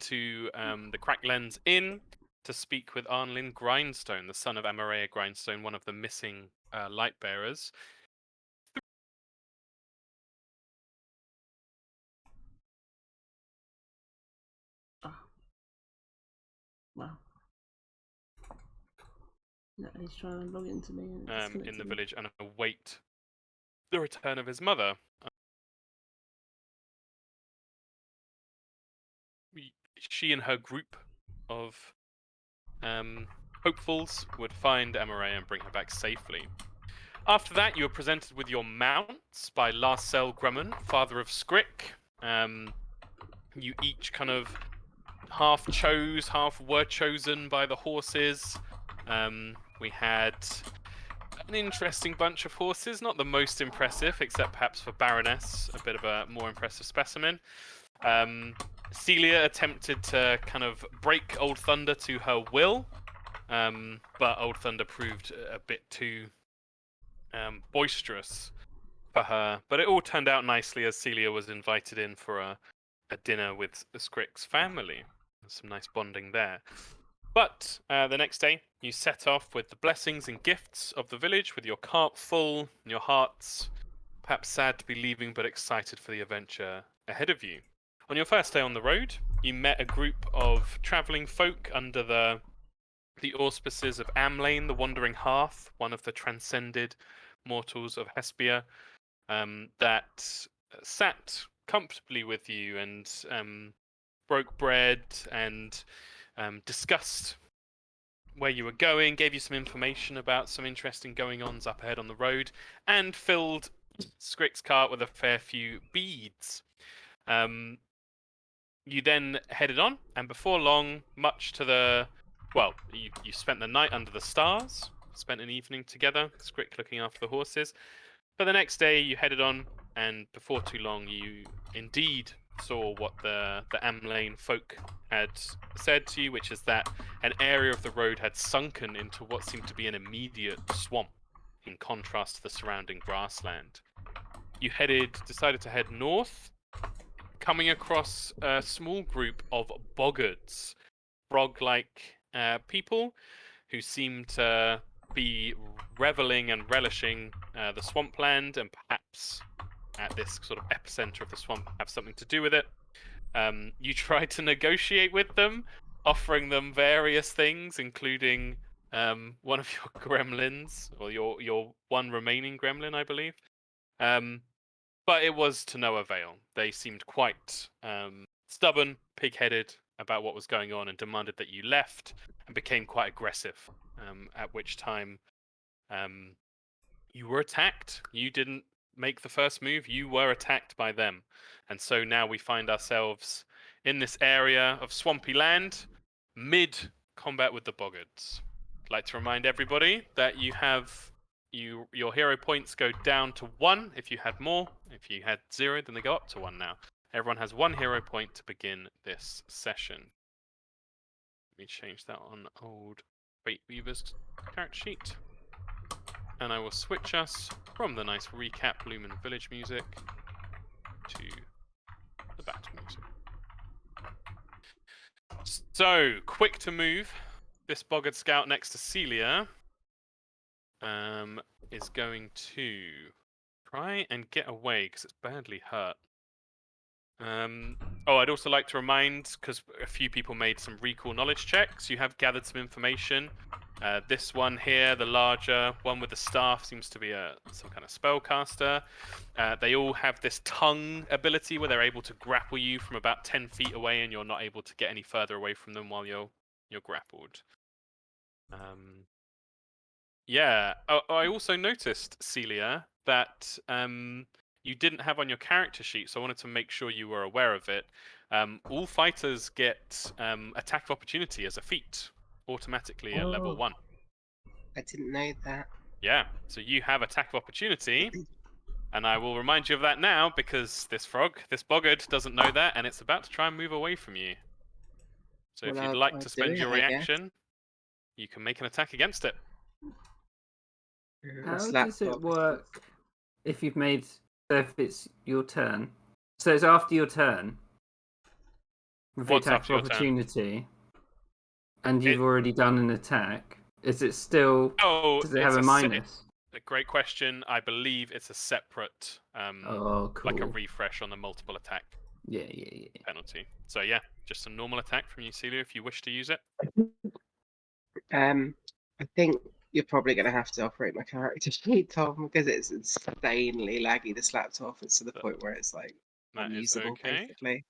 into the Cracklands Inn to speak with Arnlin Grindstone, the son of Amarea Grindstone, one of the missing light bearers. Wow. No, he's trying to log into me. In the village and await the return of his mother. She and her group of hopefuls would find Amaray and bring her back safely. After that, you were presented with your mounts by Larcel Grumman, father of Scrick. You each kind of half chose, half were chosen by the horses. We had an interesting bunch of horses, not the most impressive, except perhaps for Baroness, a bit of a more impressive specimen. Celia attempted to kind of break Old Thunder to her will, but Old Thunder proved a bit too boisterous for her. But it all turned out nicely as Celia was invited in for a dinner with the Scrick's family. There's some nice bonding there. But the next day, you set off with the blessings and gifts of the village, with your cart full, and your hearts perhaps sad to be leaving, but excited for the adventure ahead of you. On your first day on the road, you met a group of travelling folk under the auspices of Amlane, the Wandering Hearth, one of the transcended mortals of Hespia, that sat comfortably with you and broke bread and discussed where you were going, gave you some information about some interesting going-ons up ahead on the road, and filled Scrick's cart with a fair few beads. You then headed on, and before long, much to the... Well, you spent the night under the stars, spent an evening together, Scrick looking after the horses. But the next day, you headed on, and before too long, you indeed saw what the Amlane folk had said to you, which is that an area of the road had sunken into what seemed to be an immediate swamp, in contrast to the surrounding grassland. You decided to head north, coming across a small group of boggards, frog-like people who seem to be reveling and relishing the swampland, and perhaps at this sort of epicenter of the swamp have something to do with it. You try to negotiate with them, offering them various things, including one of your gremlins, or your one remaining gremlin, I believe. But it was to no avail. They seemed quite stubborn, pig-headed about what was going on, and demanded that you left, and became quite aggressive. At which time you were attacked. You didn't make the first move. You were attacked by them. And so now we find ourselves in this area of swampy land, mid-combat with the boggards. I'd like to remind everybody that you have... your hero points go down to 1 if you had more. If you had 0, then they go up to 1 now. Everyone has 1 hero point to begin this session. Let me change that on old Fate Weaver's character sheet. And I will switch us from the nice recap Lumen Village music to the battle music. So, quick to move. This boggard scout next to Celia is going to try and get away because it's badly hurt. I'd also like to remind, because a few people made some recall knowledge checks, you have gathered some information. This one here, the larger one with the staff, seems to be some kind of spellcaster. They all have this tongue ability where they're able to grapple you from about 10 feet away, and you're not able to get any further away from them while you're grappled. Yeah. I also noticed, Celia, that you didn't have on your character sheet, so I wanted to make sure you were aware of it. All fighters get attack of opportunity as a feat automatically at level 1. I didn't know that. Yeah, so you have attack of opportunity, and I will remind you of that now because this boggard, doesn't know that, and it's about to try and move away from you. So if you'd like to spend your reaction, you can make an attack against it. How does it work if you've made... So if it's your turn... So it's after your turn? with the What's attack after of your turn? opportunity, and you've It- already done an attack, is it still? Oh, Does it it's have a minus? a great question. I believe it's a separate, Oh, cool. like a refresh on the multiple attack Yeah, yeah, yeah. penalty. So yeah, just a normal attack from you, Celia, if you wish to use it. I think you're probably going to have to operate my character sheet, Tom, because it's insanely laggy. This laptop. It's to the point where it's like That is unusable, okay. basically.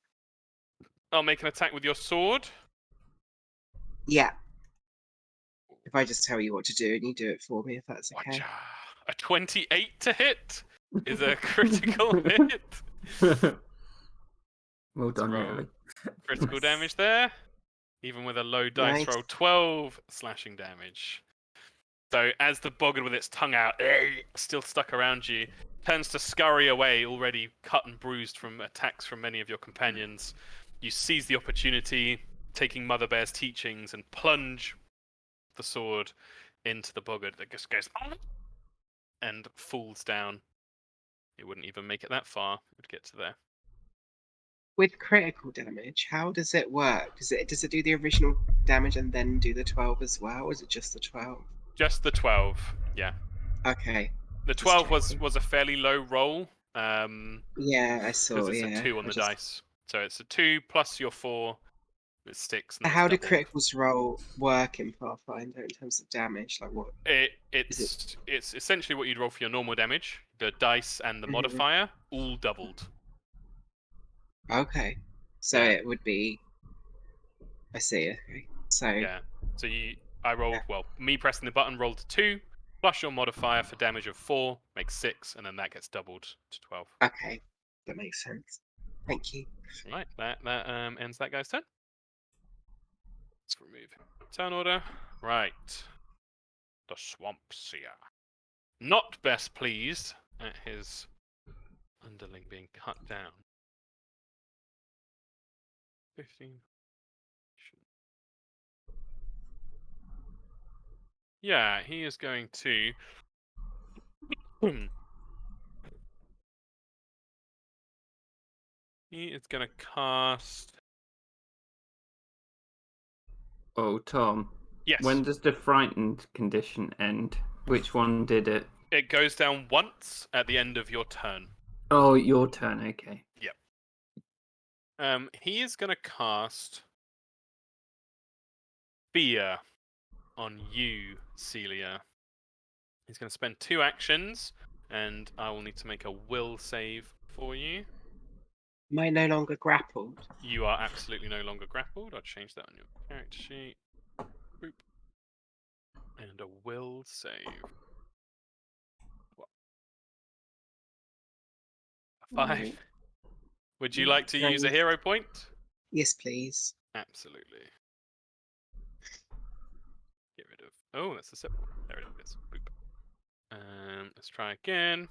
I'll make an attack with your sword. Yeah. If I just tell you what to do and you do it for me, if that's okay. Whatcha? A 28 to hit is a critical hit. Well done, roll. Harry. Critical damage there. Even with a low dice Nice. roll, 12 slashing damage. So as the boggart with its tongue out, still stuck around you, turns to scurry away, already cut and bruised from attacks from many of your companions. You seize the opportunity, taking Mother Bear's teachings, and plunge the sword into the boggart that just goes and falls down. It wouldn't even make it that far. It would get to there. With critical damage, how does it work? Does it do the original damage and then do the 12 as well, or is it just the 12? Just the 12, yeah. Okay. The Just 12 checking. was a fairly low roll. Yeah, I saw. Because it's Yeah, a 2 on I the just... dice. So it's a 2 plus your 4. It sticks and How do it's doubled. criticals roll work in Pathfinder in terms of damage? Like what? It's essentially what you'd roll for your normal damage. The dice and the Mhm. modifier all doubled. Okay, so Yeah. it would be. I see. Okay, so Yeah. So I rolled, well, me pressing the button rolled 2, plus your modifier for damage of 4 makes 6, and then that gets doubled to 12. okay, that makes sense. Thank you. Right, that ends that guy's turn. Let's remove turn order. Right. The Swamp Seer. Not best pleased at his underling being cut down. 15. Yeah, he is going to. He is going to cast. Oh, Tom. Yes. When does the frightened condition end? Which one did it? It goes down once at the end of your turn. Oh, your turn. Okay. Yep. He is going to cast Fear on you, Celia. He's going to spend 2 actions, and I will need to make a will save for you. Am I no longer grappled? You are absolutely no longer grappled. I'll change that on your character sheet. Boop. And a will save. What? A 5. Would you like to Can I use a hero point? Yes, please. Absolutely. Get rid of. Oh, that's a separate. There it is. Boop. Let's try again.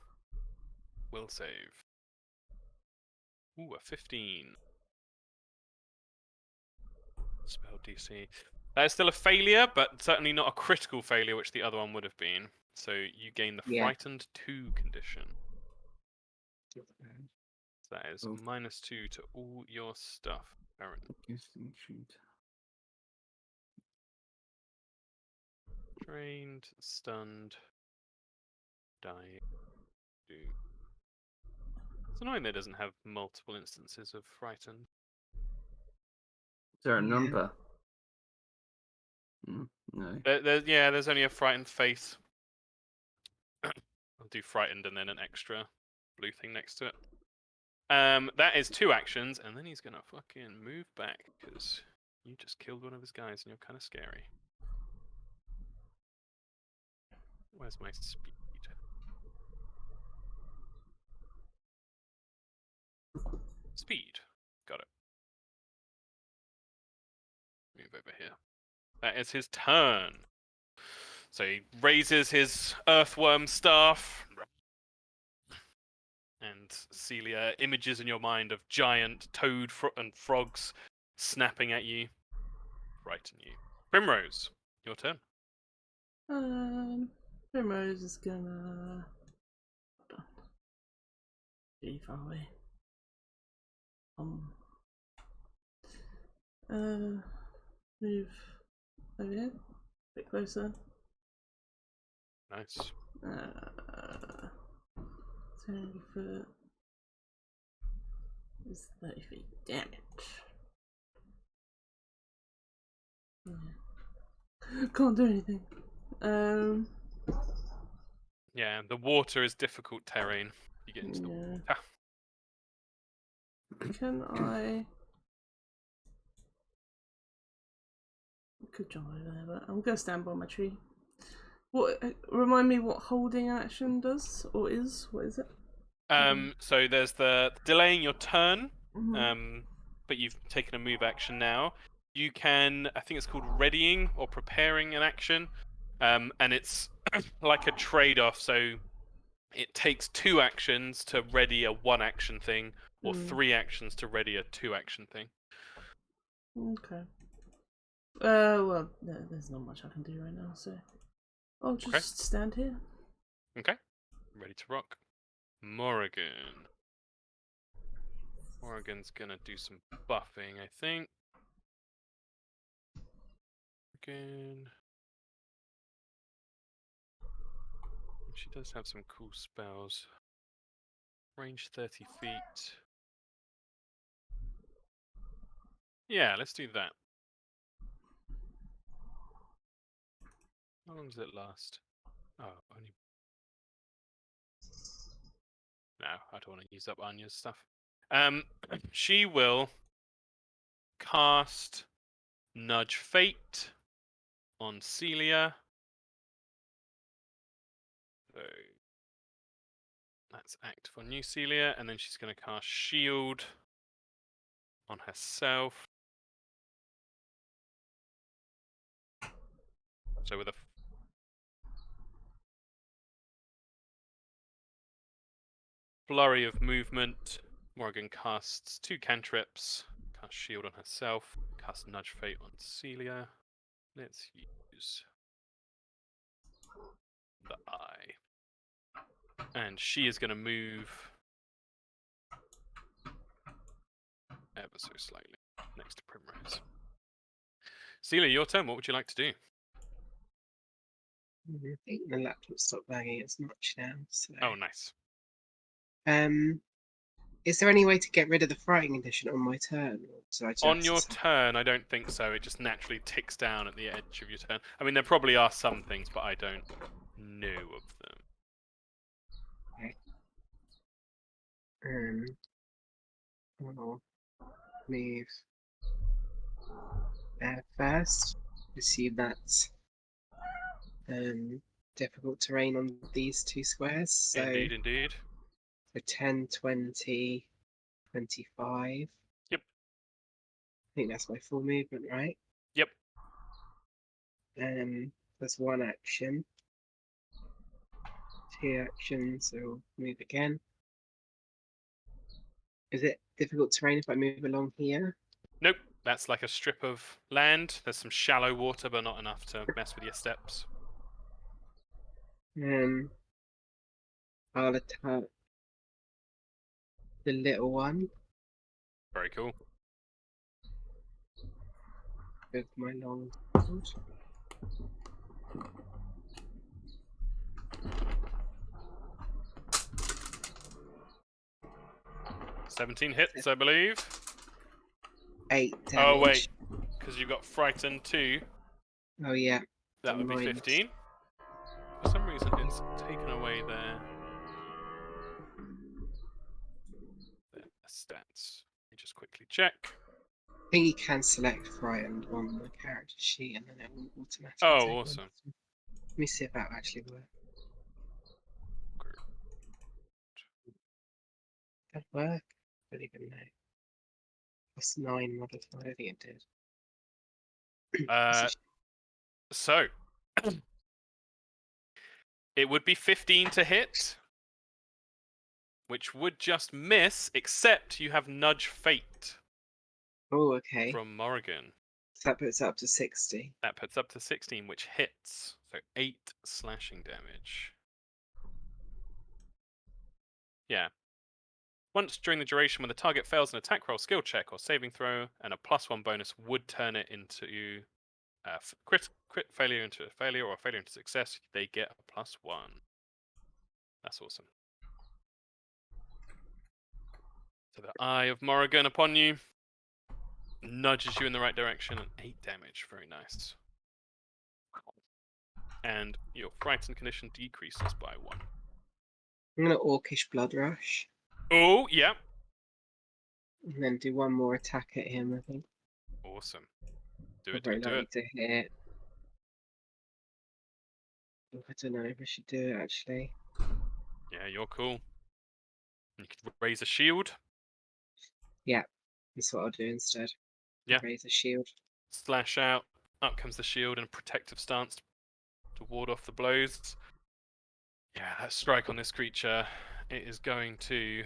Will save. Ooh, a 15. Spell DC. That is still a failure, but certainly not a critical failure, which the other one would have been. So you gain the Yeah. Frightened 2 condition. So that is Oh. -2 to all your stuff, currently. Trained, stunned, die, doom. It's annoying that it doesn't have multiple instances of frightened. Is there a Yeah. number? No. There's only a frightened face. I'll do frightened and then an extra blue thing next to it. That is 2 actions, and then he's gonna fucking move back because you just killed one of his guys and you're kind of scary. Where's my speed? Speed. Got it. Move over here. That is his turn. So he raises his earthworm staff. And Celia, images in your mind of giant toad and frogs snapping at you, frighten you. Primrose, your turn. Primrose is gonna. Hold on. Really far away. Move over here, a bit closer. Nice. 10 foot is 30 feet. Damn it. Yeah. Can't do anything. Yeah, the water is difficult terrain. You get into the Yeah. water. Can I? Could jump over there, but I'm gonna stand by my tree. What? Remind me what holding action does or is? What is it? So there's the delaying your turn, Mhm. but you've taken a move action now. You can, I think it's called readying or preparing an action, and it's like a trade-off. So it takes 2 actions to ready a 1 action thing, or 3 actions to ready a 2 action thing. Okay. Well, there's not much I can do right now, so I'll just stand here. Okay, ready to rock. Morrigan. Morrigan's gonna do some buffing, I think. Morrigan. She does have some cool spells. Range 30 feet. Yeah, let's do that. How long does it last? Oh, only. No, I don't want to use up Anya's stuff. She will cast Nudge Fate on Celia. So that's act for new Celia, and then she's going to cast Shield on herself. So with a flurry of movement, Morrigan casts 2 cantrips, cast Shield on herself, cast Nudge Fate on Celia. Let's use the eye. And she is going to move ever so slightly next to Primrose. Celia, your turn. What would you like to do? I think the laptop stopped banging as much now. So. Oh, nice. Is there any way to get rid of the frighting condition on my turn? Or do I just On your turn, I don't think so. It just naturally ticks down at the edge of your turn. I mean, there probably are some things, but I don't know of them. Okay. I'll move there first. Assume that's difficult terrain on these 2 squares. So, Indeed. so 10, 20, 25. Yep. I think that's my full movement, right? Yep. There's 1 action. 2 actions, so move again. Is it difficult terrain if I move along here? Nope. That's like a strip of land. There's some shallow water, but not enough to mess with your steps. I'll attack the little one Very cool. with my long sword. 17 hits, I believe. 8 damage. Oh, wait. Because you got frightened too. Oh, yeah. That would be 15. For some reason, it's taken away their stats. Let me just quickly check. I think you can select frightened on the character sheet and then it will automatically Oh, take awesome. one. Let me see if that actually works. That work? I don't even know. Plus 9 modified. I don't think it did. So it would be 15 to hit, which would just miss, except you have Nudge Fate Oh, okay. from Morrigan. So that puts it up to 60. That puts up to 16, which hits. So 8 slashing damage. Yeah. Once during the duration when the target fails an attack roll, skill check, or saving throw, and a +1 bonus would turn it into crit failure into a failure or a failure into success, they get a +1. That's awesome. So the Eye of Morrigan upon you nudges you in the right direction, and 8 damage. Very nice. And your frightened condition decreases by 1. I'm gonna Orcish Blood Rush Oh, yeah. and then do one more attack at him. I think. Awesome. Do I'm it, do very it, do likely it. to hit. I don't know if I should do it actually. Yeah, you're cool. You could raise a shield. That's what I'll do instead. Yeah. Raise a shield. Slash out. Up comes the shield in a protective stance to ward off the blows. Yeah, that strike on this creature, it is going to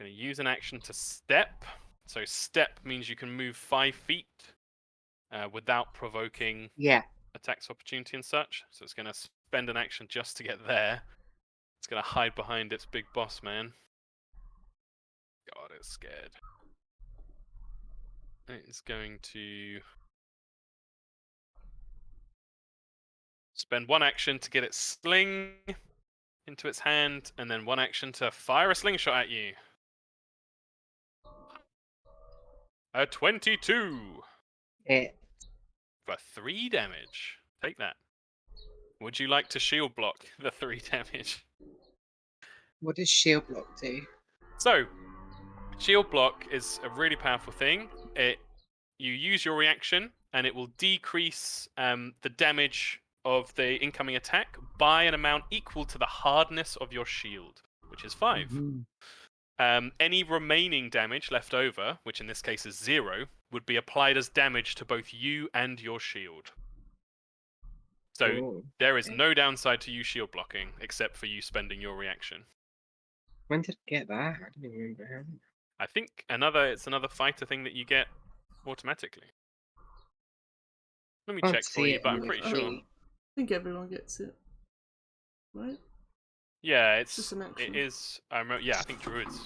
use an action to step. So step means you can move 5 feet without provoking Yeah. attacks opportunity and such. So it's going to spend an action just to get there. It's going to hide behind its big boss man. God, it's scared. It is going to spend 1 action to get its sling into its hand, and then 1 action to fire a slingshot at you. A 22 It. for 3 damage. Take that. Would you like to shield block the 3 damage? What does shield block do? So, shield block is a really powerful thing. You use your reaction, and it will decrease the damage of the incoming attack by an amount equal to the hardness of your shield, which is 5. Any remaining damage left over, which in this case is 0, would be applied as damage to both you and your shield. So Oh, there is okay. no downside to you shield blocking, except for you spending your reaction. When did I get that? I don't even remember how. I think it's another fighter thing that you get automatically. Let me Can't check for see you, it but on I'm the pretty Oh. sure. sheet. I think everyone gets it. Right? Yeah, Just an action. it is. I remember. Yeah, I think druids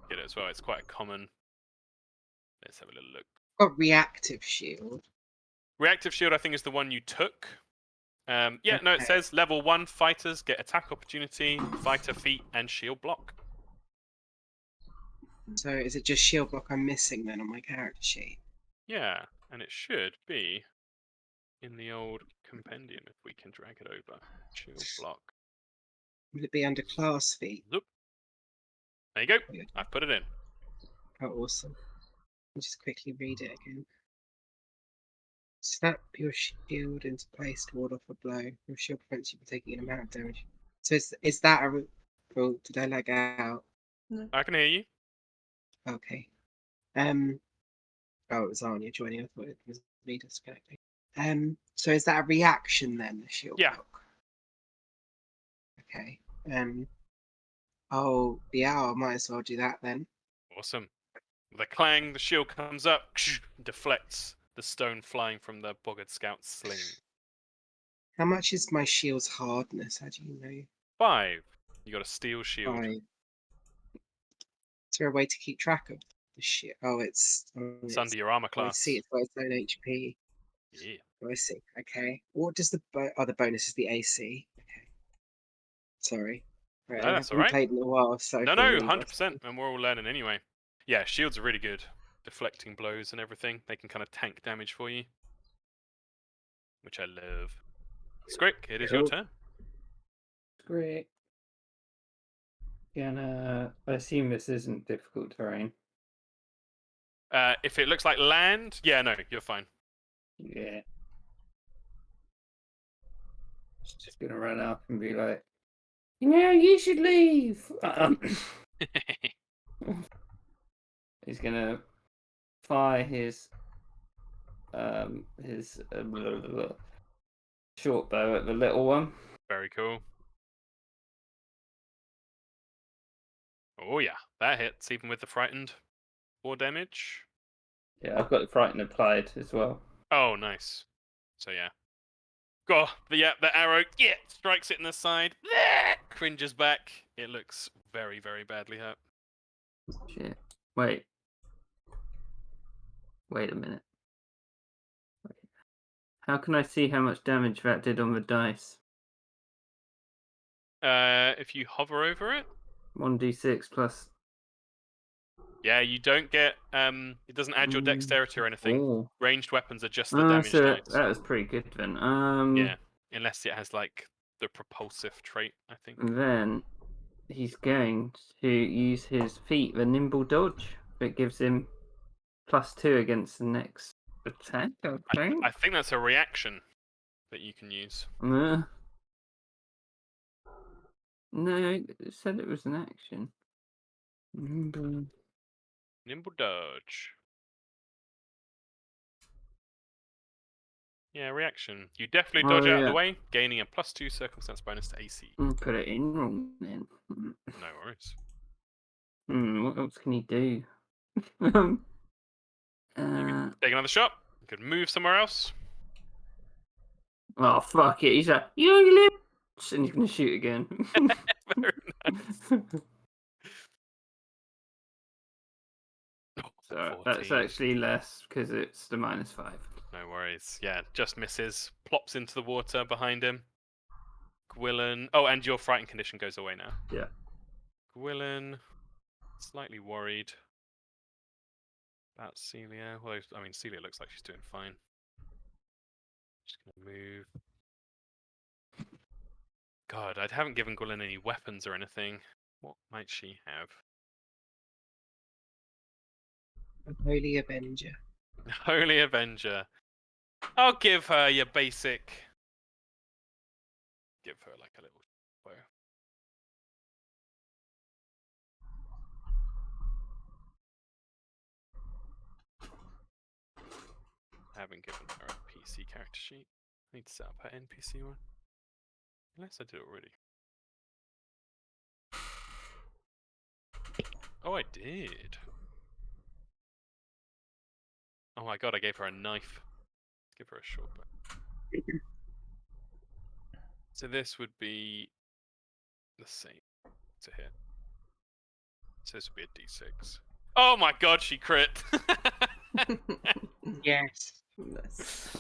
get it as well. It's quite a common. Let's have a little look. Got reactive shield. Reactive shield, I think, is the one you took. Yeah, no, it Okay. says level 1 fighters get attack opportunity, fighter feat, and shield block. So is it just shield block I'm missing then on my character sheet? Yeah, and it should be in the old compendium if we can drag it over. Shield block. Will it be under class feat? Zoop. There you go. Oh, yeah. I've put it in. Oh, awesome. I'll just quickly read it again. Snap your shield into place to ward off a blow. Your shield prevents you from taking an amount of damage. So is that a... Oh, did I lag out? No. I can hear you. Okay. Oh, it was Anya joining. I thought it was me disconnecting. So is that a reaction then, the shield Yeah. block? Okay. Oh, yeah, I might as well do that then. Awesome. With a clang, the shield comes up, deflects the stone flying from the Boggart Scout's sling. How much is my shield's hardness? How do you know? 5. You got a steel shield. 5. Is there a way to keep track of the shield? Oh, it's Under your armor Oh, I class. see. It's got its own HP. Yeah. Oh, I see. Okay. What does the the bonus is the AC? Okay. Sorry. Right, No, I that's haven't alright. played in a while, so I No, feel no, really 100%. And we're all learning anyway. Yeah, shields are really good. Deflecting blows and everything. They can kind of tank damage for you. Which I love. Skrick, it is your Cool. turn. Great. I assume this isn't difficult terrain. If it looks like land, yeah, no, you're fine. Yeah. Just gonna run up and be like, you should leave. He's gonna fire his short bow at the little one. Very cool. Oh yeah, that hits, even with the frightened. 4 damage. Yeah, I've got the frightened applied as well. Oh, nice. So yeah. The arrow, strikes it in the side, cringes back. It looks very, very badly hurt. Shit. Wait. Wait a minute. Wait. How can I see how much damage that did on the dice? If you hover over it, 1d6 plus. yeah, you don't get it doesn't add your dexterity or anything. Oh. Ranged weapons are just the damage So dice. that was pretty good then. Yeah, unless it has like the propulsive trait, I think. Then he's going to use his feat, the nimble dodge, that gives him +2 against the next attack, I think. I think that's a reaction that you can use. No, it said it was an action. Nimble. Nimble dodge. Yeah, reaction. You definitely dodge out of the way, gaining a +2 circumstance bonus to AC. Put it in wrong then. No worries. What else can he do? You can take another shot. You could move somewhere else. Oh, fuck it. He's like, you live. And he's going to shoot again. Very nice. So that's 14. actually less because it's the -5. No worries. Yeah, just misses. Plops into the water behind him. Gwilyn. Oh, and your frightened condition goes away now. Yeah. Gwilyn. Slightly worried about Celia. Well, I mean, Celia looks like she's doing fine. Just gonna move. God, I haven't given Gwilyn any weapons or anything. What might she have? Holy Avenger. Holy Avenger. I'll give her your basic. Give her like a little bow. I haven't given her a PC character sheet. I need to set up her NPC one. Unless I did it already. Oh, I did. Oh my god, I gave her a knife. Let's give her a short bow. So this would be the same to hit. So this would be a d6. Oh my god, she crit! Yes. Nice.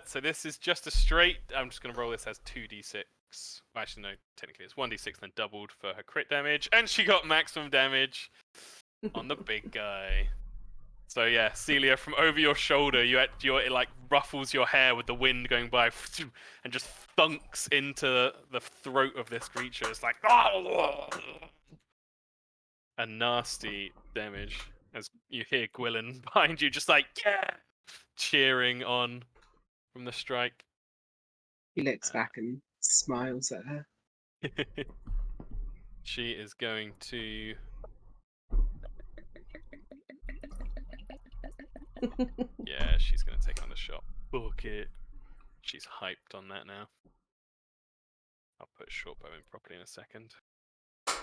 So this is just a straight. I'm just going to roll this as 2d6. Well, actually, no, technically it's 1d6 then doubled for her crit damage. And she got maximum damage on the big guy. So yeah, Celia, from over your shoulder, it like ruffles your hair with the wind going by, and just thunks into the throat of this creature. It's like a nasty damage as you hear Gwilyn behind you, just like cheering on from the strike. He looks back and smiles at her. She is going to. Yeah, she's going to take on the shot. Book it. She's hyped on that now. I'll put short bow in properly in a second. So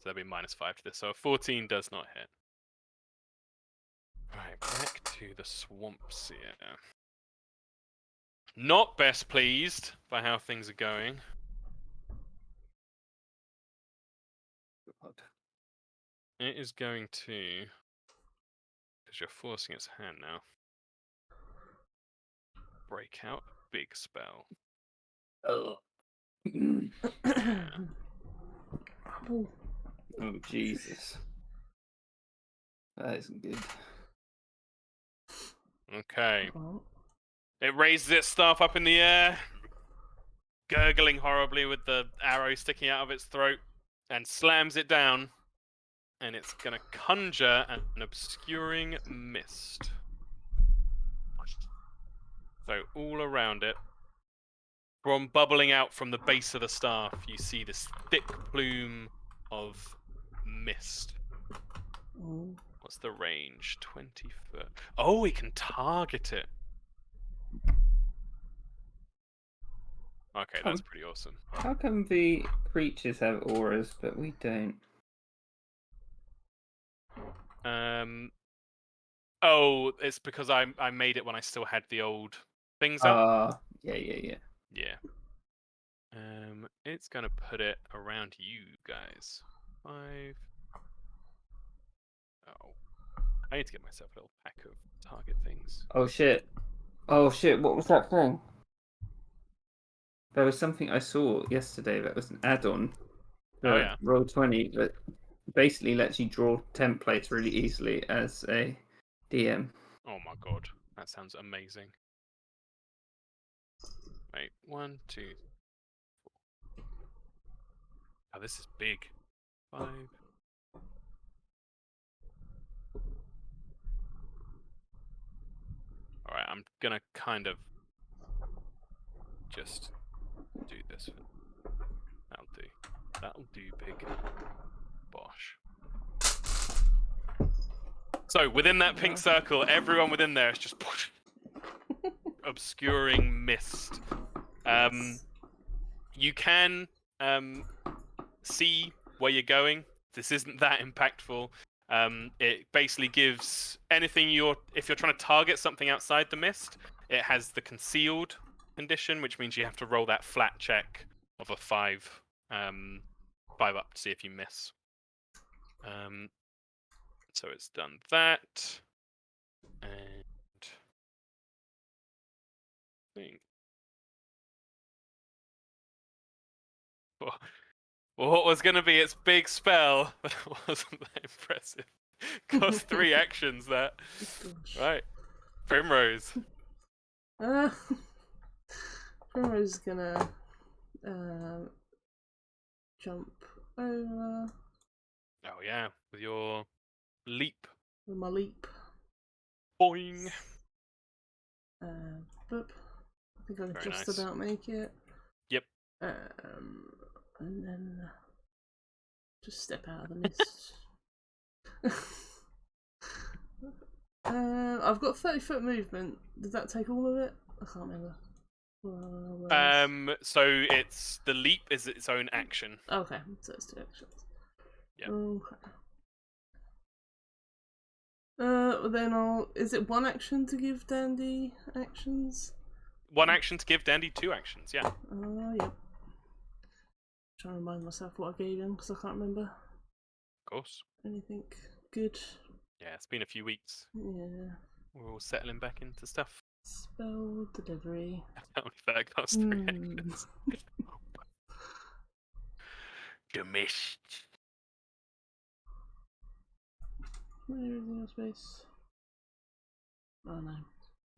that'll be -5 to this. So a 14 does not hit. Right, back to the swamps here. Not best pleased by how things are going. God. It is going to, because you're forcing its hand now, break out a big spell. Oh. Oh, Jesus. That isn't good. Okay. Well, It raises its staff up in the air, gurgling horribly with the arrow sticking out of its throat, and slams it down. And it's going to conjure an obscuring mist. So all around it, from bubbling out from the base of the staff, you see this thick plume of mist. oh. What's the range? 20 foot. Oh, it can target it. Okay, that's pretty awesome. How come the creatures have auras, but we don't? Oh, it's because I made it when I still had the old things up. Yeah. Yeah. It's gonna put it around you guys. 5. Oh, I need to get myself a little pack of target things. Oh shit. Oh shit, what was that thing? There was something I saw yesterday that was an add-on Oh, for yeah. Roll20 that basically lets you draw templates really easily as a DM. Oh my god, that sounds amazing. Wait, 1, 2. Oh, this is big. 5. Alright, I'm gonna kind of just do this. That'll do. That'll do, big. Bosh. So, within that pink circle, everyone within there is just obscuring mist. You can see where you're going. This isn't that impactful. It basically gives anything if you're trying to target something outside the mist, it has the concealed condition, which means you have to roll that flat check of a 5 up to see if you miss. So it's done that, and I think. Well, what was going to be its big spell, but it wasn't that impressive. Cost 3 actions, that. Gosh. Right. Primrose. Primrose is gonna jump over Oh, yeah. With your leap. with my leap. Boing. Boop. I think I can Very just nice. about make it. Yep. And then just step out of the mist. I've got 30-foot movement. Did that take all of it? I can't remember. So it's the leap is its own action. Okay, so it's 2 actions. Yep. Okay. Then is it 1 action to give Dandy actions? 1 action to give Dandy 2 actions, yeah. Yep. Trying to remind myself what I gave him because I can't remember Of course. anything good. Yeah, it's been a few weeks. Yeah. We're all settling back into stuff. Spell delivery. Only that costs 3 actions. The mist. Where is your space? Oh no.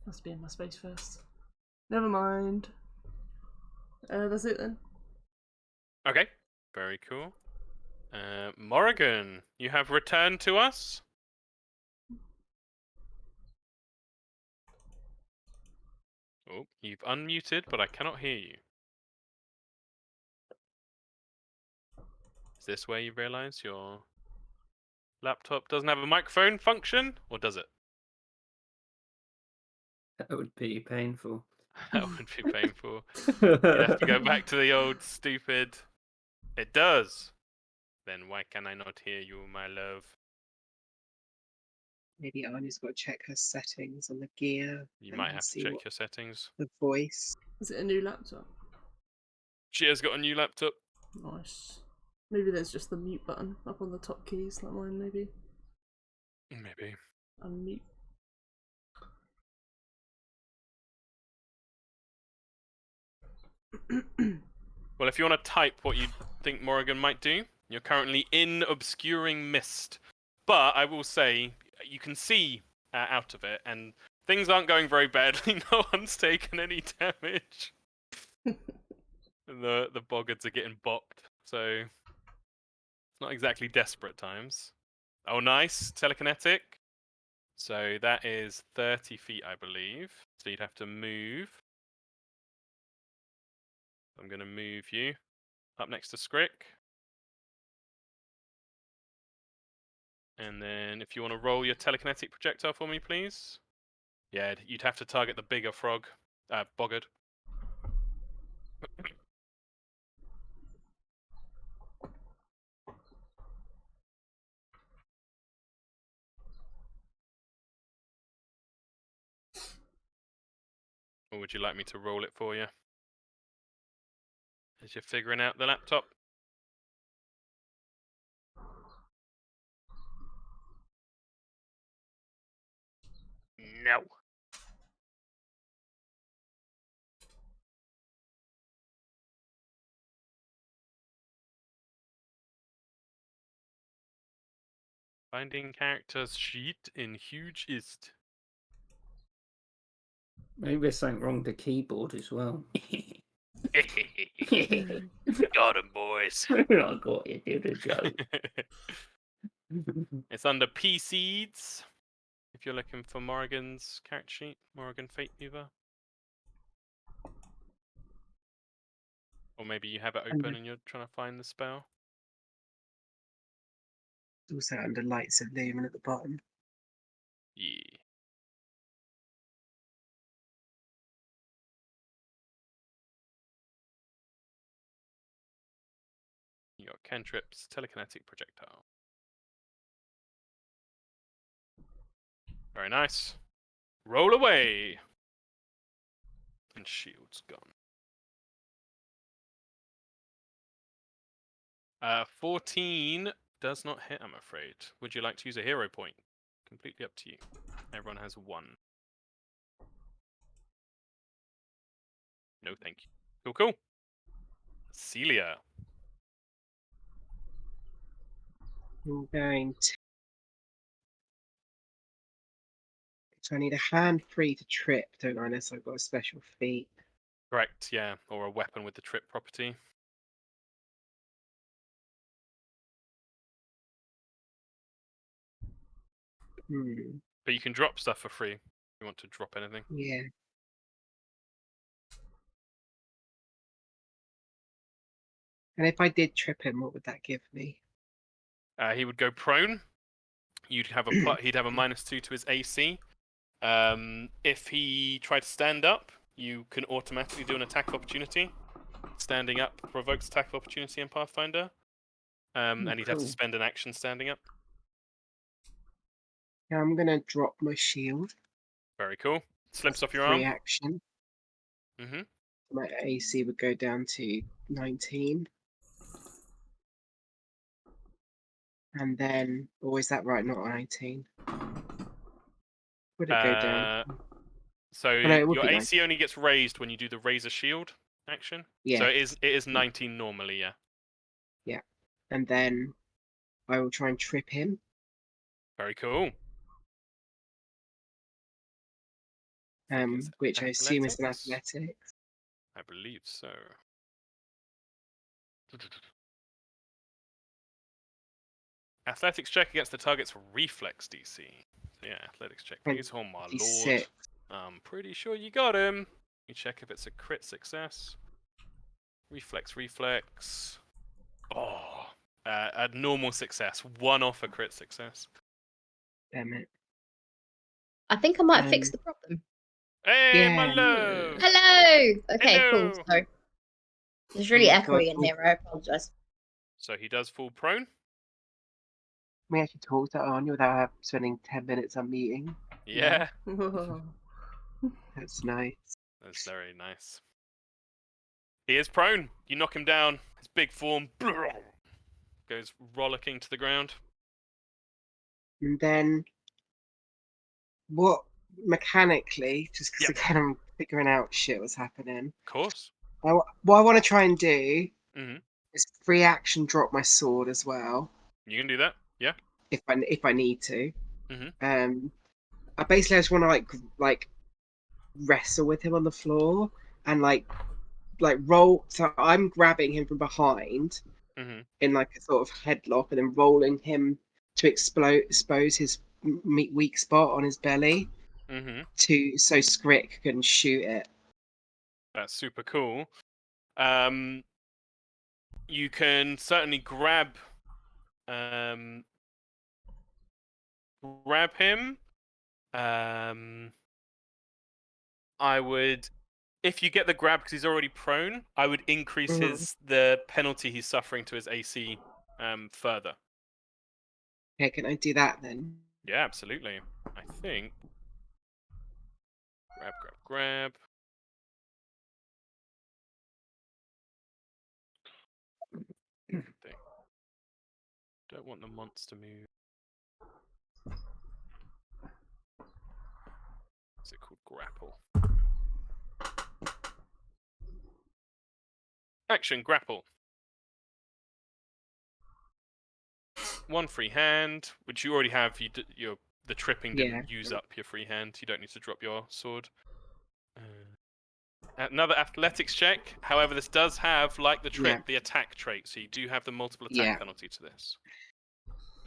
Has to be in my space first. Never mind. That's it then. Okay, very cool. Morrigan, you have returned to us. Oh, you've unmuted, but I cannot hear you. Is this where you realise your laptop doesn't have a microphone function, or does it? That would be painful. That would be painful. You'd have to go back to the old stupid. It does. Then why can I not hear you, my love? Maybe Anya's got to check her settings on the gear. You and might then have to see check what your settings. the voice. Is it a new laptop? She has got a new laptop. Nice. Maybe there's just the mute button up on the top keys, like mine, maybe. Maybe. Unmute. Well, if you want to type what you think Morrigan might do, you're currently in obscuring mist. But I will say, you can see out of it, and things aren't going very badly. No one's taken any damage. And the boggards are getting bopped, so it's not exactly desperate times. Oh, nice. Telekinetic. So that is 30 feet, I believe. So you'd have to move. I'm going to move you up next to Scrick. And then if you want to roll your telekinetic projectile for me, please. Yeah, you'd have to target the bigger frog, boggard. Or would you like me to roll it for you? as you're figuring out the laptop. No. Finding characters sheet in huge ist. Maybe there's something wrong with the keyboard as well. Got 'em, boys. I got you, did a joke. It's under PCs. If you're looking for Morrigan's character sheet, Morrigan Fate Weaver. Or maybe you have it open and you're trying to find the spell. It's also under Lights of Lumen at the bottom. Yeah. You got cantrips, telekinetic projectile. Very nice. Roll away. And shield's gone. 14 does not hit, I'm afraid. Would you like to use a hero point? Completely up to you. Everyone has 1. No, thank you. Cool, cool. Celia. I'm going to. So I need a hand free to trip, don't I? Unless I've got a special feat. Correct, yeah. Or a weapon with the trip property. But you can drop stuff for free if you want to drop anything. Yeah. And if I did trip him, what would that give me? He would go prone. You'd have a he'd have a -2 to his AC. If he tried to stand up, you can automatically do an attack of opportunity. Standing up provokes attack of opportunity in Pathfinder. And he'd have to cool. spend an action standing up. Yeah, I'm gonna drop my shield. Very cool. Slips That's off your free arm. action. Mm-hmm. My AC would go down to 19. And then, or is that right? Not 19. Would it go down? So Oh, no, it would your be AC only gets raised when you do the Razor Shield action. Yeah. So it is 19 normally, yeah. Yeah. And then I will try and trip him. Very cool. think it's Which I assume is an athletics? athletics. I believe so. Athletics check against the target's reflex DC. So yeah, athletics check, please. Oh my lord. 26. I'm pretty sure you got him. Let me check if it's a crit success. Reflex. Oh, a normal success. 1 off a crit success. Damn it. I think I might have fixed the problem. Hey, my Yeah. love. Hello! Okay, Hello. cool. So, it's really Oh my God. echoey in here, I apologise. So he does fall prone. We actually talked to Anya without spending 10 minutes on meeting. Yeah. That's nice. That's very nice. He is prone. You knock him down. His big form goes rollicking to the ground. And then, what mechanically, just because again I'm figuring out shit was happening. Of course. What I want to try and do Mhm. is free action drop my sword as well, You can do that. Yeah. if I need to. Mhm. I just want to like wrestle with him on the floor and like roll. So I'm grabbing him from behind Mhm. in like a sort of headlock, and then rolling him to expose his weak spot on his belly, Mhm. so Skrick can shoot it. That's super cool. You can certainly grab him. I would, if you get the grab because he's already prone, I would increase the penalty he's suffering to his AC further. Okay, can I do that then? Yeah, absolutely. I think. Grab. Don't want the monster move. What's it called? Grapple. Action, grapple. 1 free hand, which you already have. The tripping didn't use up your free hand. You don't need to drop your sword. Another athletics check. However, this does have, like the trip, the attack trait. So you do have the multiple attack penalty to this.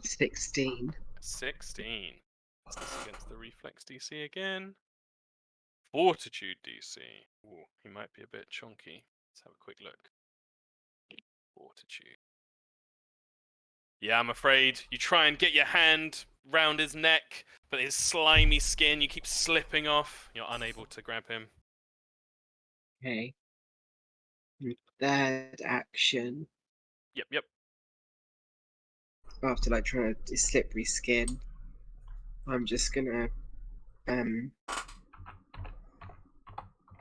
16. 16. What's this against the reflex DC again? Fortitude DC. Ooh, he might be a bit chunky. Let's have a quick look. Fortitude. Yeah, I'm afraid. You try and get your hand round his neck, but his slimy skin, you keep slipping off. You're unable to grab him. Okay. Third action. Yep. After like trying to slippery skin, I'm just gonna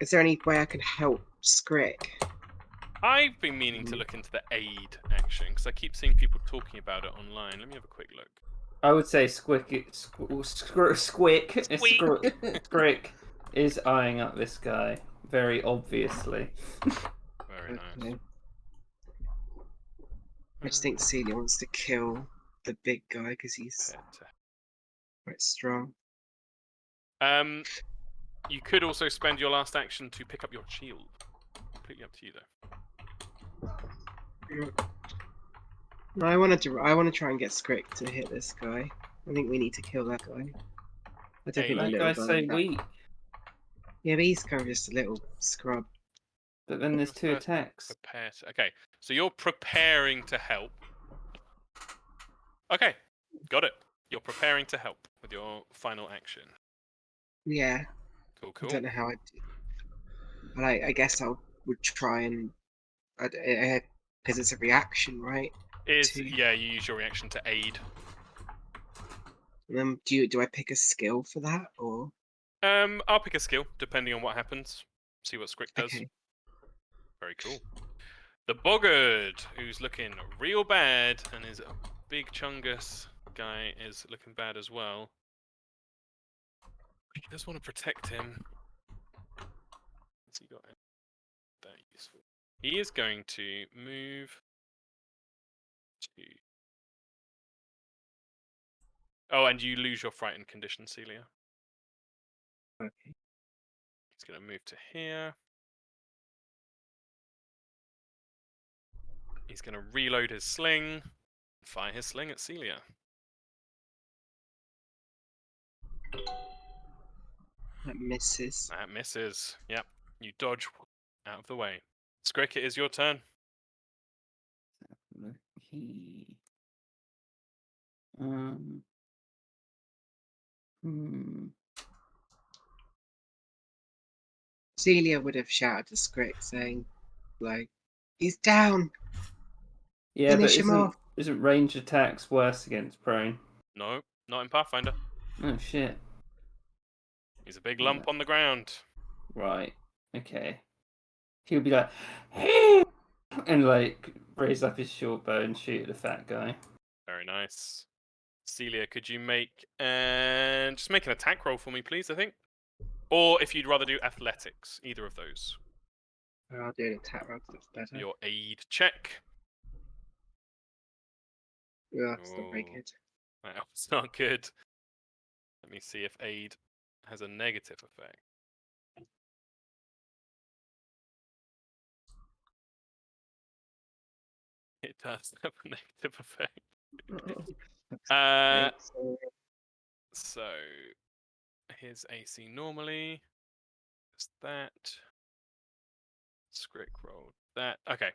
is there any way I can help Scrick? I've been meaning to look into the aid action because I keep seeing people talking about it online. Let me have a quick look. I would say Squick is eyeing up this guy very obviously. Very nice. Okay. I just think Celia wants to kill the big guy because he's quite strong. You could also spend your last action to pick up your shield. Completely up to you, though. No, I want to try and get Scrick to hit this guy. I think we need to kill that guy. I don't think That guy's so weak. Yeah, but he's kind of just a little scrub. But then there's 2 attacks. Okay, so you're preparing to help. Okay, got it. You're preparing to help with your final action. Yeah. Cool. I don't know how I'd do. But I guess I would try and because it's a reaction, right? Yeah, you use your reaction to aid. Do I pick a skill for that or? I'll pick a skill depending on what happens. See what Scrick does. Okay. Very cool. The Boggart, who's looking real bad, and his big chungus guy is looking bad as well. He does want to protect him. What's he got that useful? He is going to move to. Oh, and you lose your frightened condition, Celia. Okay. He's going to move to here. He's going to reload his sling, fire his sling at Celia. That misses. That misses. Yep. You dodge out of the way. Scrick, it is your turn. Celia would have shouted to Scrick saying, like, he's down! Yeah, Finish him off! Isn't range attacks worse against prone? No, not in Pathfinder. Oh shit. He's a big lump on the ground. Right. Okay. He'll be like, and like raise up his short bow and shoot at the fat guy. Very nice. Celia, could you just make an attack roll for me, please? I think, or if you'd rather do athletics, either of those. I'll do an attack roll because that's better. Your aid check. Yeah, it's not very good. It's not good. Let me see if aid has a negative effect. It does have a negative effect. So his AC normally is that. Scrick rolled that. Okay.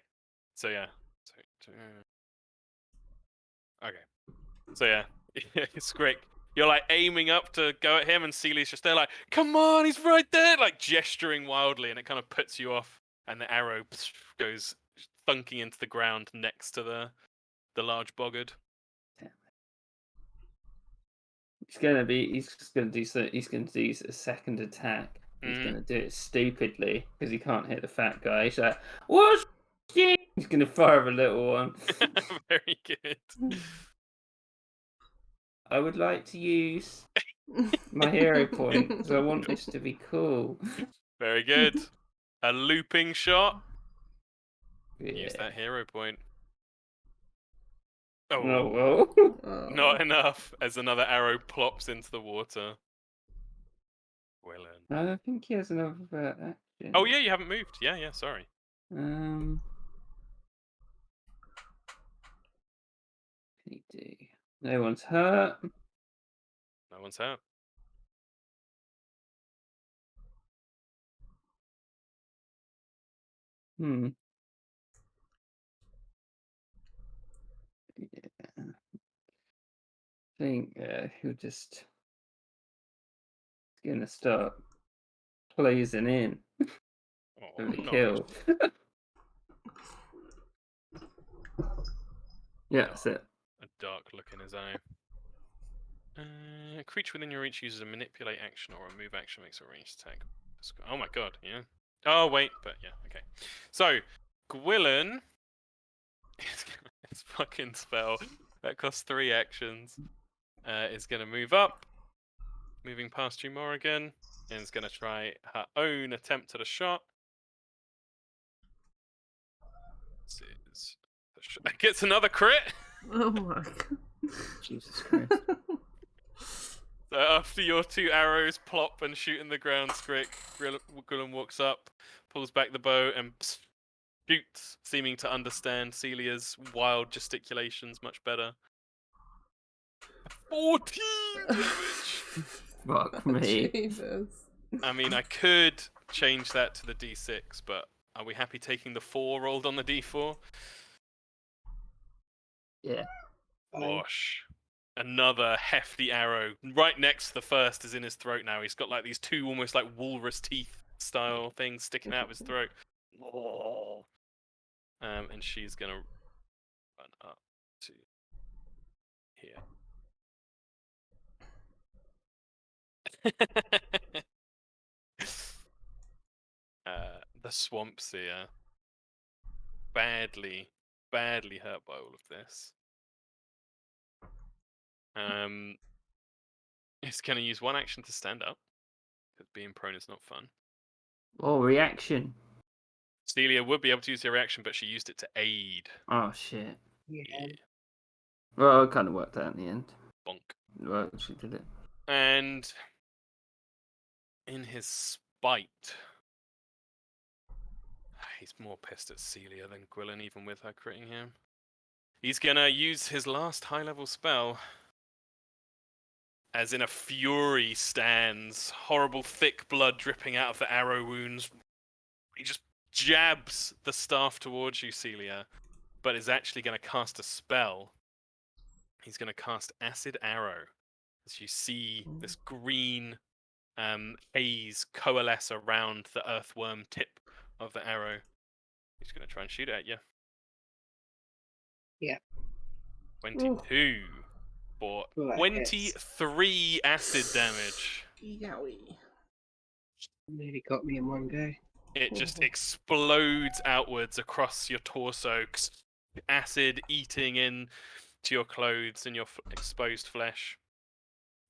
So yeah. Okay. So yeah. Scrick, you're like aiming up to go at him, and Celia's just there, like, "Come on, he's right there!" Like gesturing wildly, and it kind of puts you off. And the arrow goes thunking into the ground next to the large boggart. He's just gonna do a second attack. He's gonna do it stupidly because he can't hit the fat guy. He's like, "What?" He's gonna fire a little one. Very good. I would like to use my hero point because I want this to be cool. Very good. A looping shot. Yeah. Use that hero point. Oh, Oh well. Oh. not enough. As another arrow plops into the water. Gwilyn. I don't think he has another action. Oh yeah, you haven't moved. Yeah. Sorry. What can he do? No one's hurt. No one's hurt. Hmm. Yeah. I think he'll just gonna start closing in Oh, for the nice. kill. Yeah, that's it. A dark look in his eye. A creature within your reach uses a manipulate action or a move action, makes a ranged attack. Oh my god, yeah. Oh wait, but yeah, okay. So, Gwilyn, his fucking spell that costs 3 actions, is gonna move up, moving past you, Morrigan, and is gonna try her own attempt at a shot. This is gets another crit. Oh my god. Jesus Christ. So after your 2 arrows plop and shoot in the ground, Gwilyn walks up, pulls back the bow, and shoots, seeming to understand Celia's wild gesticulations much better. 14 damage! Fuck me. Jesus. I mean, I could change that to the D6, but are we happy taking the 4 rolled on the D4? Yeah. Gosh. Another hefty arrow right next to the first is in his throat now. He's got like these 2 almost like walrus teeth style things sticking out of his throat. And she's gonna run up to here. The swamp seer badly hurt by all of this. It's gonna use 1 action to stand up, because being prone is not fun. Oh, reaction. Celia would be able to use her reaction, but she used it to aid. Oh shit. Yeah. Well, it kind of worked out in the end. Bonk. Well, she did it. And in his spite, he's more pissed at Celia than Gwilyn, even with her critting him. He's gonna use his last high-level spell. As in a fury stands, horrible thick blood dripping out of the arrow wounds. He just jabs the staff towards you, Celia, but is actually going to cast a spell. He's going to cast Acid Arrow. As you see this green haze coalesce around the earthworm tip of the arrow. He's going to try and shoot at you. Yeah. 22 for Well, that 23 acid damage. Yowie. Nearly got me in one go. It just explodes outwards across your torso, acid eating in to your clothes and your exposed flesh.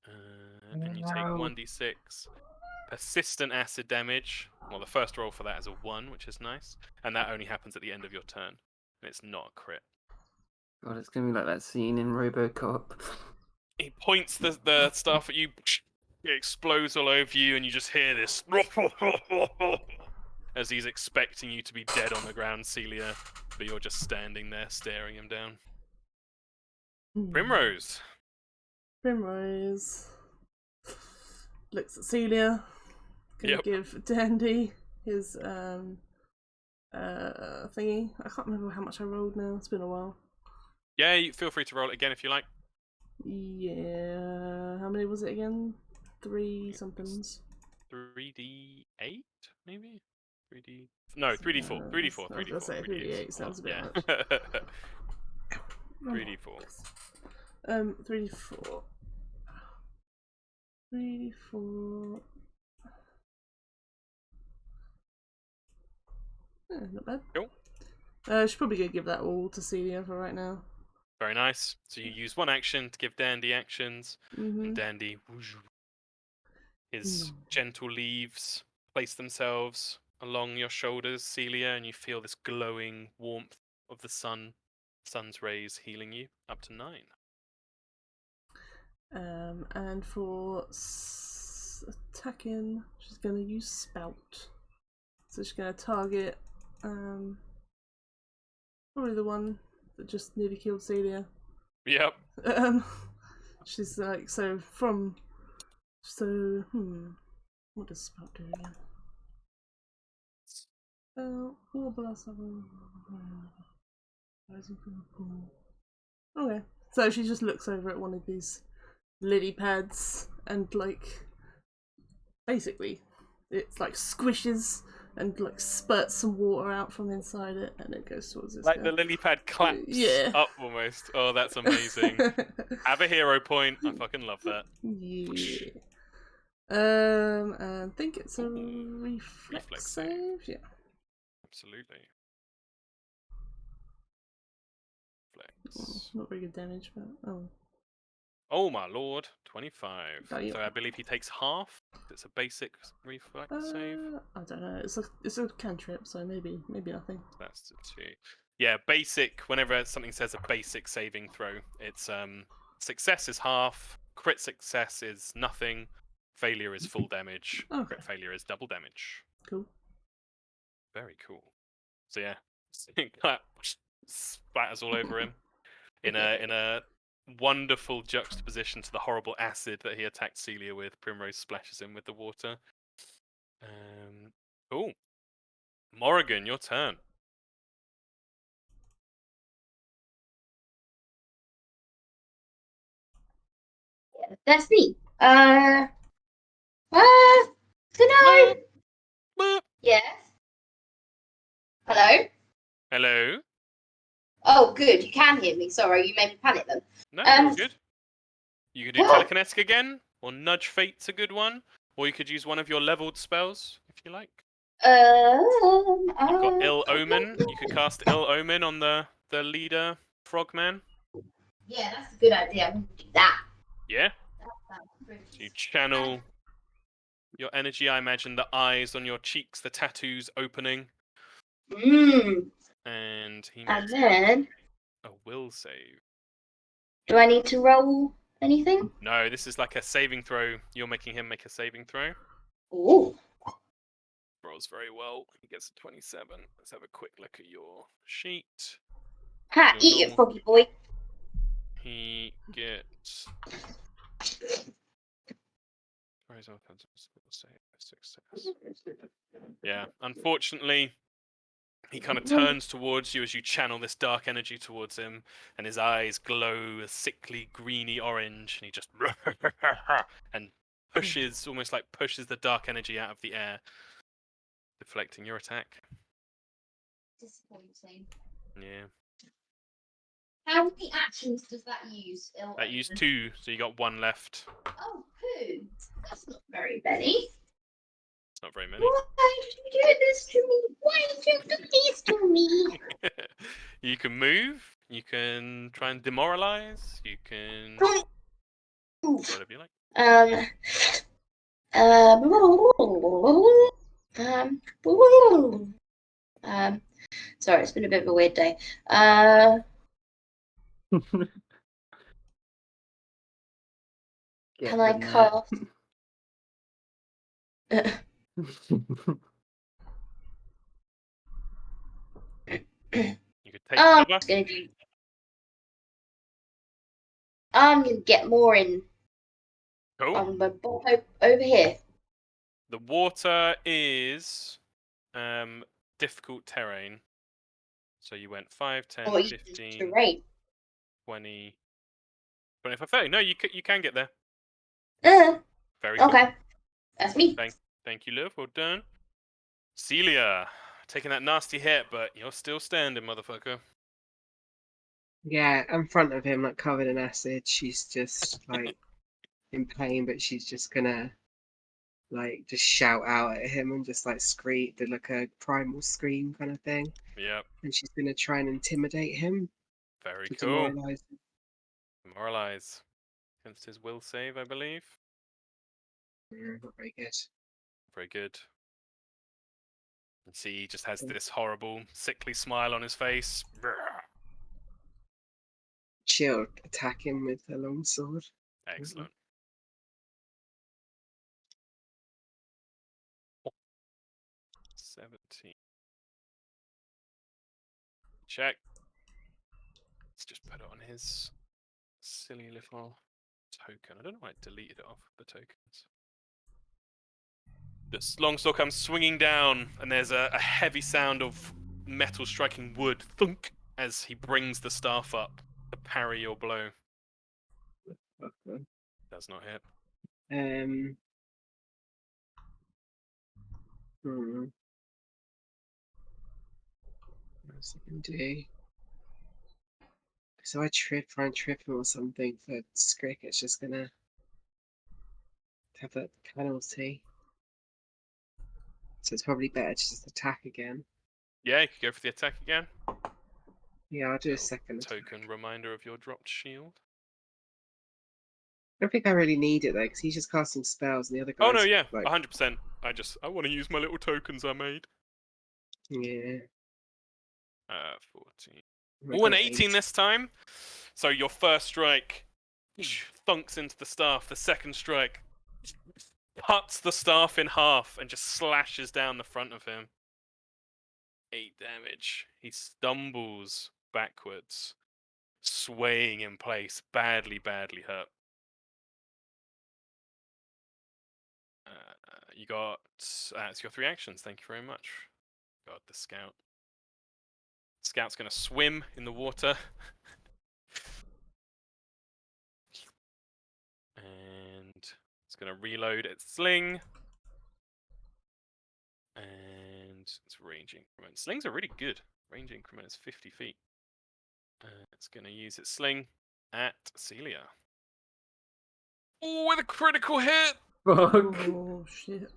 And you take Wow. 1d6 persistent acid damage. Well, the first roll for that is a 1, which is nice. And that only happens at the end of your turn. And it's not a crit. God, it's gonna be like that scene in RoboCop. He points the staff at you, it explodes all over you, and you just hear this as he's expecting you to be dead on the ground, Celia, but you're just standing there staring him down. Primrose. Primrose looks at Celia. Gonna Yep. give Dandy his thingy. I can't remember how much I rolled now. It's been a while. Yeah, you feel free to roll it again if you like. Yeah. How many was it again? 3 somethings. 3d8, maybe? 3d... No, 3d4. 3d4. I was gonna say 3d8 sounds a bit much. 3d4. 3d4. 3d4. Yeah, not bad. Cool. She's probably gonna give that all to Celia for right now. Very nice. So you use one action to give Dandy actions, Mm-hmm. and Dandy, his gentle leaves place themselves along your shoulders, Celia, and you feel this glowing warmth of the sun's rays healing you up to 9. And for attacking, she's going to use Spout. So she's going to target probably the one that just nearly killed Celia. Yep. She's like, what does Spout do again? War blast. Okay, so she just looks over at one of these lily pads and like basically it's like squishes and like spurts some water out from inside it and it goes towards this Like guy. the lily pad claps Yeah. up almost. Oh, that's amazing. Have a hero point. I fucking love that. Yeah. And I think it's a Ooh, reflex reflex save. save. Yeah. Absolutely. Oh, Flex. not very good damage, but oh. Oh my lord, 25. Oh, yeah. So I believe he takes half. It's a basic reflex save. I don't know. It's a cantrip, so maybe nothing. That's the 2. Yeah, basic. Whenever something says a basic saving throw, it's success is half, crit success is nothing, failure is full damage, Okay. crit failure is double damage. Cool. Very cool. So yeah, clap spatters all over him in a wonderful juxtaposition to the horrible acid that he attacked Celia with. Primrose splashes him with the water. Cool. Morrigan, your turn. That's me. Hello. Boop. Yes. Hello. Hello. Oh, good. You can hear me. Sorry, you made me panic then. No, you're all good. You could do telekinetic again, or nudge fate's a good one, or you could use one of your leveled spells if you like. You've got Ill Omen. You could cast Ill Omen on the leader frogman. Yeah, that's a good idea. I'm gonna do that. Yeah. So you channel your energy. I imagine the eyes on your cheeks, the tattoos opening, and he And makes then, a will save. do I need to roll anything? No, this is like a saving throw. You're making him make a saving throw. Ooh. Rolls very well. He gets a 27. Let's have a quick look at your sheet. Ha! Your Eat it, normal- froggy boy. He gets. Success. Yeah, unfortunately, he kind of turns towards you as you channel this dark energy towards him, and his eyes glow a sickly greeny orange, and he just and almost like pushes the dark energy out of the air, deflecting your attack. Disappointing. Yeah. How many actions does that use? That used 2, so you got 1 left. Oh, poo. That's not very many. It's not very many. Why did you do this to me? Why did you do this to me? You can move. You can try and demoralize. You can whatever you like. Sorry, it's been a bit of a weird day. Can I cast? You could take cover. I'm gonna get more in. Cool. I'm gonna bop over here. The water is difficult terrain. So you went 5, 10, Or 15, terrain. 20, 25, 30. No, you can get there. Very cool. Okay. That's me. Thank you, love. Well done. Celia, taking that nasty hit, but you're still standing, motherfucker. Yeah, in front of him, like covered in acid. She's just like in pain, but she's just gonna like just shout out at him and just like scream, do like a primal scream kind of thing. Yep. And she's gonna try and intimidate him. Very to cool. demoralize him. Demoralize. Against his will save, I believe. Not very good. Very good. And see, he just has this horrible, sickly smile on his face. She'll attack him with a long sword. Excellent. 17. Check. Let's just put it on his silly little token. I don't know why I deleted it off the tokens. This longsword comes swinging down, and there's a heavy sound of metal striking wood, thunk, as he brings the staff up to parry your blow. Okay. Does not hit. What else I can do? So I try and trip him or something for Skrick. It's just gonna have that penalty. So it's probably better to just attack again. Yeah, you could go for the attack again. Yeah, I'll do a Little second token attack. reminder of your dropped shield. I don't think I really need it though, because he's just casting spells and the other guys. Oh no, yeah, like 100%. I want to use my little tokens I made. yeah. 14. I Oh, an got 18 this time. So your first strike thunks into the staff. The second strike cuts the staff in half and just slashes down the front of him. 8 damage. He stumbles backwards, swaying in place, badly hurt. You got it's your 3 actions. Thank you very much. God, the scout. Scout's gonna swim in the water. And it's gonna reload its sling. And its range increment. Slings are really good. Range increment is 50 feet. It's gonna use its sling at Celia. Oh, with a critical hit! Fuck. Oh shit.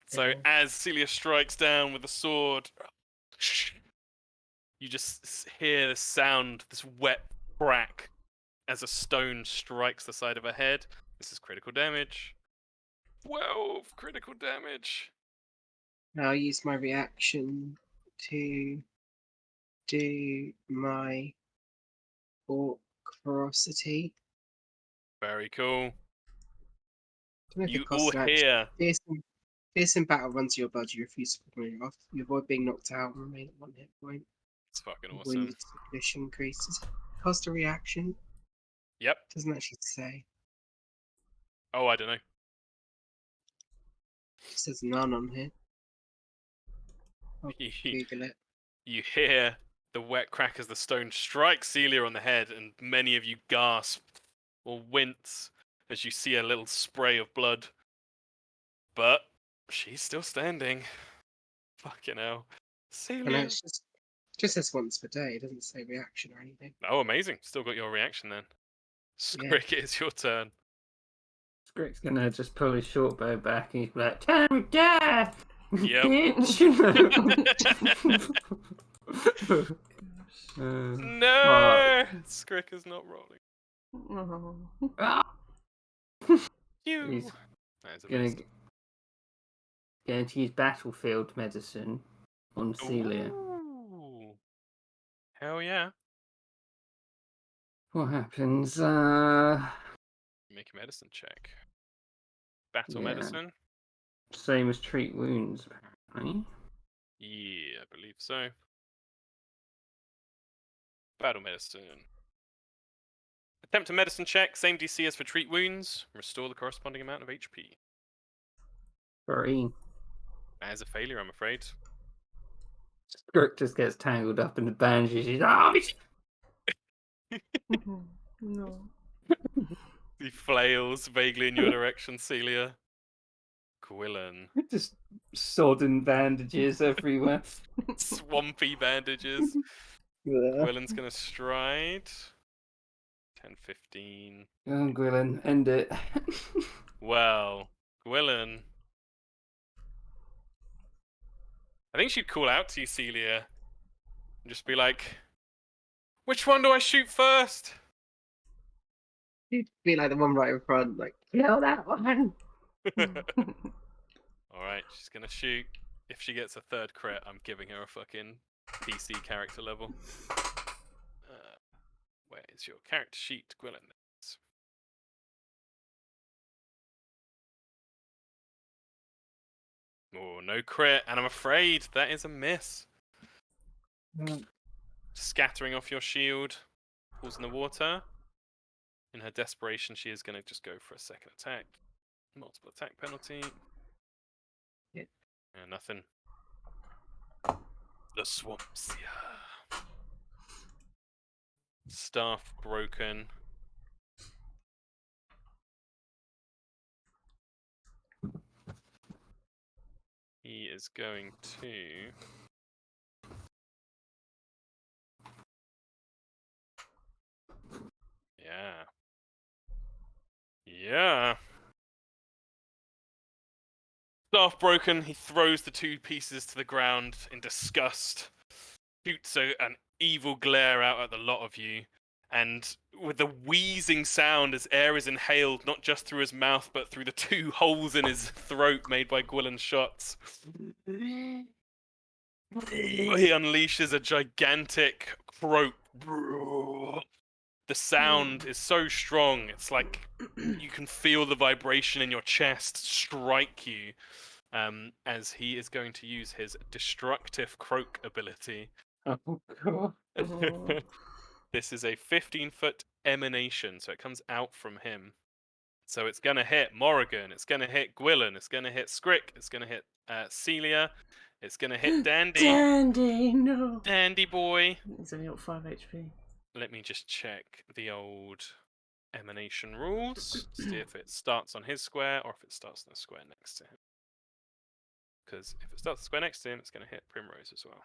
So Yeah. as Celia strikes down with the sword, you just hear the sound, this wet crack, as a stone strikes the side of her head. This is critical damage. 12 critical damage. Now I'll use my reaction to do my orc ferocity. Very cool. Don't know if You it costs all an action. hear. Fearsome battle runs your blood. You refuse to put it off. You avoid being knocked out and remain at 1 hit point. It's fucking awesome. Wound sickness increases. Cost a reaction. Yep. Doesn't actually say. Oh, I don't know. It says none on here. I'll Google it. You hear the wet crack as the stone strikes Celia on the head, and many of you gasp or wince as you see a little spray of blood. But she's still standing. Fucking hell. And Celia. it's just says once per day. It doesn't say reaction or anything. Oh, amazing. Still got your reaction then. Skrick, it's your turn. Skrick's gonna just pull his short bow back and he's like, "Time to die, Yep. bitch!" No! Skrick is not rolling. Oh. Ah! You. He's That is a gonna miss. going to use battlefield medicine on Celia. Ooh. Hell yeah. What happens? Make a medicine check. Battle Yeah. medicine? Same as treat wounds, apparently. Yeah, I believe so. Battle medicine. Attempt a medicine check, same DC as for treat wounds. Restore the corresponding amount of HP. 3. That is a failure, I'm afraid. Skrick just gets tangled up in the bandages. He's No. He flails vaguely in your direction, Celia. Gwilyn. just sodden bandages everywhere. Swampy bandages. Gwilyn's gonna stride. 10, 15. Go on, Gwilyn, end it. Well, Gwilyn. I think she'd call out to you, Celia, and just be like, Which one do I shoot first? You'd be like the one right in front, like, kill that one. Alright, she's gonna shoot. If she gets a third crit, I'm giving her a fucking PC character level. Where is your character sheet, Gwilyn? Oh, no crit, and I'm afraid that is a miss. Scattering off your shield, falls in the water. In her desperation, she is going to just go for a second attack. Multiple attack penalty. Yeah. And nothing. The swamps. Yeah. Staff broken. He is going to... Yeah. Yeah. Staff broken, he throws the two pieces to the ground in disgust, shoots an evil glare out at the lot of you, and with the wheezing sound as air is inhaled not just through his mouth but through the two holes in his throat made by Gwilyn's shots, he unleashes a gigantic croak. The sound is so strong, it's like you can feel the vibration in your chest strike you. As he is going to use his destructive croak ability. Oh god. Oh. This is a 15-foot emanation, so it comes out from him. So it's going to hit Morrigan, it's going to hit Gwilyn, it's going to hit Scrick, it's going to hit Celia, it's going to hit Dandy. Dandy, no. Dandy boy. He's only got 5 HP. Let me just check the old emanation rules, see if it starts on his square or if it starts on the square next to him. Because if it starts the square next to him, it's going to hit Primrose as well.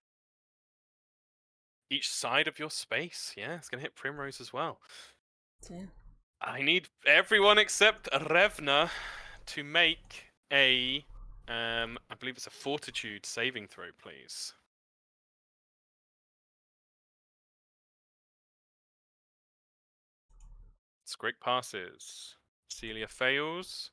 Each side of your space, yeah, it's going to hit Primrose as well. Yeah. I need everyone except Revna to make a, I believe it's a Fortitude saving throw, please. Scrick passes. Celia fails.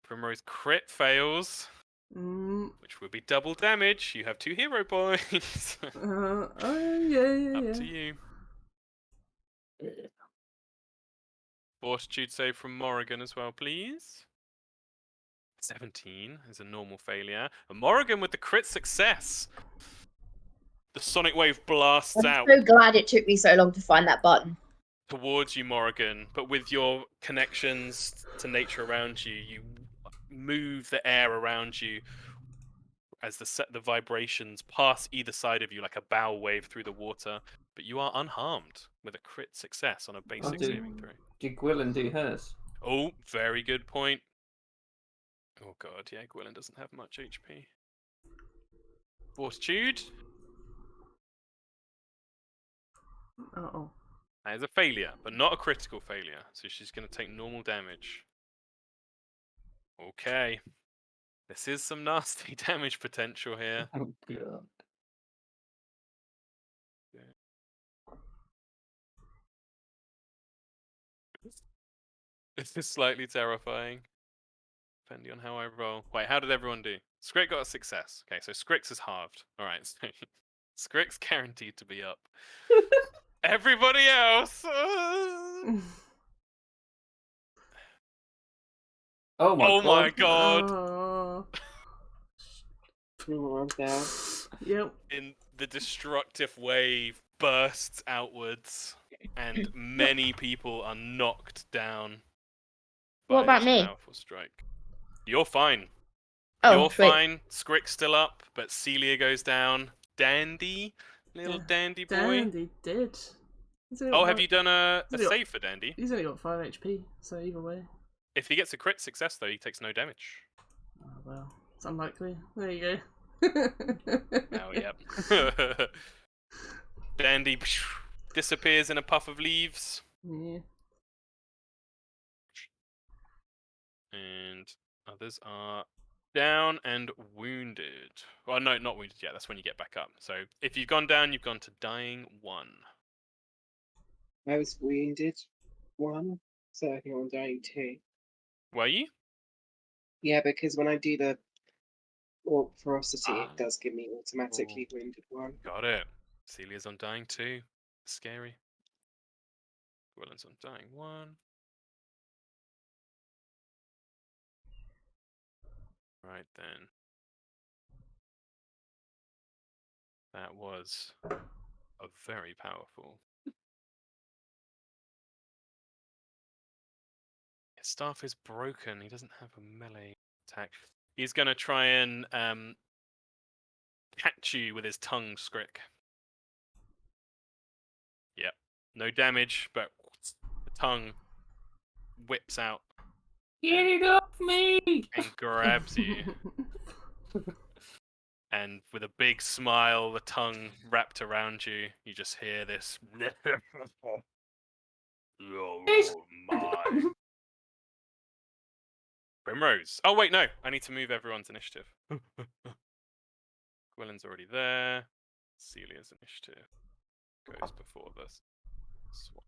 Primrose crit fails. Which will be double damage. You have 2 hero points. Yeah. Up to you. Fortitude save from Morrigan as well, please. 17 is a normal failure. And Morrigan with the crit success. The sonic wave blasts I'm out so glad it took me so long to find that button. towards you, Morrigan. But with your connections to nature around you, you move the air around you as the vibrations pass either side of you like a bow wave through the water. But you are unharmed with a crit success on a basic saving throw. Did Gwilyn do hers? Oh, very good point. Oh god, yeah, Gwilyn doesn't have much HP. Fortitude. Uh-oh. That is a failure, but not a critical failure. So she's going to take normal damage. Okay. This is some nasty damage potential here. Oh god. This is slightly terrifying. Depending on how I roll. Wait, how did everyone do? Scrick got a success. Okay, so Scrick's is halved. Alright, so Scrick's guaranteed to be up. Everybody else! Oh my Oh god. my god! Oh. I'm down. Yep. In the destructive wave bursts outwards, and many people are knocked down. What by about this me? Powerful strike. You're fine. Oh, You're sweet. fine. Scrick's still up, but Celia goes down. Dandy, little Yeah. dandy boy. Dandy did. Oh, have you done a he's only got- save for Dandy? He's only got 5 HP, so either way. If he gets a crit success, though, he takes no damage. Oh, well, it's unlikely. There you go. Oh, yep. Dandy disappears in a puff of leaves. Yeah. And others are down and wounded. Well, no, not wounded yet. That's when you get back up. So if you've gone down, you've gone to dying 1. I was wounded 1, so I think I'm dying 2. Were you? Yeah, because when I do the orc ferocity, Ah. it does give me automatically wounded 1. Got it. Celia's on dying 2. Scary. Gwilyn's on dying 1. Right then. That was a very powerful. His staff is broken. He doesn't have a melee attack. He's gonna try and catch you with his tongue, Skrick. Yep. No damage, but the tongue whips out Get it off me! and grabs you. And with a big smile, the tongue wrapped around you, you just hear this. Oh my. Primrose. Oh wait, no. I need to move everyone's initiative. Gwilyn's already there. Celia's initiative goes before this. Swap.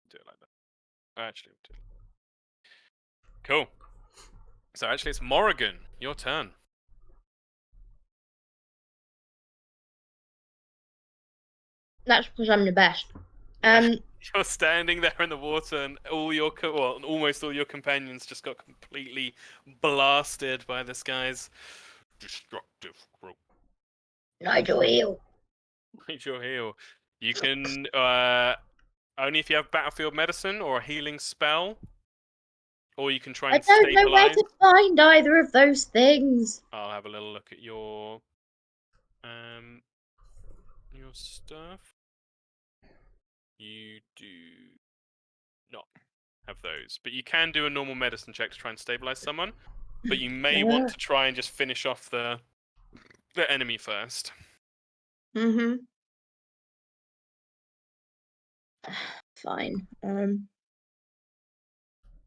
Do it like that. Actually, we'll do it. Cool. So actually, it's Morrigan. Your turn. That's because I'm the best. Yeah. You're standing there in the water, and all your almost all your companions just got completely blasted by this guy's destructive group. Nigel heal. Need your heal. You can only if you have battlefield medicine or a healing spell, or you can try I and don't know where stabilize. to find either of those things. I'll have a little look at your stuff. You do not have those, but you can do a normal medicine check to try and stabilize someone. But you may want to try and just finish off the enemy first. Mm-hmm. Fine.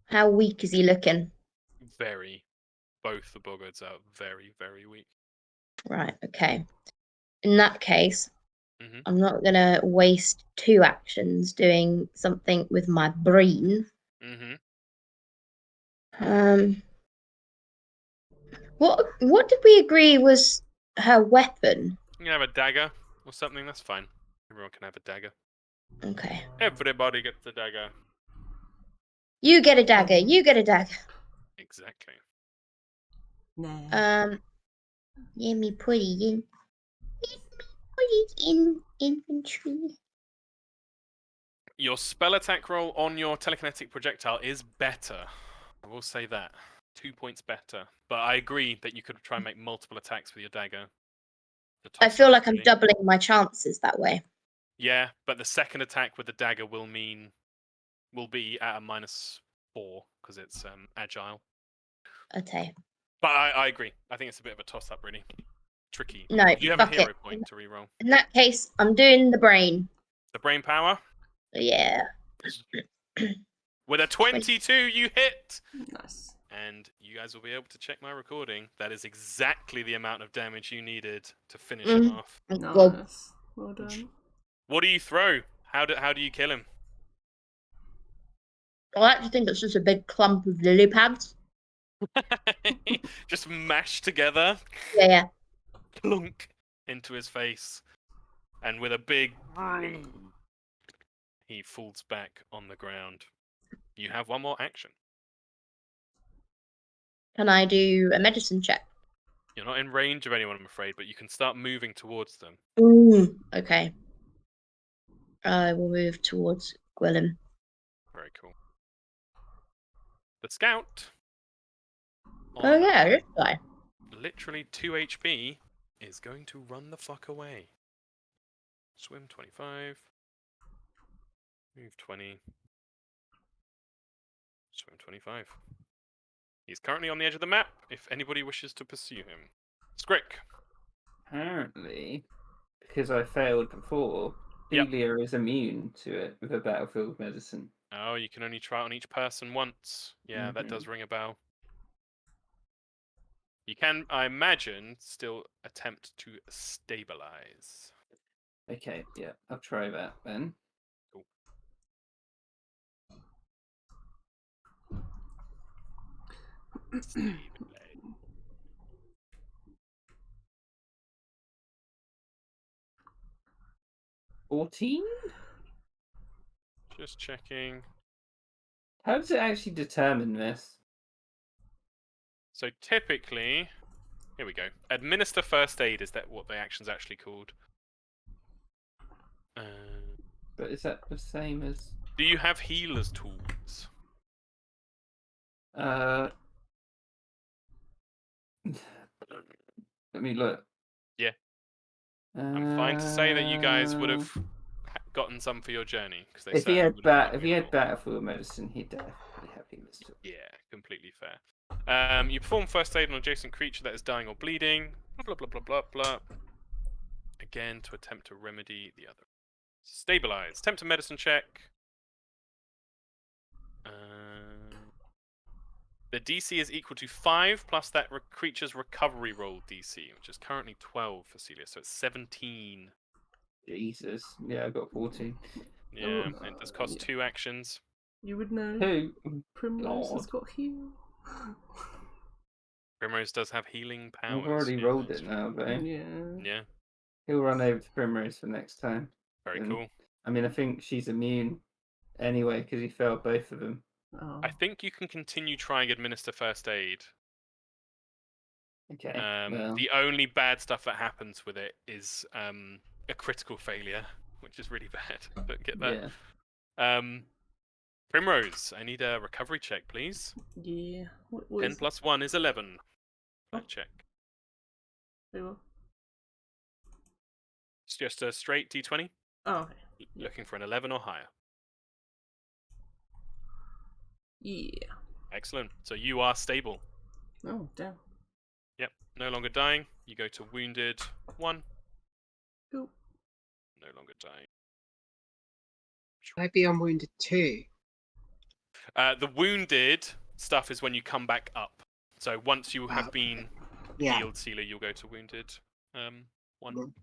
How weak is he looking? Very. Both the boggards are very, very weak. Right, okay. In that case, Mhm. I'm not gonna waste 2 actions doing something with my brain. Mhm. What did we agree was her weapon? You can have a dagger or something. That's fine. Everyone can have a dagger. Okay. Everybody gets a dagger. You get a dagger. You get a dagger. Exactly. Nah. Let me put it in. Put it in inventory. Your spell attack roll on your telekinetic projectile is better. I will say that. 2 points better. But I agree that you could try and make multiple attacks with your dagger. I feel like I'm doubling my chances that way. Yeah, but the second attack with the dagger will be at a -4 because it's agile. Okay. But I agree. I think it's a bit of a toss up, really. Tricky. No, You have a fuck hero it. point to reroll. In that case, I'm doing the brain. The brain power. Yeah. With a 22, you hit. Nice. And you guys will be able to check my recording. That is exactly the amount of damage you needed to finish him off. Well, Nice. Well done. What do you throw? How do you kill him? I actually think it's just a big clump of lily pads. Just mashed together, Yeah. clunk into his face, and with a big, he falls back on the ground. You have one more action. Can I do a medicine check? You're not in range of anyone, I'm afraid, but you can start moving towards them. Okay. I will move towards Gwilym. Very cool. The scout. Oh yeah, this guy. Literally 2 HP is going to run the fuck away. Swim 25. Move 20. Swim 25. He's currently on the edge of the map if anybody wishes to pursue him. Skrick. Apparently, because I failed before, Yep. Delia is immune to it with a battlefield medicine. Oh, you can only try it on each person once. Yeah, that does ring a bell. You can, I imagine, still attempt to stabilize. Okay, yeah, I'll try that then. Stay play. $14? Just checking. How does it actually determine this? So typically, here we go. Administer first aid, is that what the action's actually called? But is that the same as... Do you have healer's tools? Let me look. Yeah. I'm fine to say that you guys would have gotten some for your journey, because they If he certainly had would have been if he had available. battlefield medicine, he'd definitely have healers. Yeah, completely fair. You perform first aid on an adjacent creature that is dying or bleeding. Blah, blah, blah, blah, blah. Again, to attempt to remedy the other. Stabilize. Attempt a medicine check. The DC is equal to 5 plus that creature's recovery roll DC, which is currently 12 for Celia, so it's 17. Jesus. Yeah, I got 14. Yeah, it does cost 2 actions. You would know. 2? Primrose has God. got heal. Primrose does have healing powers. I've already yeah, rolled that's it true. now, though. Yeah. Yeah, He'll run over to Primrose for next time. very And, cool. I mean, I think she's immune anyway, because he failed both of them. Oh. I think you can continue trying administer first aid. Okay, well... The only bad stuff that happens with it is a critical failure, which is really bad. Don't get that. Yeah. Primrose, I need a recovery check, please. Yeah. What 10 is plus 1 is 11. Oh. Check. it? Well, It's just a straight D20. Oh, okay. Looking for an 11 or higher. Yeah. Excellent. So you are stable. Oh, damn. Yep. No longer dying. You go to wounded 1. Cool. No longer dying. Should I be on wounded 2? The wounded stuff is when you come back up. So once you have been Yeah. healed, Celia, you'll go to wounded 1.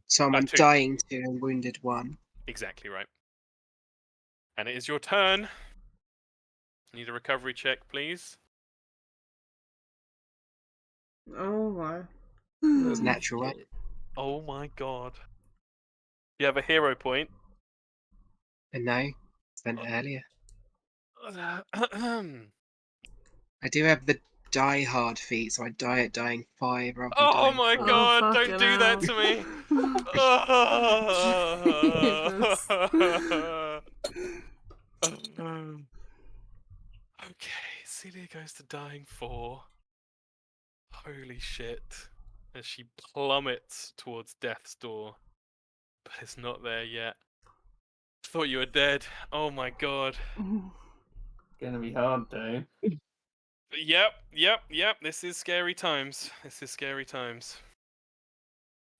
So I'm on 2. dying 2 and wounded 1. Exactly right. And it is your turn. Need a recovery check, please. Oh my. It's natural, right? Oh my god. You have a hero point. And no, spent it earlier. I do have the die hard feat, so I die at dying 5 rather than Oh dying my 4. god, Oh, don't do that to me. Okay, Celia goes to dying 4. Holy shit. As she plummets towards death's door. But it's not there yet. Thought you were dead. Oh my god. Gonna be hard, though. Yep. This is scary times.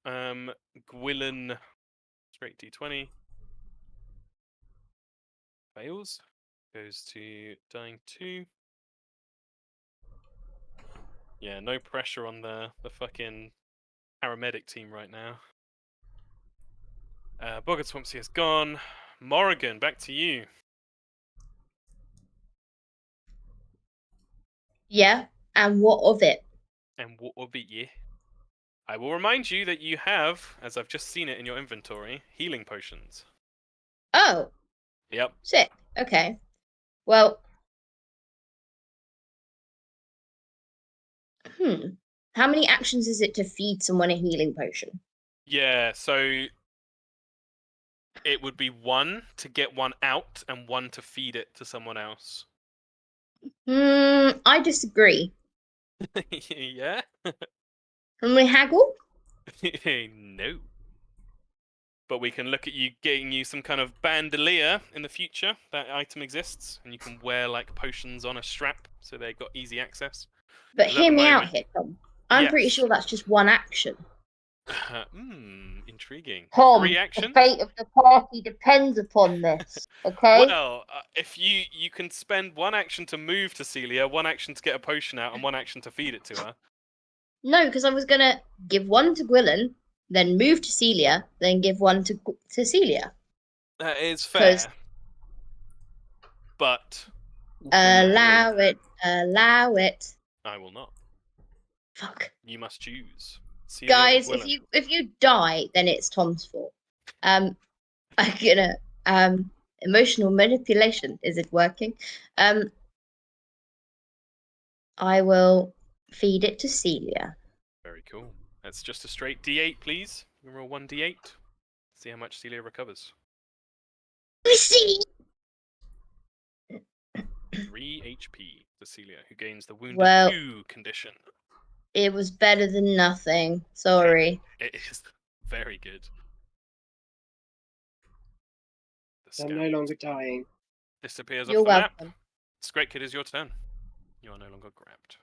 Gwilyn, straight D20. Fails. Goes to dying 2. Yeah, no pressure on the fucking paramedic team right now. Boggart Swampsy is gone. Morrigan, back to you. Yeah, and what of it? And what will be ye? I will remind you that you have, as I've just seen it in your inventory, healing potions. Oh, Yep. sick. Okay. Well, how many actions is it to feed someone a healing potion? Yeah, so it would be 1 to get one out and 1 to feed it to someone else. I disagree. Yeah? Can we haggle? No. But we can look at you getting you some kind of bandolier in the future. That item exists, and you can wear like potions on a strap, so they've got easy access. But Because at hear the me out moment- here, Tom. I'm pretty Yes. sure that's just one action. Intriguing. Tom, 3 the actions? fate of the party depends upon this. Okay. Well, if you can spend 1 action to move to Celia, 1 action to get a potion out, and 1 action to feed it to her. No, because I was gonna give one to Gwilyn, then move to Celia, then give one to Celia. That is 'Cause- fair. But Allow it. Allow it. I will not. Fuck. You must choose. Celia or Guys, Gwilym. if you die, then it's Tom's fault. I'm gonna emotional manipulation. Is it working? I will feed it to Celia. Very cool. That's just a straight D8, please. You can roll 1d8. See how much Celia recovers. We see. 3 HP to Celia, who gains the Wounded Well- 2 condition. It was better than nothing. Sorry. It is very good. The I'm scout no longer dying. disappears You're off the map. welcome. Great Kid, is your turn. You are no longer grabbed.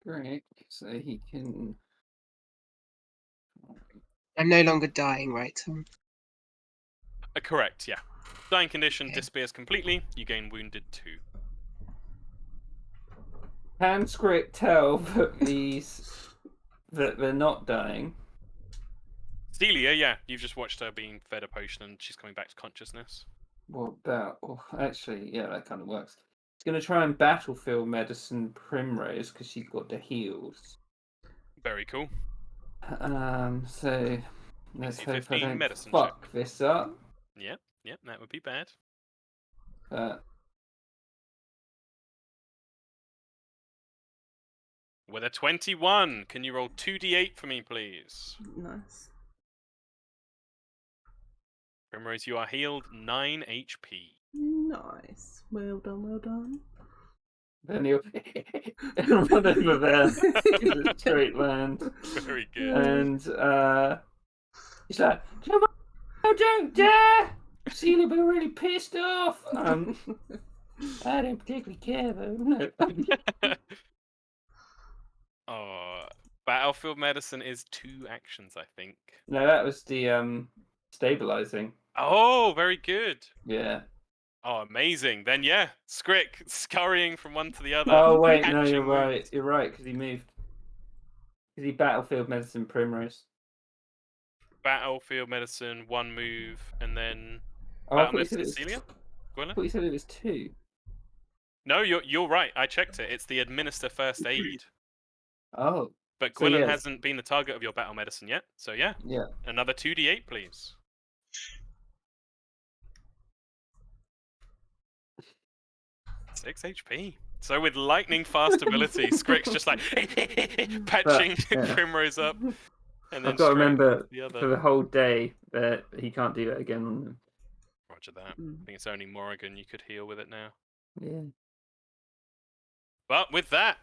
Great. So he can. I'm no longer dying, right, Tom? Correct, yeah. Dying condition Okay. disappears completely. You gain Wounded 2. Can Script tell that they're not dying? Celia, yeah, you've just watched her being fed a potion and she's coming back to consciousness. What about? Oh, actually, yeah, that kind of works. He's going to try and battlefield medicine Primrose because she's got the heals. Very cool. So let's DC hope I 15 don't medicine fuck this up. Yep, that would be bad. With a 21, can you roll 2d8 for me, please? Nice. Primrose, you are healed 9 HP. Nice. Well done, well done. Then he'll run over there in a straight land, Very good. and he's like, "Come on, don't dare!" Celia been really pissed off. I don't particularly care though. No. Oh, battlefield medicine is 2 actions, I think. No, that was the stabilizing. Oh, very good. Yeah. Oh, amazing. Then yeah, Scrick scurrying from one to the other. Oh wait, no, catching you're right. wounds. You're right because he moved. Because he battlefield medicine Primrose. Battlefield medicine, 1 move, and then Oh, I battle thought you said medicine it was. Celia? I Gwilym? thought you said it was 2. No, you're right. I checked it. It's the administer first aid. Oh, But So, Gwilym yes. hasn't been the target of your battle medicine yet. So yeah, yeah. another 2d8, please. 6 HP. So with lightning fast ability, Scrick's just like patching yeah. Primrose up, and then I've got to straight remember the other. for the whole day that he can't do that again on them. Roger that. Mm. I think it's only Morrigan you could heal with it now. Yeah. But with that,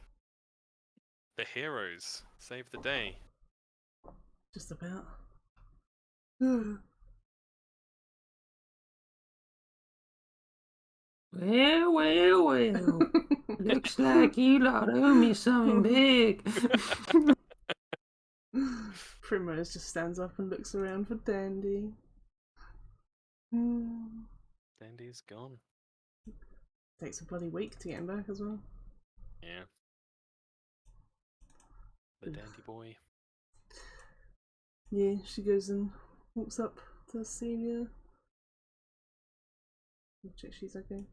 the heroes save the day. Just about. Well. Looks like you lot owe me something big. Primrose just stands up and looks around for Dandy. Dandy's gone. Takes a bloody week to get him back as well. Yeah. The dandy boy. Yeah, she goes and walks up to Celia. Check she's okay.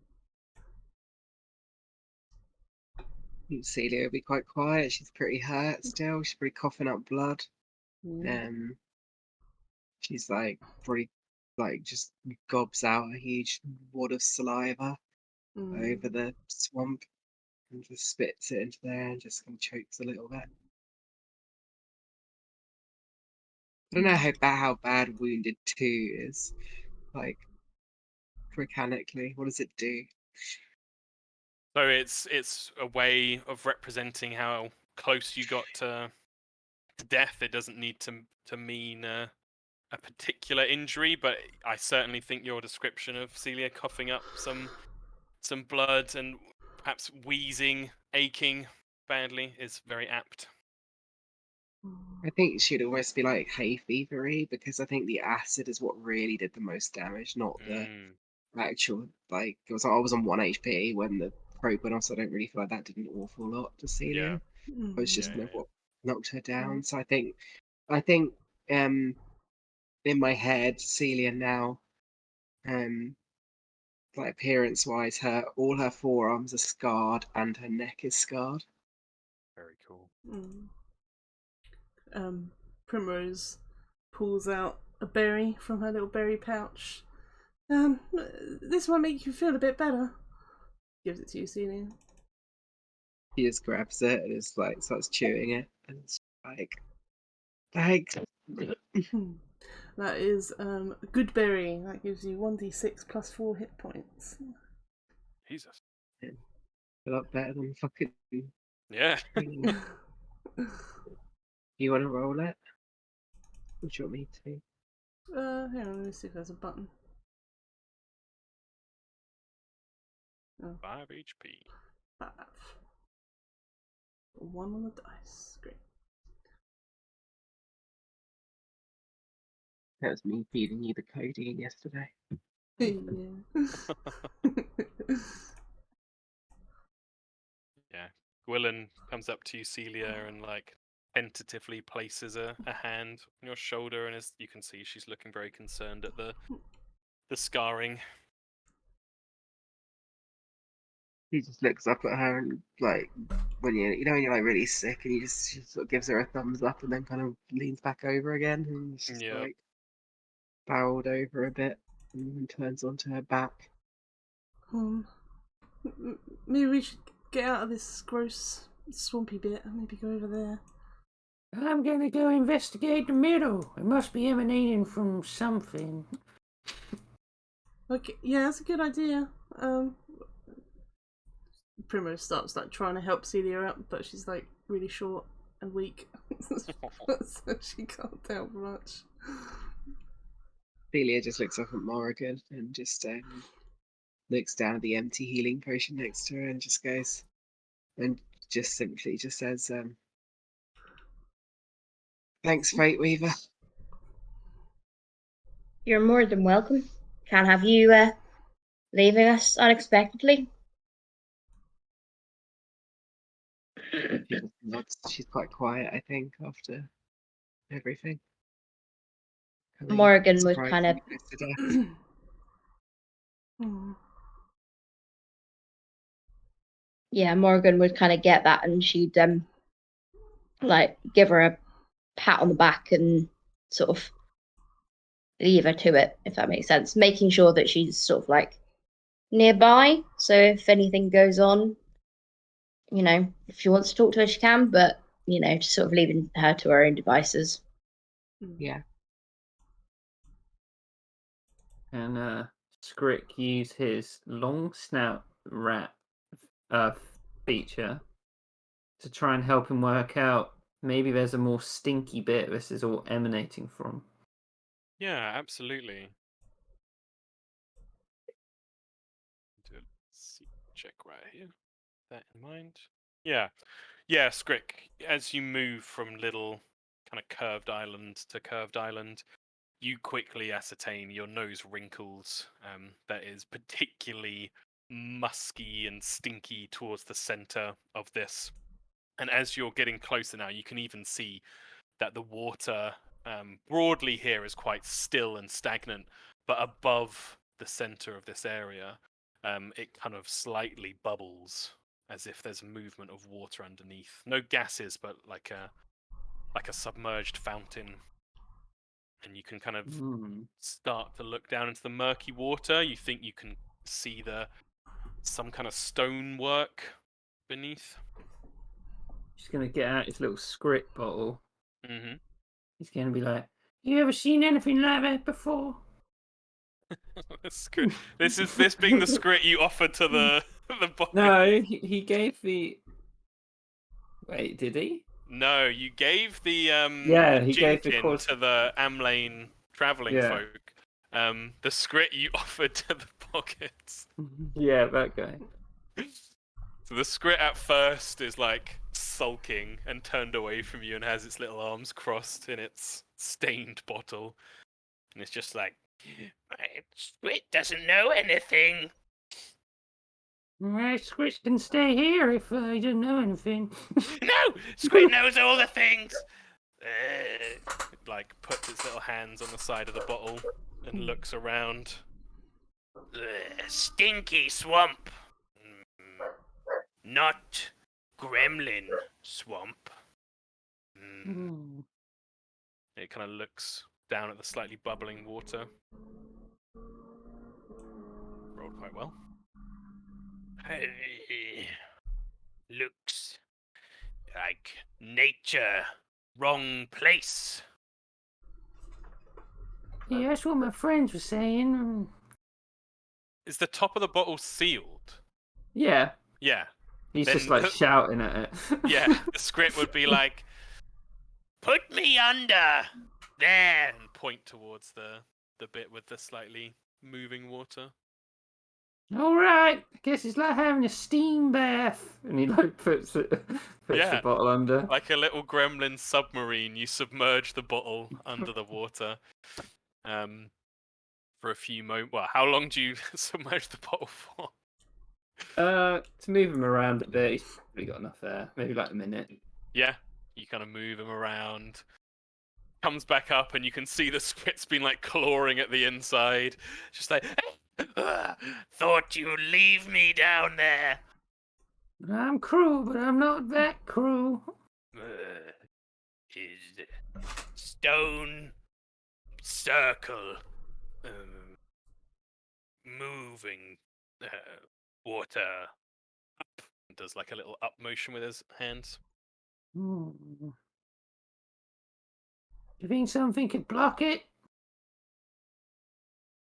Celia will be quite quiet. She's pretty hurt still. She's pretty coughing up blood. Yeah. She's like pretty just gobs out a huge wad of saliva over the swamp and just spits it into there and just kind of chokes a little bit. I don't know how bad Wounded 2 is. Like mechanically, what does it do? So it's a way of representing how close you got to death. It doesn't need to mean a particular injury, but I certainly think your description of Celia coughing up some blood and perhaps wheezing, aching badly is very apt. I think she'd almost be like hay fevery because I think the acid is what really did the most damage, not the actual I was on 1 HP when the probe went off, so I don't really feel like that did an awful lot to Celia. Yeah. It was just Yeah, kind of yeah. what knocked her down. So I think in my head, Celia now, like appearance wise, all her forearms are scarred and her neck is scarred. Very cool. Primrose pulls out a berry from her little berry pouch. This might make you feel a bit better. Gives it to you, Celia. He just grabs it and is like starts chewing it, and it's like, thanks. That is a good berry. That gives you 1d6 plus 4 hit points. Jesus. A lot better than fucking. Yeah. You want to roll it? What do you want me to? Hang on, let me see if there's a button. 5 HP. 5. 1 on the dice. Great. That was me feeding you the codeine yesterday. Yeah. Yeah. Gwilyn comes up to you, Celia, and like tentatively places a hand on your shoulder, and as you can see, she's looking very concerned at the scarring. He just looks up at her and like when when you're like really sick and she sort of gives her a thumbs up and then kind of leans back over again and she's Yep. like bowed over a bit and turns onto her back. Maybe we should get out of this gross swampy bit and maybe go over there. I'm gonna go investigate the middle. It must be emanating from something. Okay, yeah, that's a good idea. Primrose starts like trying to help Celia up, but she's like really short and weak, so she can't help much. Celia just looks up at Morrigan and just looks down at the empty healing potion next to her and just goes and just simply just says, "Thanks, Fate Weaver." You're more than welcome. Can't have you leaving us unexpectedly. She just nods. She's quite quiet, I think, after everything. Morgan would kind of Morgan would kind of get that, and she'd like give her a pat on the back and sort of leave her to it, if that makes sense, making sure that she's sort of like nearby, so if anything goes on, if she wants to talk to her, she can, but just sort of leaving her to her own devices. Yeah. And Scrick used his long snout rat feature to try and help him work out maybe there's a more stinky bit this is all emanating from. Yeah, absolutely. Do a check right here. That in mind. Yeah. Yeah, Scrick, as you move from little kind of curved island to curved island, you quickly ascertain your nose wrinkles. That is particularly musky and stinky towards the center of this. And as you're getting closer now, you can even see that the water broadly here is quite still and stagnant, but above the center of this area, it kind of slightly bubbles as if there's movement of water underneath. No gases, but like a submerged fountain. And you can kind of start to look down into the murky water. You think you can see some kind of stonework beneath. He's gonna get out his little Scrick bottle. Mm-hmm. He's gonna be like, "You ever seen anything like that before?" This being the script you offered to the body. No, he gave the. Wait, did he? No, you gave the he gave the course to the Amlane traveling folk. The script you offered to the pockets. Yeah, that guy. So the script at first is like sulking and turned away from you and has its little arms crossed in its stained bottle. And it's just like, my script doesn't know anything. My Scrick can stay here if he doesn't know anything. No! Squid knows all the things! like puts its little hands on the side of the bottle and looks around. Stinky swamp. Not gremlin swamp. It kind of looks down at the slightly bubbling water. Rolled quite well. Looks like nature. Wrong place. Yeah, that's what my friends were saying. Is the top of the bottle sealed? Yeah, Yeah. he's Then just like shouting at it. Yeah, the script would be like, "Put me under there," and point towards the bit with the slightly moving water. All right, I guess it's like having a steam bath. And he like puts the Yeah. bottle under. Like a little gremlin submarine, you submerge the bottle under the water. For a few moments. Well, how long do you submerge the bottle for? To move him around a bit, he's probably got enough air. Maybe like a minute. Yeah, you kind of move him around. Comes back up, and you can see the squid's been like clawing at the inside. Just like, thought you'd leave me down there. I'm cruel, but I'm not that cruel. Is stone circle moving water up? Does like a little up motion with his hands. Do you think something could block it?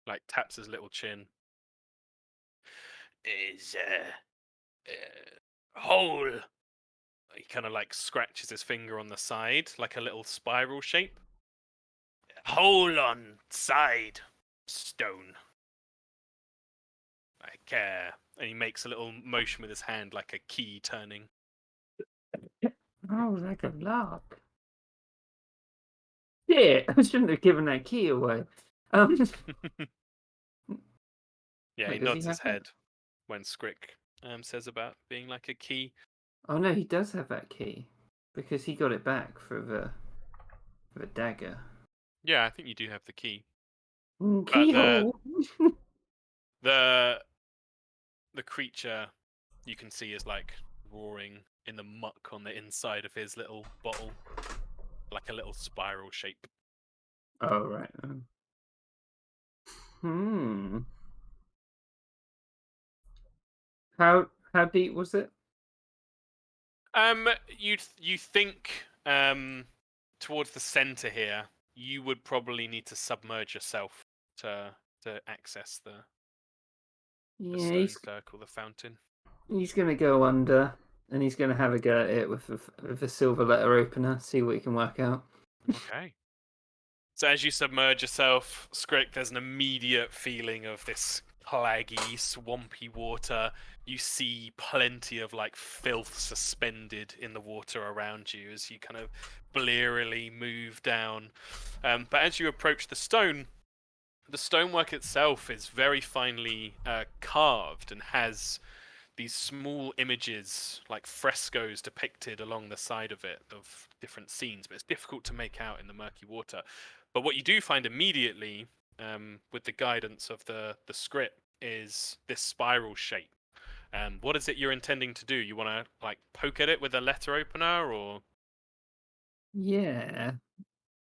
Like taps his little chin. Is hole. He kind of like scratches his finger on the side, like a little spiral shape. Hole on side stone. Like and he makes a little motion with his hand, like a key turning. Oh, like a lock. Yeah, I shouldn't have given that key away. Yeah, Wait, he does nods he his have that? head when Scrick says about being like a key. Oh no, he does have that key because he got it back for the dagger. Yeah, I think you do have the key. Keyhole. The creature you can see is like roaring in the muck on the inside of his little bottle, like a little spiral shape. Oh right. How deep was it? You think towards the center here, you would probably need to submerge yourself to access the Yeah, stone circle, the fountain. he's gonna go under and he's gonna have a go at it with a silver letter opener, see what he can work out. Okay. So as you submerge yourself, Scrick, there's an immediate feeling of this claggy, swampy water. You see plenty of like filth suspended in the water around you as you kind of blearily move down. But as you approach the stonework itself is very finely carved and has these small images, like frescoes, depicted along the side of it of different scenes, but it's difficult to make out in the murky water. But what you do find immediately, with the guidance of the script, is this spiral shape. What is it you're intending to do? You want to like poke at it with a letter opener, or? Yeah.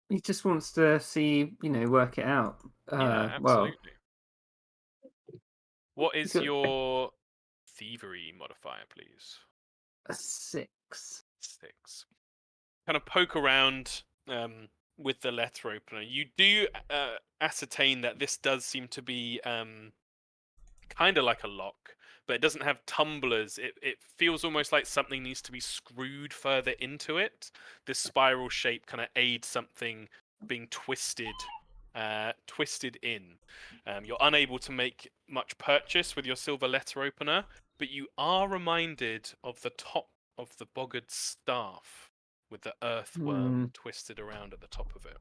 He just wants to see, work it out. Yeah, Well, absolutely. What he's is got your thievery modifier, please? a 6. 6. Kind of poke around with the letter opener. You do ascertain that this does seem to be kind of like a lock, but it doesn't have tumblers. It feels almost like something needs to be screwed further into it. This spiral shape kind of aids something being twisted in. You're unable to make much purchase with your silver letter opener, but you are reminded of the top of the boggart staff with the earthworm twisted around at the top of it.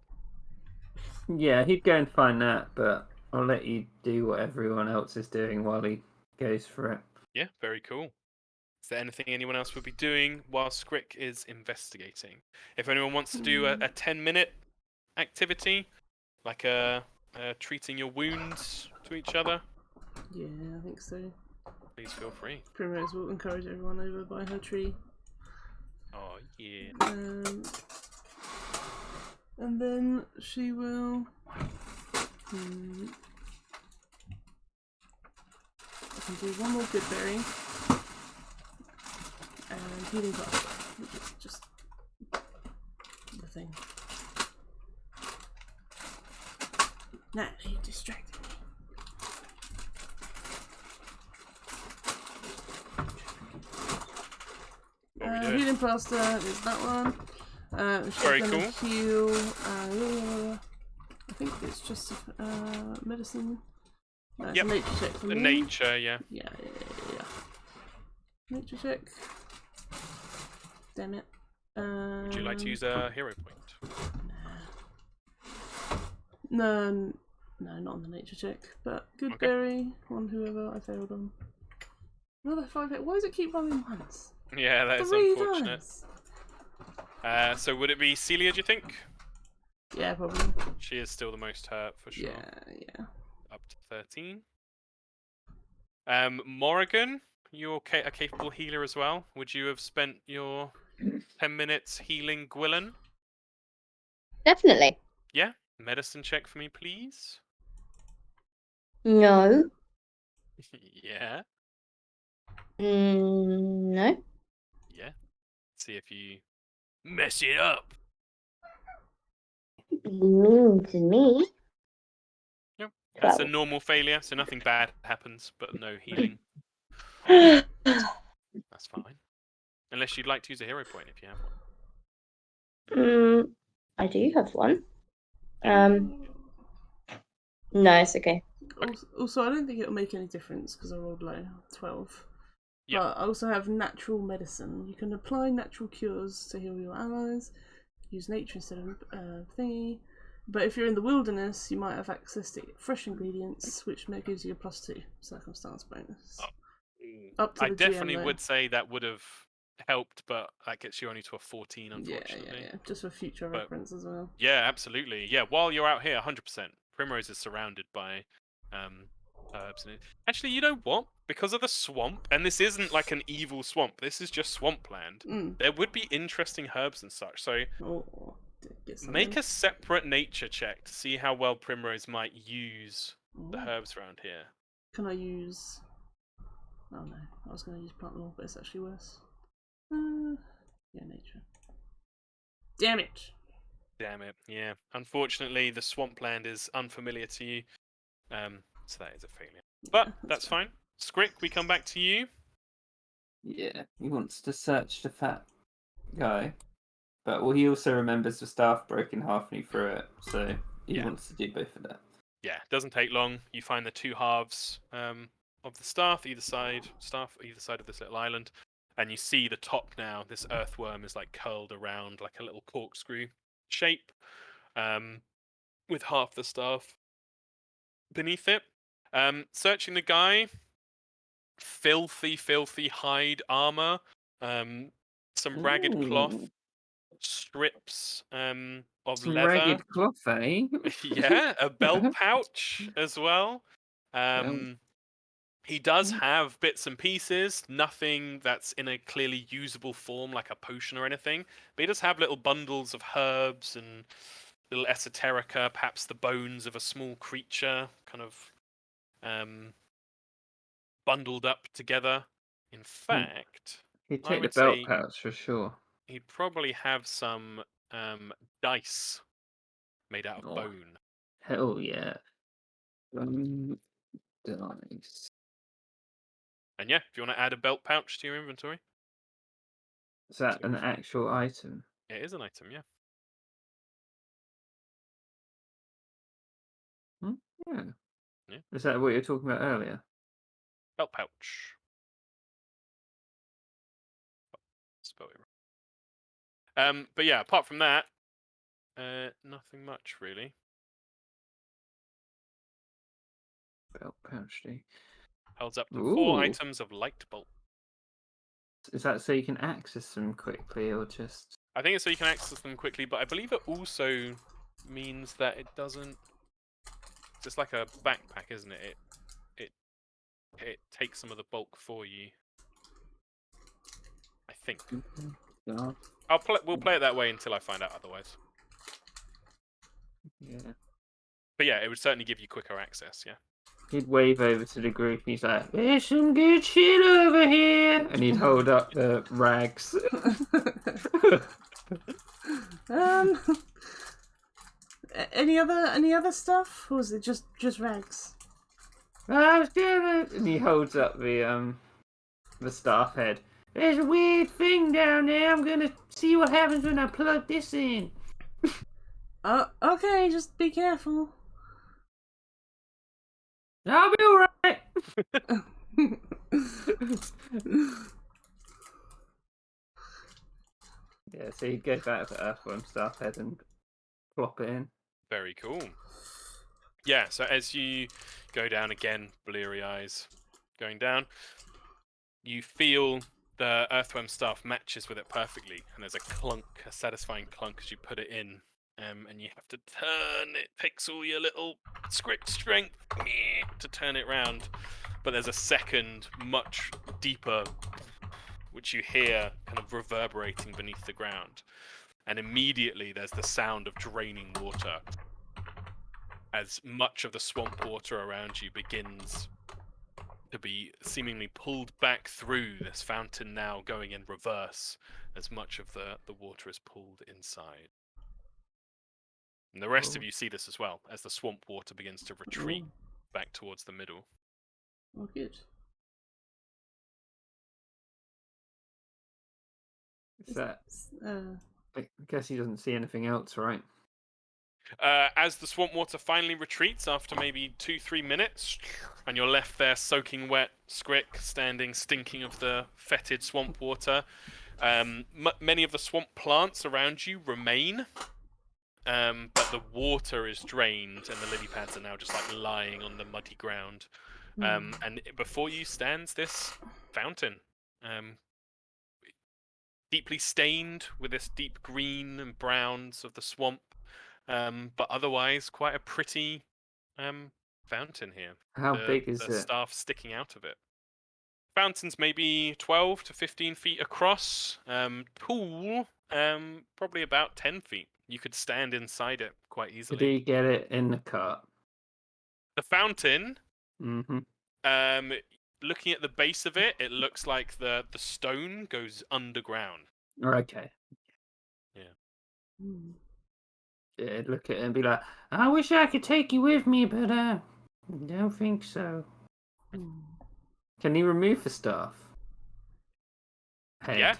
Yeah, he'd go and find that, but I'll let you do what everyone else is doing while he goes for it. Yeah, very cool. Is there anything anyone else would be doing while Scrick is investigating? If anyone wants to do a 10-minute activity, like treating your wounds to each other, Yeah, I think so. please feel free. Primrose will encourage everyone over by her tree. Oh yeah. And then she will. I can do one more good berry. And healing plaster, which is just the thing. Now you distracted me. What are we doing? Healing plaster is that one. She's Very gonna cool. heal. I think it's just medicine. No, it's Yep. a nature check for The me. nature, yeah. Yeah. Nature check. Damn it. Would you like to use a hero point? No, not on the nature check. But good Okay. berry on whoever I failed on. Another 5 hit. Why does it keep rolling once? Yeah, that is 3 unfortunate. times. So would it be Celia, do you think? Yeah, probably. She is still the most hurt, for sure. Yeah. Up to 13. Morrigan, you're a capable healer as well. Would you have spent your 10 minutes healing Gwilyn? Definitely. Yeah? Medicine check for me, please. No. Yeah? No. Yeah. See if you mess it up. Mean to me. Yep. That's a 12. normal failure, so nothing bad happens, but no healing. Mm, That's fine. Unless you'd like to use a hero point if you have one. I do have one. Yeah. No, it's okay. Also, I don't think it'll make any difference because I rolled low, 12. Yep. But I also have natural medicine. You can apply natural cures to heal your allies. Use nature instead of thingy. But if you're in the wilderness, you might have access to fresh ingredients, which gives you a +2 circumstance bonus. Up to I the definitely GM, though. would say that would have helped, but that gets you only to a 14, unfortunately. Yeah. Just for future But- reference as well. Yeah, absolutely. Yeah, while you're out here, 100%. Primrose is surrounded by herbs. Actually, you know what? Because of the swamp, and this isn't like an evil swamp, this is just swampland, there would be interesting herbs and such. So Oh, get some make a separate nature check to see how well Primrose might use the Oh. herbs around here. Can I use... Oh no, I was going to use plant law, but it's actually worse. Yeah, nature. Damn it! Damn it. Yeah. Unfortunately, the swampland is unfamiliar to you. So that is a failure. But that's fine. Scrick, we come back to you. Yeah, he wants to search the fat guy, but he also remembers the staff broke in half and he threw it, so he Yeah. wants to do both of that. Yeah, doesn't take long. You find the two halves of the staff either side of this little island, and you see the top now. This earthworm is like curled around like a little corkscrew shape, with half the staff beneath it. Searching the guy, filthy hide armor, some ragged cloth, Ooh, strips of some leather. ragged cloth, eh? Yeah, a belt pouch as well. He does have bits and pieces, nothing that's in a clearly usable form like a potion or anything, but he does have little bundles of herbs and little esoterica, perhaps the bones of a small creature, kind of bundled up together. In fact, He'd I take the would belt say pouch for sure. he'd probably have some dice made out of Oh. bone. Hell yeah. Dice. And yeah, if you want to add a belt pouch to your inventory, Is that feel an free. actual item? It is an item, yeah. Yeah. Yeah. Is that what you were talking about earlier? Belt pouch. Spell it wrong. But yeah, apart from that, nothing much really. Belt pouch, do you? Holds up to Ooh. 4 items of light bulb. Is that so you can access them quickly or just... I think it's so you can access them quickly, but I believe it also means that it doesn't. It's just like a backpack, isn't it? It takes some of the bulk for you. I think. Yeah. We'll play it that way until I find out otherwise. Yeah. But yeah, it would certainly give you quicker access. Yeah. He'd wave over to the group and he's like, "There's some good shit over here," and he'd hold up the rags. um, any other stuff, or is it just rags? I was gonna, and he holds up the staff head. There's a weird thing down there. I'm gonna see what happens when I plug this in. Okay, just be careful. I'll be alright. Yeah, so he'd go back to Earthworm staff head and plop it in. Very cool. Yeah. So as you go down again, bleary eyes, going down, you feel the earthworm staff matches with it perfectly, and there's a clunk, a satisfying clunk as you put it in. And you have to turn it. Takes all your little script strength to turn it round. But there's a second, much deeper, which you hear kind of reverberating beneath the ground. And immediately there's the sound of draining water as much of the swamp water around you begins to be seemingly pulled back through this fountain, now going in reverse as much of the water is pulled inside. And the rest of you see this as well, as the swamp water begins to retreat back towards the middle. Oh, good. Is that? Uh, I guess he doesn't see anything else, right? As the swamp water finally retreats after maybe 2-3 minutes, and you're left there soaking wet, Scrick standing stinking of the fetid swamp water, many of the swamp plants around you remain, but the water is drained and the lily pads are now just like lying on the muddy ground. And before you stands this fountain, deeply stained with this deep green and browns of the swamp, but otherwise quite a pretty fountain here. How big is the it? staff sticking out of it. Fountain's maybe 12 to 15 feet across. Pool, probably about 10 feet. You could stand inside it quite Did easily. he get it in the cart? The fountain, Mm-hmm. looking at the base of it, it looks like the stone goes underground. Okay. hmm. Yeah, look at it and be like, I wish I could take you with me, but don't think so. Can he remove the staff? Head.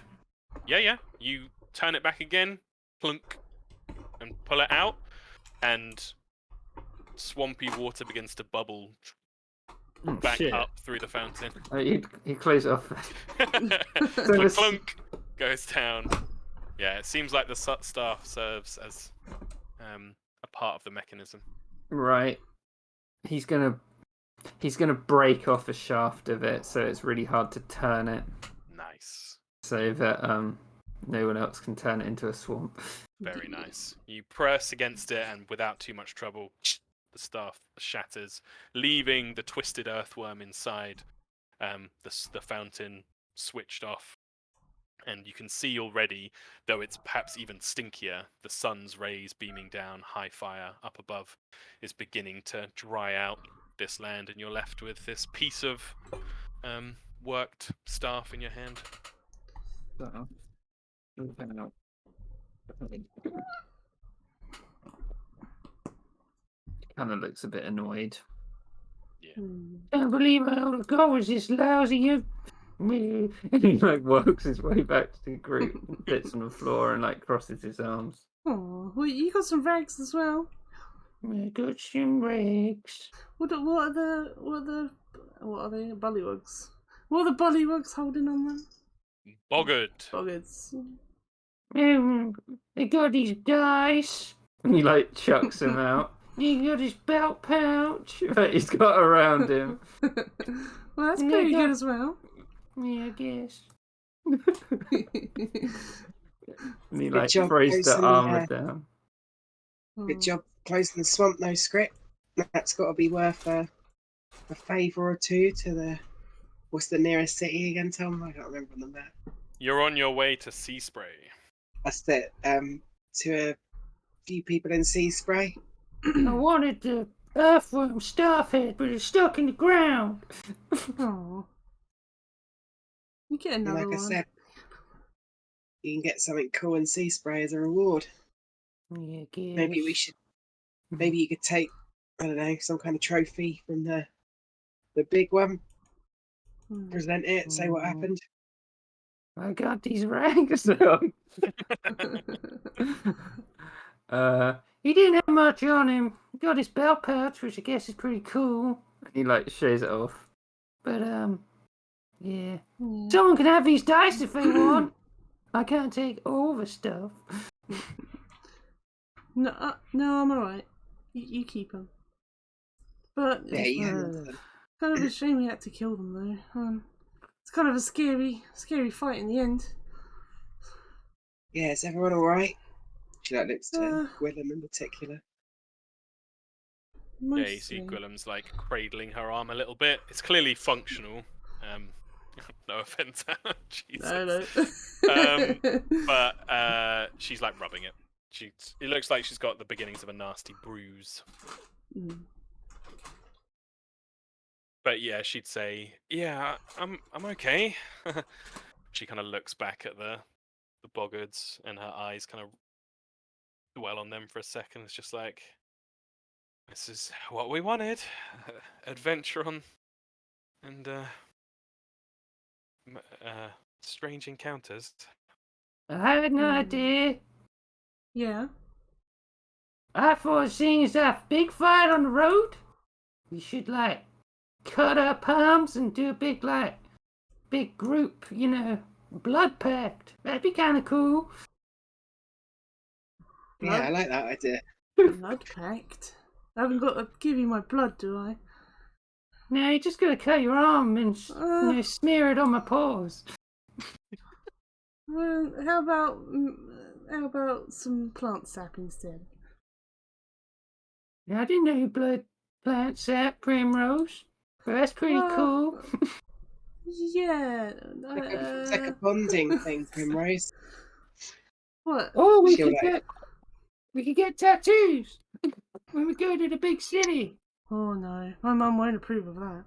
Yeah. You turn it back again, plunk, and pull it out, and swampy water begins to bubble Oh, back shit. up through the fountain. He closed it off. The clunk goes down. Yeah, it seems like the staff serves as a part of the mechanism. Right. He's gonna break off a shaft of it, so it's really hard to turn it, Nice. so that no one else can turn it into a swamp. Very nice. You press against it, and without too much trouble, the staff shatters, leaving the twisted earthworm inside. The fountain switched off, and you can see already, though it's perhaps even stinkier, the sun's rays beaming down, high fire up above, is beginning to dry out this land, and you're left with this piece of worked staff in your hand. Kind of looks a bit annoyed. Yeah. Can't believe how the goal was this lousy. And he like works his way back to the group, and sits on the floor and like crosses his arms. Oh, well, you got some rags as well. I got some rags. What are the bullywugs? What are the bullywugs holding on them? Boggart. Boggards. They got these dice. And he like chucks them out. He got his belt pouch that he's got around him. Well, that's pretty good as well. Yeah, I guess. And he Good like job, throws the Jason, armor yeah. down. Good job closing the swamp, no script. That's got to be worth a favour or two to the. What's the nearest city again, Tom? I can't remember on the map. You're on your way to Sea Spray. That's it. To a few people in Sea Spray. I wanted the earthworm starfish, but it's stuck in the ground. Oh. You get And another like I one. said, you can get something cool in Sea Spray as a reward. Yeah, I guess. Maybe we should. Maybe you could take, I don't know, some kind of trophy from the big one. Present it. Say what happened. I got these rags on. He didn't have much on him. He got his belt pouch, which I guess is pretty cool. And he like shows it off. But yeah. Someone can have these dice if they want. I can't take all the stuff. No, I'm alright. You keep them. But Yeah, it's you handle them. kind of a shame we had to kill them though. It's kind of a scary fight in the end. Yeah, is everyone all right? She like looks to Uh, Willem in particular. Yeah, you see Mostly. Gwillem's like cradling her arm a little bit. It's clearly functional. No offense, Jesus. No. But she's like rubbing it. It looks like she's got the beginnings of a nasty bruise. Mm. But yeah, she'd say, "Yeah, I'm okay." She kind of looks back at the boggards, and her eyes kind of dwell on them for a second. It's just like, this is what we wanted: adventure on, and strange encounters. I had an idea. Yeah. I thought seeing as that big fight on the road, we should like cut our palms and do a big group, blood pact. That'd be kind of cool. Yeah, I like that idea. Blood pact. I haven't got to give you my blood, do I? No, you just gotta cut your arm and smear it on my paws. Well, how about some plant sap instead? Yeah, I didn't know you blood plant sap Primrose, but that's pretty cool. Yeah. It's like a bonding thing, Primrose. What? Oh, we She'll could get tattoos when we go to the big city. Oh no, my mum won't approve of that.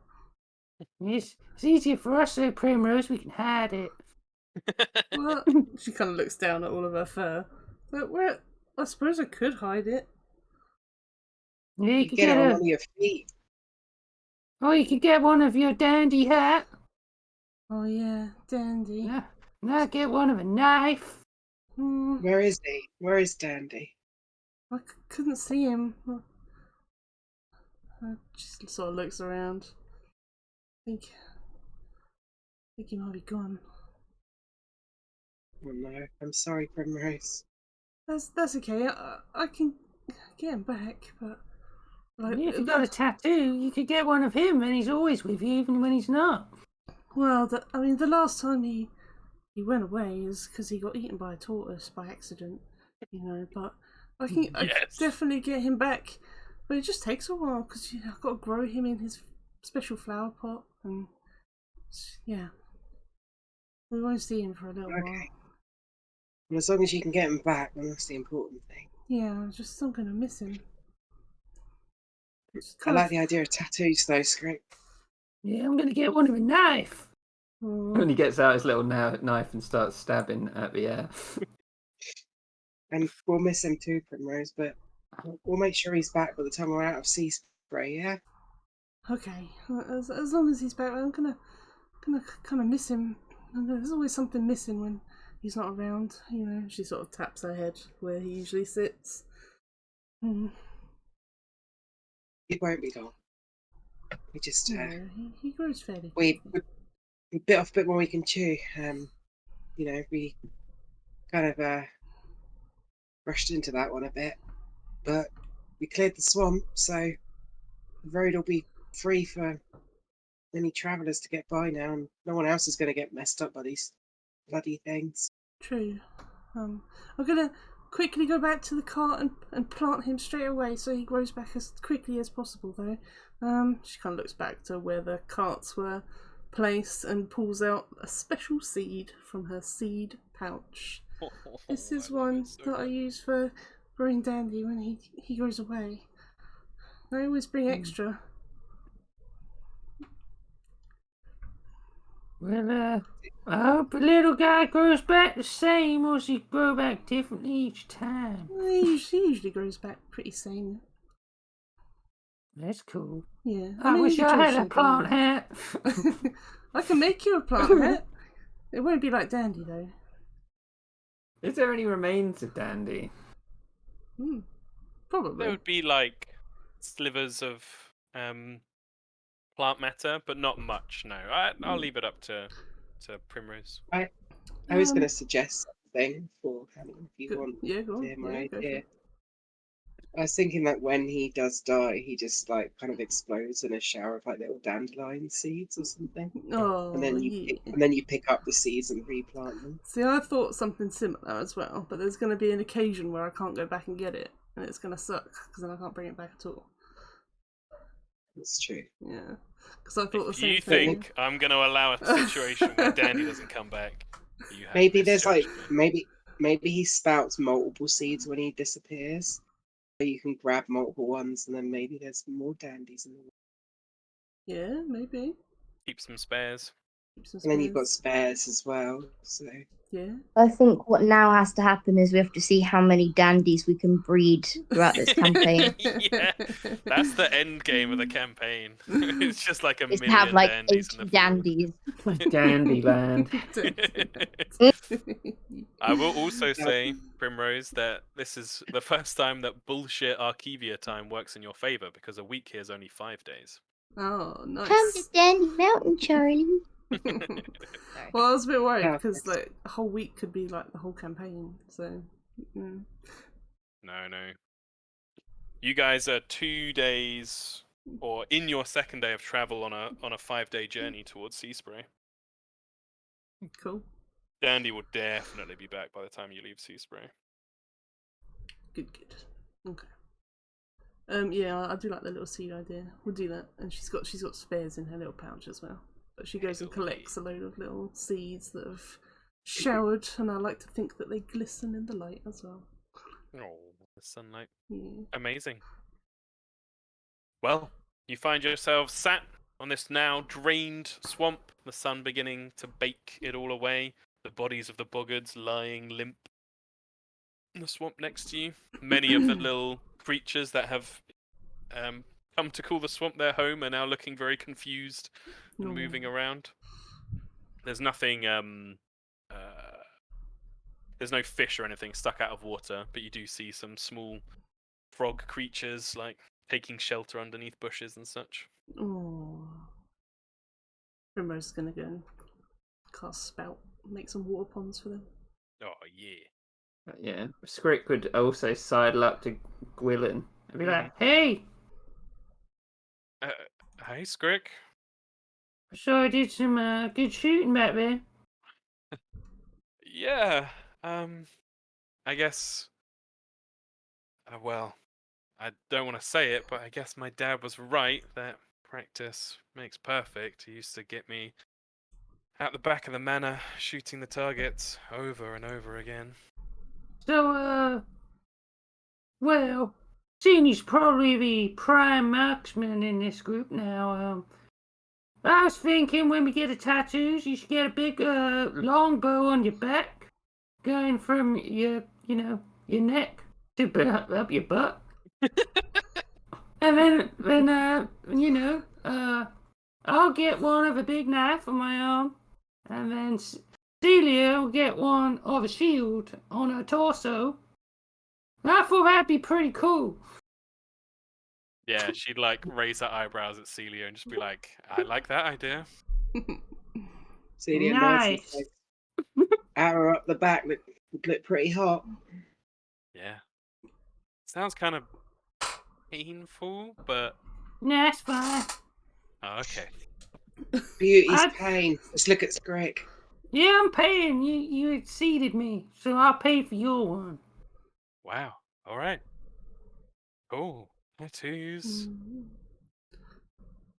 It's easier for us though, Primrose. We can hide it. Well, she kind of looks down at all of her fur. But I suppose I could hide it. Yeah, you You could get it get on a. one of your feet. Oh, you could get one of your dandy hat. Oh yeah, dandy. Now get one of a knife. Where is he? Where is Dandy? I couldn't see him. Just sort of looks around. I think he might be gone. Oh no, I'm sorry, Primrose. That's okay. I can get him back, but like, Yeah, if you got a tattoo, you could get one of him, and he's always with you, even when he's not. well, the last time he went away is because he got eaten by a tortoise by accident, But I can definitely get him back, but it just takes a while because I've got to grow him in his special flower pot, and yeah, we won't see him for a little while. Well, as long as you can get him back, then that's the important thing. Yeah, I'm just still gonna miss him. I like the idea of tattoos, though, Script. Yeah, I'm gonna get one of a knife. Oh. When he gets out his little knife and starts stabbing at the air. And we'll miss him too, Primrose, but we'll make sure he's back by the time we're out of Sea Spray, yeah? Okay, as long as he's back, I'm gonna kind of miss him. There's always something missing when he's not around. She sort of taps her head where he usually sits. It won't be long. We just he grows fairly. we bit off a bit more we can chew. We kind of rushed into that one a bit, but we cleared the swamp, so the road will be free for any travellers to get by now, and no one else is going to get messed up by these bloody things. True. I'm gonna quickly go back to the cart and plant him straight away so he grows back as quickly as possible, though. She kind of looks back to where the carts were placed and pulls out a special seed from her seed pouch. This is I love one it so that I much. use for growing Dandy when he goes away. I always bring extra. Well, I hope the little guy grows back the same, or does he grow back differently each time? He usually grows back pretty sane. That's cool. Yeah. I mean, wish you I can had a change plant hat. shape. I can make you a plant hat. It won't be like Dandy, though. Is there any remains of Dandy? Probably. There would be like slivers of plant matter, but not much. No, I'll leave it up to Primrose. I was going Um, to suggest something for Hannah, if you Go, want yeah, go to on. hear my Yeah, go for idea. it. I was thinking that when he does die, he just like kind of explodes in a shower of like little dandelion seeds or something, Oh, and then you pick up the seeds and replant them. See, I thought something similar as well, but there's going to be an occasion where I can't go back and get it, and it's going to suck because then I can't bring it back at all. That's true. Yeah, because I thought the If same you thing. think I'm going to allow a situation where Dandy doesn't come back, you have Maybe there's like misjudged me. maybe he spouts multiple seeds when he disappears. So you can grab multiple ones, and then maybe there's more dandies in the world. Yeah, maybe. Keep some spares. Keep some And then you've got spares. spares as well. So Yeah. I think what now has to happen is we have to see how many dandies we can breed throughout this campaign. Yeah, that's the end game of the campaign. It's just like a Is to million have like dandies in 80 the field. dandies. Dandyland. I will also say, Primrose, that this is the first time that bullshit Archivia time works in your favor because a week here is only 5 days. Oh, Come to nice. Dandy Mountain, Charlie. Well, I was a bit worried Yeah, because that's- like a whole week could be like the whole campaign. So, No. You guys are 2 days, or in your second day of travel on a 5-day journey towards Seaspray. cool. Dandy will definitely be back by the time you leave Seaspray. Good. Okay. Yeah, I do like the little seed idea. We'll do that, and she's got spares in her little pouch as well. But she goes and collects a load of little seeds that have showered, and I like to think that they glisten in the light as well. Oh, the sunlight. Yeah. Amazing. Well, you find yourselves sat on this now drained swamp, the sun beginning to bake it all away, the bodies of the boggards lying limp in the swamp next to you. Many of the little creatures that have come to call the swamp their home are now looking very confused and moving around. There's nothing, there's no fish or anything stuck out of water, but you do see some small frog creatures like taking shelter underneath bushes and such. Oh. Primrose is gonna go and cast spout, make some water ponds for them. Oh yeah. Yeah, Scrick would also sidle up to Gwilyn and be like, "Hey, Hey, Scrick. I saw I did some good shooting back there." Yeah. I guess. Well, I don't want to say it, but I guess my dad was right that practice makes perfect. He used to get me at the back of the manor shooting the targets over and over again. So, well, seeing you's probably the prime marksman in this group now, I was thinking when we get the tattoos, you should get a big longbow on your back, going from your neck to up your butt. And then I'll get one of a big knife on my arm, and then Celia will get one of a shield on her torso. I thought that'd be pretty cool. Yeah, she'd like raise her eyebrows at Celia and just be like, I like that idea. Celia Nice. like, arrow up the back would look pretty hot. Yeah. Sounds kind of painful, but. Nah, that's fine. Oh, okay. Beauty's pain. Let's look at Scrick. Yeah, I'm paying. You exceeded me, so I'll pay for your one. Wow. All right. Oh, tattoos.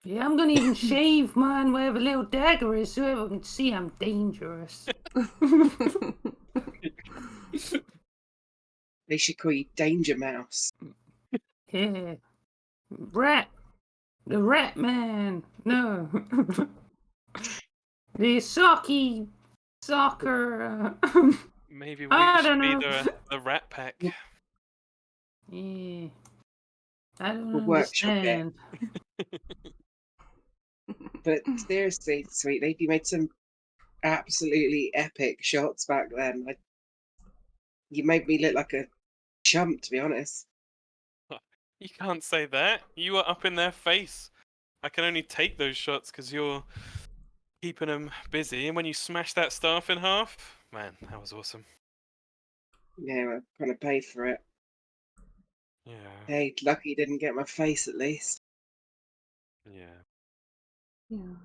Yeah, I'm gonna even shave mine where the little dagger is so everyone can see I'm dangerous. They should call you Danger Mouse. Yeah. Rat. The Rat Man. No. The soccer. Maybe we I should don't be know. the Rat Pack. Yeah. I don't We'll workshop it. understand. But seriously, sweet, you made some absolutely epic shots back then. You made me look like a chump, to be honest. You can't say that. You were up in their face. I can only take those shots because you're keeping them busy. And when you smashed that staff in half, man, that was awesome. Yeah, I kind of paid for it. Yeah. Hey, lucky you didn't get my face at least. Yeah. Yeah.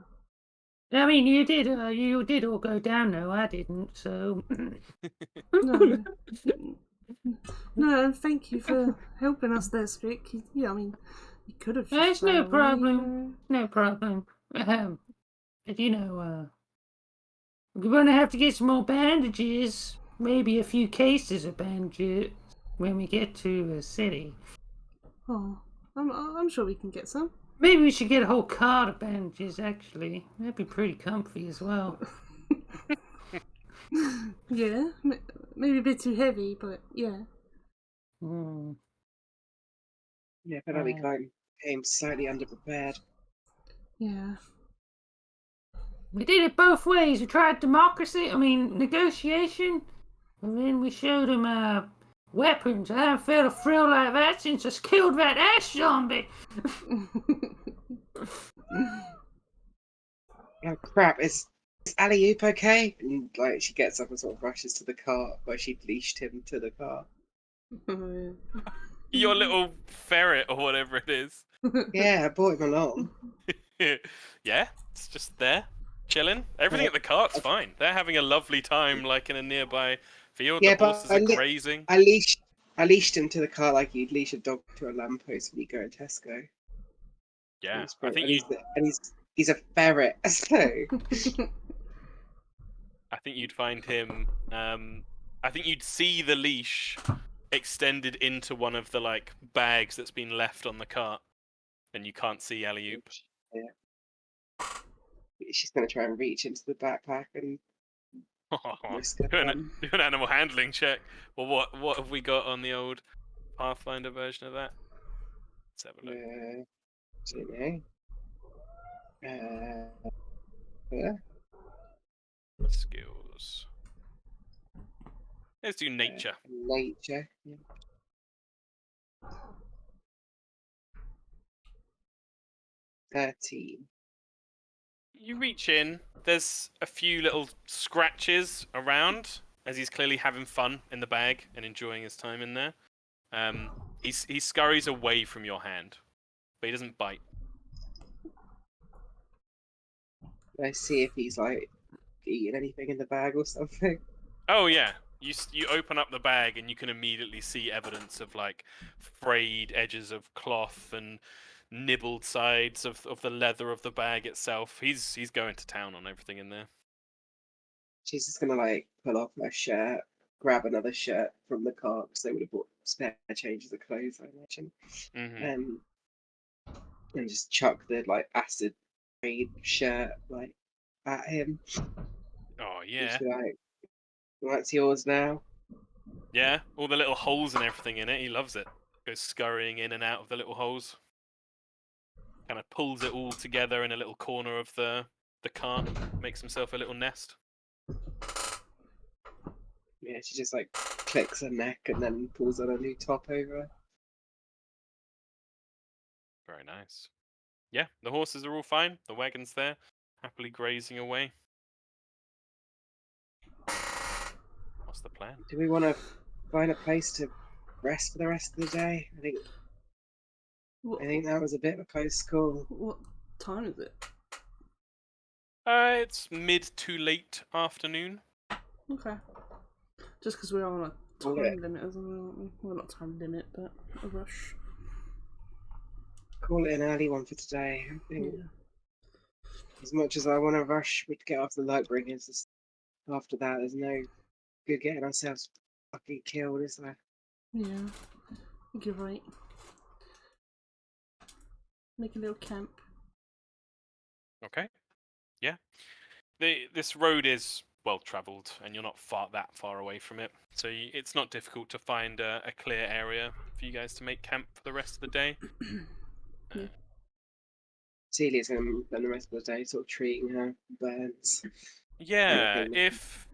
I mean, you did all go down though. I didn't, so. No. No, and thank you for helping us there, Strick. Yeah, I mean, you could have just It's ran no away, problem. No problem. But we're gonna have to get some more bandages. Maybe a few cases of bandages when we get to the city. Oh, I'm sure we can get some. Maybe we should get a whole cart of bandages, actually. That'd be pretty comfy as well. Yeah, maybe a bit too heavy, but yeah. Mm. Yeah, but we came slightly underprepared. Yeah. We did it both ways. We tried negotiation, and then we showed them weapons. I haven't felt a thrill like that since I killed that ash zombie. Oh crap, is Alley-oop okay? And like she gets up and sort of rushes to the cart where she'd leashed him to the car. Your little ferret or whatever it is. Yeah, I brought him along. Yeah, it's just there, chilling. Everything at the cart's fine. They're having a lovely time, like in a nearby field. Yeah, The but horses are grazing. I leashed him to the car like you'd leash a dog to a lamppost when you go to Tesco. Yeah, I think he's a ferret, so I think you'd find him. I think you'd see the leash extended into one of the like bags that's been left on the cart, and you can't see Alley-oop. yeah. She's gonna try and reach into the backpack and risk a Do bum. an animal handling check. Well, what have we got on the old Pathfinder version of that? Let's have a look. Don't know. Yeah. Skills. Let's do nature. Nature. Yeah. 13. You reach in. There's a few little scratches around as he's clearly having fun in the bag and enjoying his time in there. He scurries away from your hand, but he doesn't bite. I see if he's like eating anything in the bag or something. Oh yeah, you open up the bag and you can immediately see evidence of like frayed edges of cloth and nibbled sides of the leather of the bag itself. He's going to town on everything in there. She's just gonna like pull off my shirt, grab another shirt from the cart because they would have bought spare changes of clothes, I imagine, Mm-hmm. and just chuck the like acid rain shirt like at him. Oh yeah, Like, well, that's yours now. yeah. All the little holes and everything in it. He loves it. Goes scurrying in and out of the little holes. Kind of pulls it all together in a little corner of the cart. Makes himself a little nest. Yeah, she just like clicks her neck and then pulls on a new top over her. Very nice. Yeah, the horses are all fine. The wagon's there, happily grazing away. What's the plan? Do we want to find a place to rest for the rest of the day? I think that was a bit of a close call. What time is it? It's mid to late afternoon. Okay. Just because we're on a Call time it, limit as well, aren't we? Well, not time limit, but a rush. call it an early one for today. I think Yeah. as much as I want to rush, we'd get off the Lightbringers. After that, there's no good getting ourselves fucking killed, is there? Yeah. I think you're right. Make a little camp. Okay. Yeah. This road is well travelled, and you're not that far away from it, so it's not difficult to find a clear area for you guys to make camp for the rest of the day. Yeah. Celia's going to spend the rest of the day sort of treating her burns. Yeah, Anything. if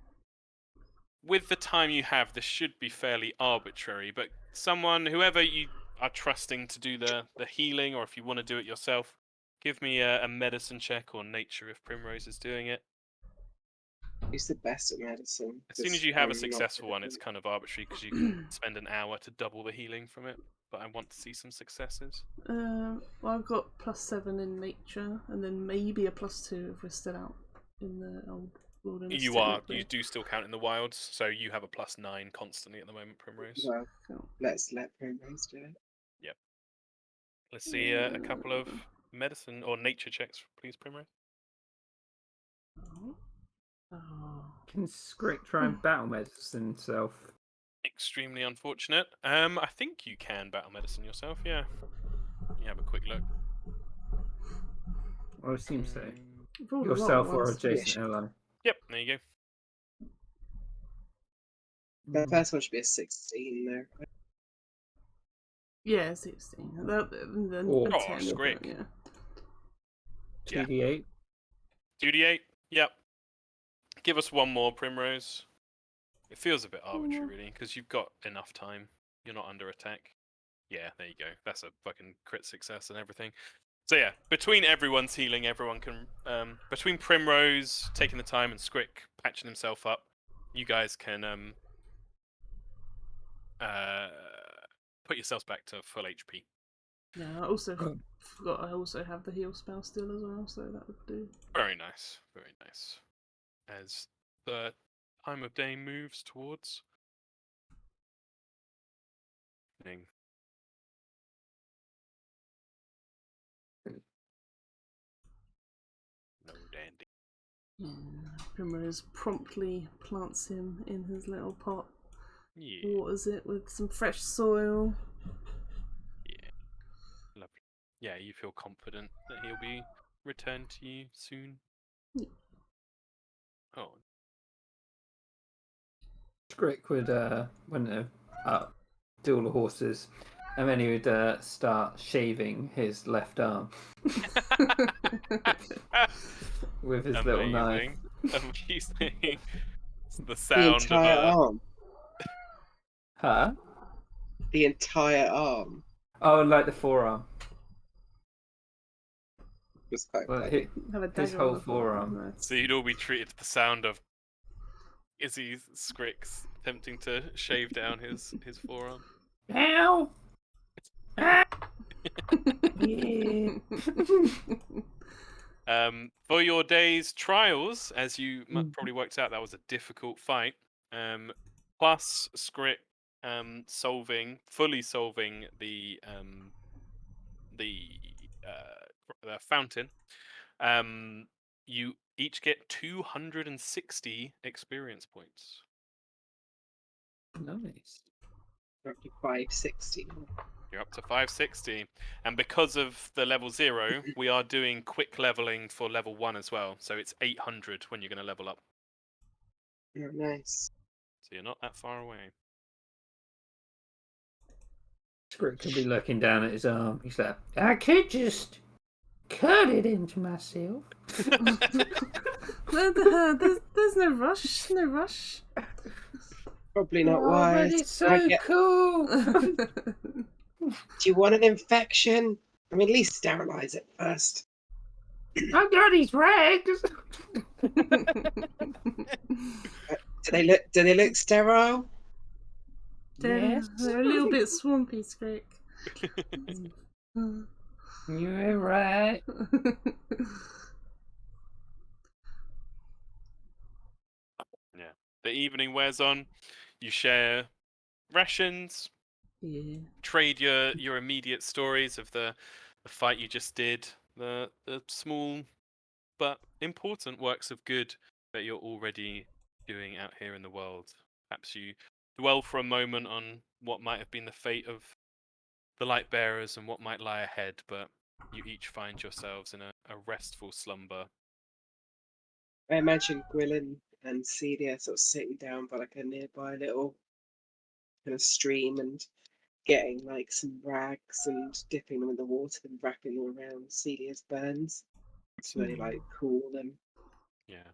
with the time you have, this should be fairly arbitrary, but whoever you are trusting to do the healing, or if you want to do it yourself, give me a medicine check or nature if Primrose is doing it. Who's the best at medicine? As soon as 'Cause you have a I'm not successful good one, at it's it. kind of arbitrary because you can spend an hour to double the healing from it. But I want to see some successes. Well, I've got +7 in nature, and then maybe a +2 if we're still out in the old wilderness. You technically. do still count in the wilds, so you have a +9 constantly at the moment, Primrose. Well, Cool. let's let Primrose do it. Let's see a couple of medicine or nature checks, please, Primrose. Oh. Can Scrick try and battle medicine himself? Extremely unfortunate. I think you can battle medicine yourself. Yeah. You have a quick look. Well, it seems so. We've rolled a lot Yourself at or once. adjacent ally. Yep. There you go. The first one should be a 16 there. Yeah, 16. Then Oh, 10. Scrick. Yeah. 2d8. 2d8. Yep. Give us one more, Primrose. It feels a bit arbitrary, really, because you've got enough time. You're not under attack. Yeah, there you go. That's a fucking crit success and everything. So yeah, between everyone's healing, everyone can... between Primrose taking the time and Scrick patching himself up, you guys can put yourselves back to full HP. Yeah, I also forgot I also have the heal spell still as well, so that would do. Very nice. Very nice. As the time of day moves towards evening. No dandy. Primrose promptly plants him in his little pot, Yeah. waters it with some fresh soil. Yeah. Lovely. Yeah, you feel confident that he'll be returned to you soon. Yeah. Oh. Scrick would went up, do all the horses, and then he would start shaving his left arm with his little knife. Amazing. It's the The sound of entire a... arm. Huh? The entire arm. Oh, like the forearm. Was quite Well, funny. Have a his dagger whole on the forearm. forearm. Nice. So you'd all be treated to the sound of Izzy's Scrick's attempting to shave down his forearm. Ow! Ah! Yeah. For your day's trials, as you probably worked out, that was a difficult fight. Plus Scrick fully solving the fountain. You each get 260 experience points. Nice. Up to 560. You're up to 560, and because of the level 0, we are doing quick leveling for level 1 as well. So it's 800 when you're going to level up. Oh, nice. So you're not that far away. Scrick could be looking down at his arm. He's like, I could just cut it into myself. There's no rush. No rush. Probably not Oh, wise. but it's so cool. Do you want an infection? I mean, at least sterilize it first. I got these rags. Do they look sterile? Yes. They're a little bit swampy, Scrick. You're right. Yeah. The evening wears on. You share rations. Yeah. Trade your immediate stories of the fight you just did, the small but important works of good that you're already doing out here in the world. Perhaps you dwell for a moment on what might have been the fate of the light bearers and what might lie ahead, but you each find yourselves in a restful slumber. I imagine Gwilyn and Celia sort of sitting down by like a nearby little kind of stream and getting like some rags and dipping them in the water and wrapping them around Celia's burns so they like cool them. Yeah.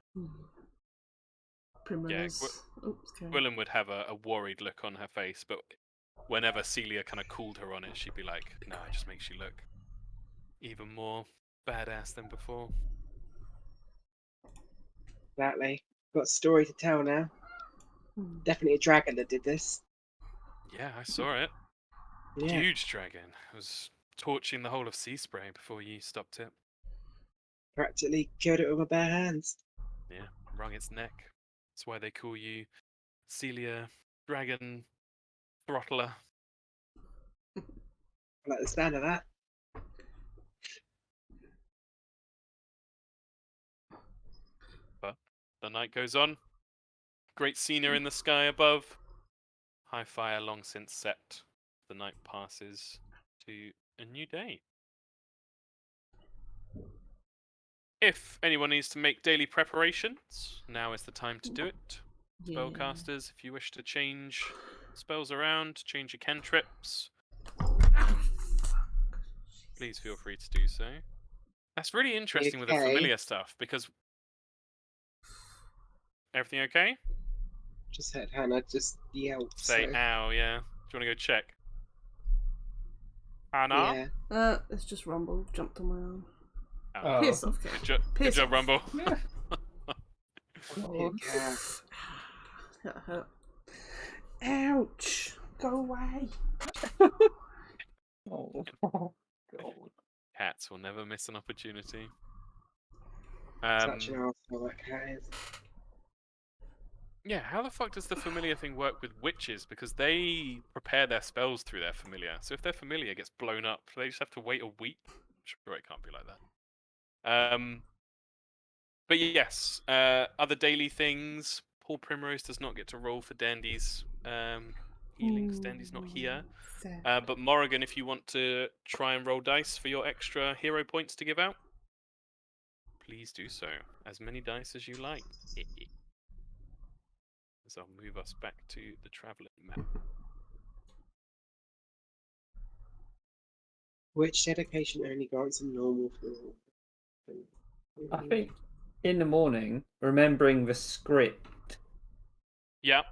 Primrose. Oops, okay. Gwilyn would have a worried look on her face, but whenever Celia kind of cooled her on it, she'd be like, no, it just makes you look even more badass than before. Exactly. Got a story to tell now. Definitely a dragon that did this. Yeah, I saw it. Yeah. Huge dragon. It was torching the whole of Sea Spray before you stopped it. Practically killed it with my bare hands. Yeah, wrung its neck. That's why they call you Celia Dragon Throttler. I like the sound of that. But the night goes on. Great scenery in the sky above. High fire long since set. The night passes to a new day. If anyone needs to make daily preparations, now is the time to do it. Yeah. Spellcasters, if you wish to change spells around, change your cantrips, please feel free to do so. That's really interesting with the Okay. familiar stuff, because... Everything okay? Just heard Hannah just yelp. Say So ow, yeah. Do you want to go check? Anna? yeah. It's just Rumble. Jumped on my arm. Oh. Piss off, Good, Kate. good Piss job, off. Rumble. Yeah. That hurt. Ouch! Go away. Oh, God. Cats will never miss an opportunity. Such an arsehole that cat is. Yeah, how the fuck does the familiar thing work with witches? Because they prepare their spells through their familiar. So if their familiar gets blown up, they just have to wait a week? Sure, it can't be like that. But yes, other daily things. Poor Primrose does not get to roll for Dandy's healing, 'cause Dandy's not here. Sad. But Morrigan, if you want to try and roll dice for your extra hero points to give out, please do so. As many dice as you like. As I'll move us back to the traveling map. Which dedication only grants a normal feel? I think in the morning, remembering the script Yeah.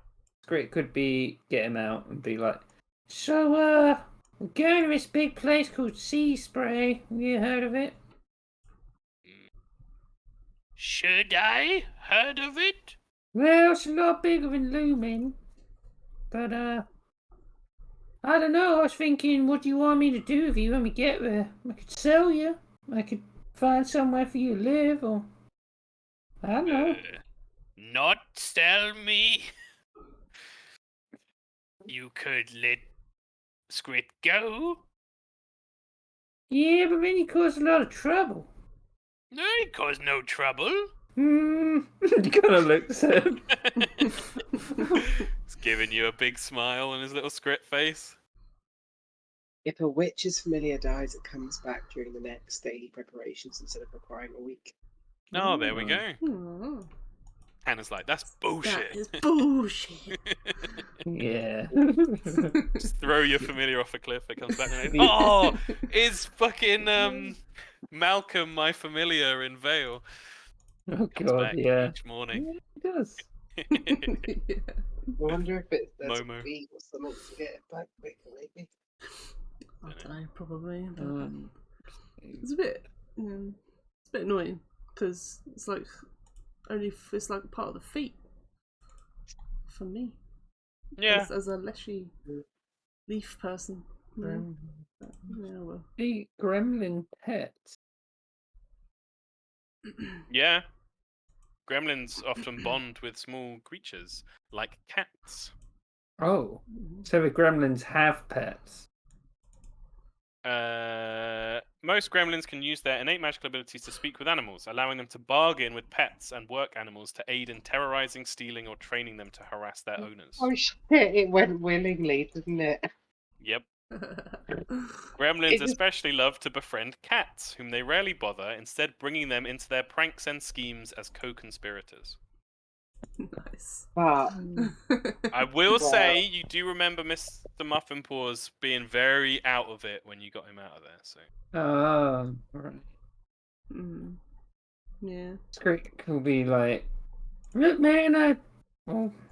could be get him out and be like, so, we're going to this big place called Sea Spray. Have you heard of it? Should I? Heard of it? Well, it's a lot bigger than Lumen. But, I don't know. I was thinking, what do you want me to do with you when we get there? I could sell you. I could find somewhere for you to live, or... I don't know. Not sell me. You could let Squid go. Yeah, but then you cause a lot of trouble. No, it caused no trouble. He kind of looks at him. He's giving you a big smile on his little script face. If a witch's familiar dies, it comes back during the next daily preparations instead of requiring a week. Oh, there we go. Oh, Hannah's like, that's bullshit. that is bullshit. Yeah. Just throw your familiar off a cliff, it comes back and oh, is fucking Malcolm my familiar in Vale? Oh Comes God, back yeah. each morning. Yeah, he does. Yeah. I wonder if there's Momo. a week or something to get it back quicker, maybe. I don't know, probably. But Um, it's a bit, it's a bit annoying because it's like it's like part of the feat for me. Yeah. As a leshy leaf person. Yeah, well. The gremlin pets. Yeah. Gremlins often bond with small creatures, like cats. Oh, so the gremlins have pets. Most gremlins can use their innate magical abilities to speak with animals, allowing them to bargain with pets and work animals to aid in terrorizing, stealing, or training them to harass their owners. Oh shit! It went willingly, didn't it? Yep. Gremlins It just- especially love to befriend cats, whom they rarely bother, instead bringing them into their pranks and schemes as co-conspirators. Nice. But I will Wow. say, you do remember Mr. Muffin Paws being very out of it when you got him out of there, so... Oh, right. Mm. Yeah. Script will be like, look, man,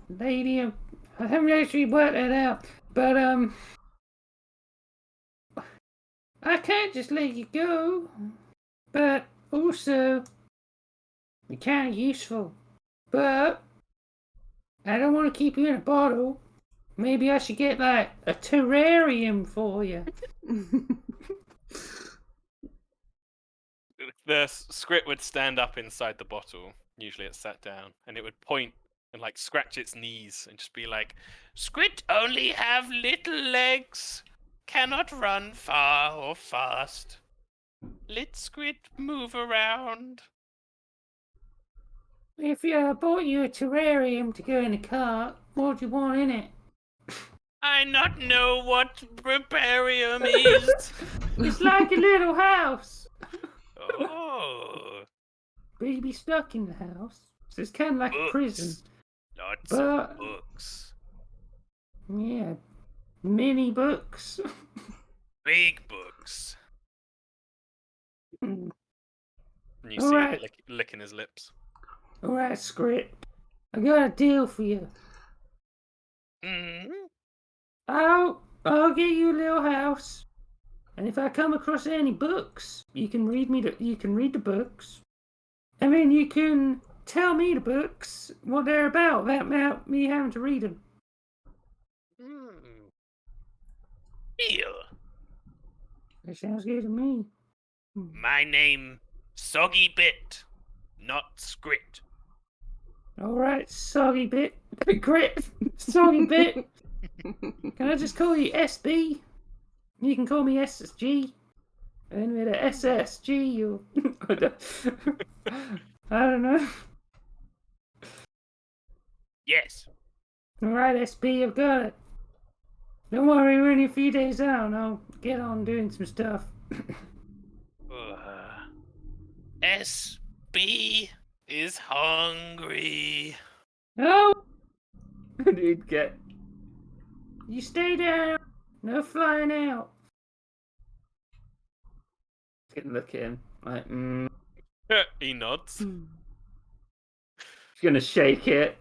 lady, I haven't actually worked that out, but I can't just let you go. But also, you're kind of useful. But I don't want to keep you in a bottle. Maybe I should get like a terrarium for you. The script would stand up inside the bottle. Usually it's sat down, and it would point and like scratch its knees and just be like, "Squid only have little legs, cannot run far or fast. Let Squid move around." If I bought you a terrarium to go in a cart, what do you want in it? I not know what preparium is. It's like a little house. Oh, Baby stuck in the house. So it's kind of like a prison. books. Lots But of books. yeah, mini books. Big books. Mm. And you All see right. it licking his lips. All right, script. I got a deal for you. Mm-hmm. I'll get you a little house, and if I come across any books, you can read the books, and then you can tell me the books what they're about without me having to read them. Deal. That sounds good to me. My name, Soggy Bit, not Script. All right, soggy bit, grit, soggy bit. Can I just call you SB? You can call me SSG. And with a SSG, you. I don't know. Yes. All right, SB, I've got it. Don't worry, we're only a few days out, and I'll get on doing some stuff. SB is hungry. Oh! Dude, get. You stay down. No flying out. He's gonna look at him like, He nods. He's gonna shake it.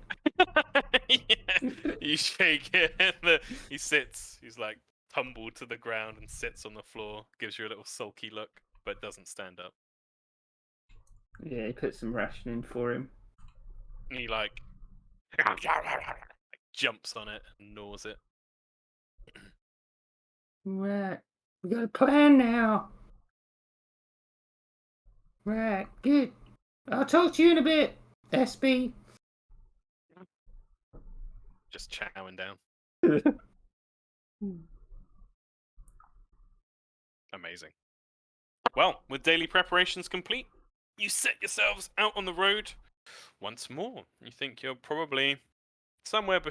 Yeah. You shake it, and he sits. He's like tumbled to the ground and sits on the floor. Gives you a little sulky look, but doesn't stand up. Yeah, he put some rationing for him. And he like jumps on it and gnaws it. Right. We got a plan now. Right, good. I'll talk to you in a bit, SB. Just chowing down. Amazing. Well, with daily preparations complete, you set yourselves out on the road once more. You think you're probably somewhere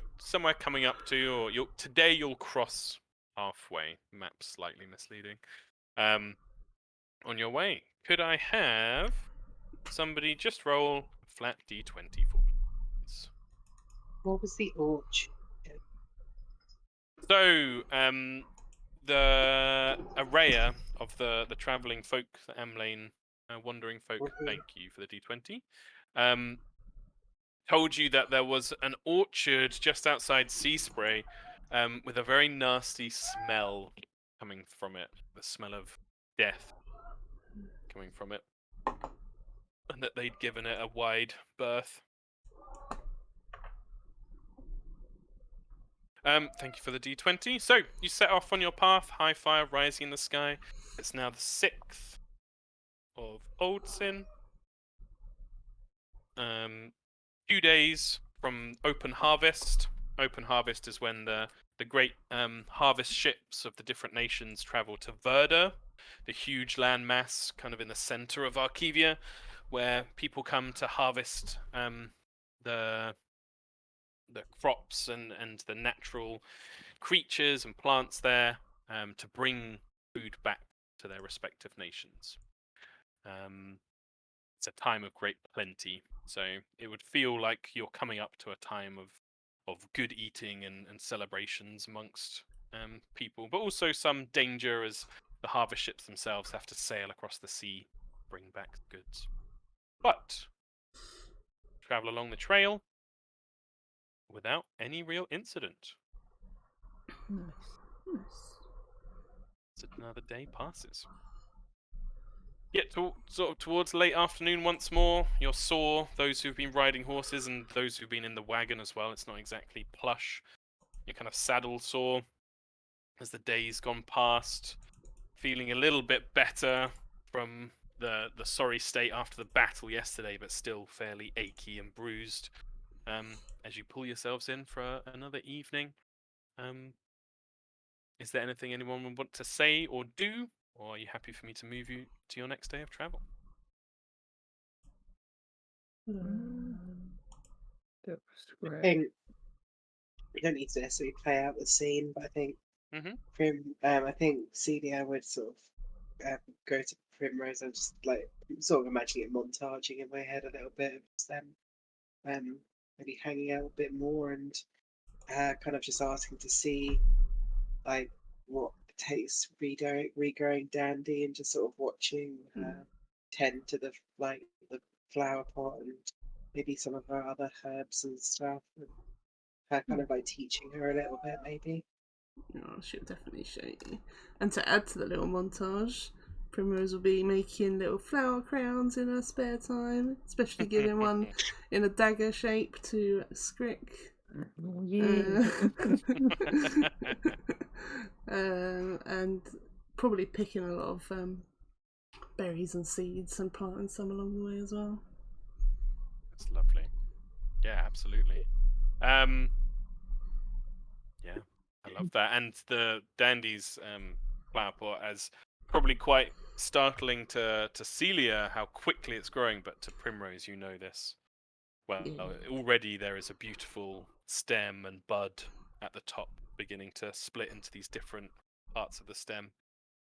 coming up to, or today you'll cross halfway. Map's slightly misleading. On your way, could I have somebody just roll a flat d20 for me, please? What was the orchard? So, the arrayer of the travelling folk, the Amlane wandering folk, thank you for the d20. Told you that there was an orchard just outside Seaspray, with a very nasty smell coming from it. The smell of death coming from it, and that they'd given it a wide berth. Thank you for the d20. So, you set off on your path, high fire rising in the sky. It's now the 6th of Old Sin. 2 days from open harvest. open harvest is when the great harvest ships of the different nations travel to Verda, the huge land mass kind of in the center of Archivia, where people come to harvest the crops and the natural creatures and plants there, to bring food back to their respective nations. It's a time of great plenty, so it would feel like you're coming up to a time of good eating and celebrations amongst people, but also some danger as the harvest ships themselves have to sail across the sea, bring back goods. But travel along the trail without any real incident. Nice. So another day passes. Get to, sort of towards late afternoon once more. You're sore, those who've been riding horses and those who've been in the wagon as well. It's not exactly plush. You're kind of saddle sore as the day's gone past. Feeling a little bit better from the sorry state after the battle yesterday, but still fairly achy and bruised. As you pull yourselves in for another evening. Is there anything anyone would want to say or do? Or are you happy for me to move you to your next day of travel? That was I great. think we don't need to necessarily play out the scene, but I think I think Celia would sort of go to Primrose and just like sort of imagining it montaging in my head a little bit of just them maybe hanging out a bit more and kind of just asking to see like what it takes regrowing Dandy and just sort of watching her tend to the flower pot and maybe some of her other herbs and stuff, and her kind of like teaching her a little bit maybe. Oh, she'll definitely show you. And to add to the little montage, Primrose will be making little flower crowns in her spare time, especially giving one in a dagger shape to Scrick. Oh, yeah. And probably picking a lot of berries and seeds and planting some along the way as well. That's lovely. Yeah, absolutely. Yeah, I love that. And the Dandy's flower pot, as probably quite startling to Celia how quickly it's growing, but to Primrose, you know this. Well, already there is a beautiful stem and bud at the top beginning to split into these different parts of the stem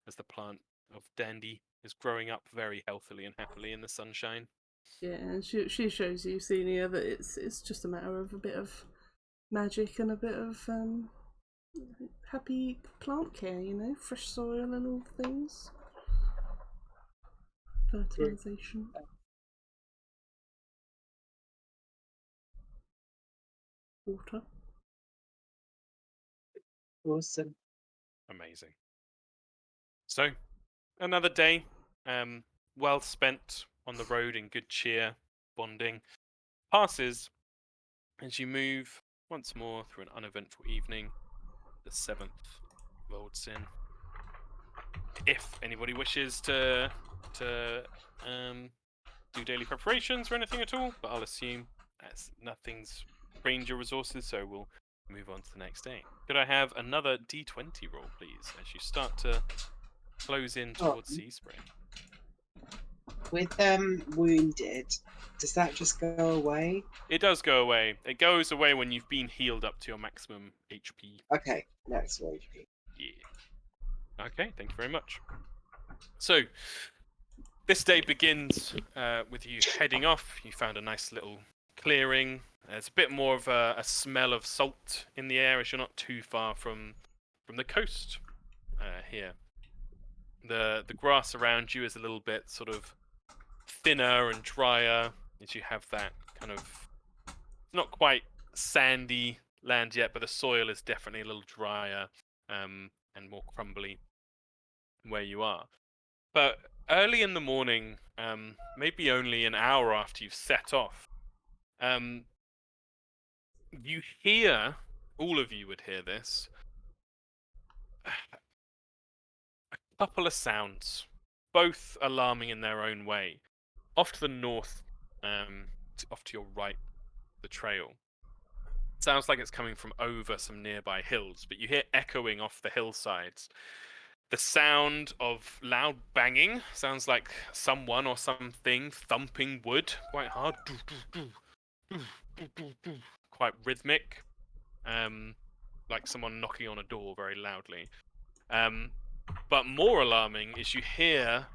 as the plant of Dandy is growing up very healthily and happily in the sunshine. Yeah, and she shows you, Celia, that it's just a matter of a bit of magic and a bit of happy plant care, you know, fresh soil and all the things. Fertilization. Water. Awesome. Amazing. So, another day, well spent on the road in good cheer, bonding, passes as you move once more through an uneventful evening, the 7th of Old Sin. If anybody wishes to do daily preparations or anything at all, but I'll assume that's nothing's stranger resources, so we'll move on to the next day. Could I have another D20 roll, please, as you start to close in towards Sea Spray? With wounded, does that just go away? It does go away. It goes away when you've been healed up to your maximum HP. Okay, that's what HP. Yeah. Okay, thank you very much. So, this day begins with you heading off. You found a nice little clearing. There's a bit more of a smell of salt in the air as you're not too far from the coast here. The grass around you is a little bit sort of thinner and drier as you have that kind of not quite sandy land yet, but the soil is definitely a little drier and more crumbly where you are. But early in the morning, maybe only an hour after you've set off, you hear, all of you would hear this, a couple of sounds, both alarming in their own way. Off to the north, off to your right, the trail. Sounds like it's coming from over some nearby hills, but you hear echoing off the hillsides. The sound of loud banging sounds like someone or something thumping wood quite hard. Quite rhythmic. Like someone knocking on a door very loudly. But more alarming is you hear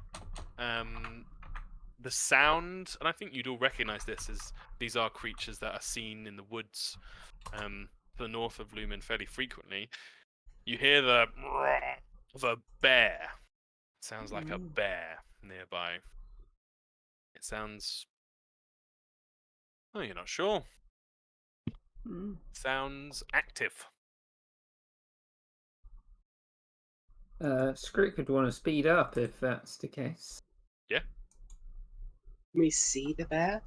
the sound, and I think you'd all recognize this as these are creatures that are seen in the woods to the north of Lumen fairly frequently. You hear the of a bear. It sounds like a bear nearby. It sounds... Oh, you're not sure. Sounds active. Script would want to speed up if that's the case. Yeah. Can we see the bear?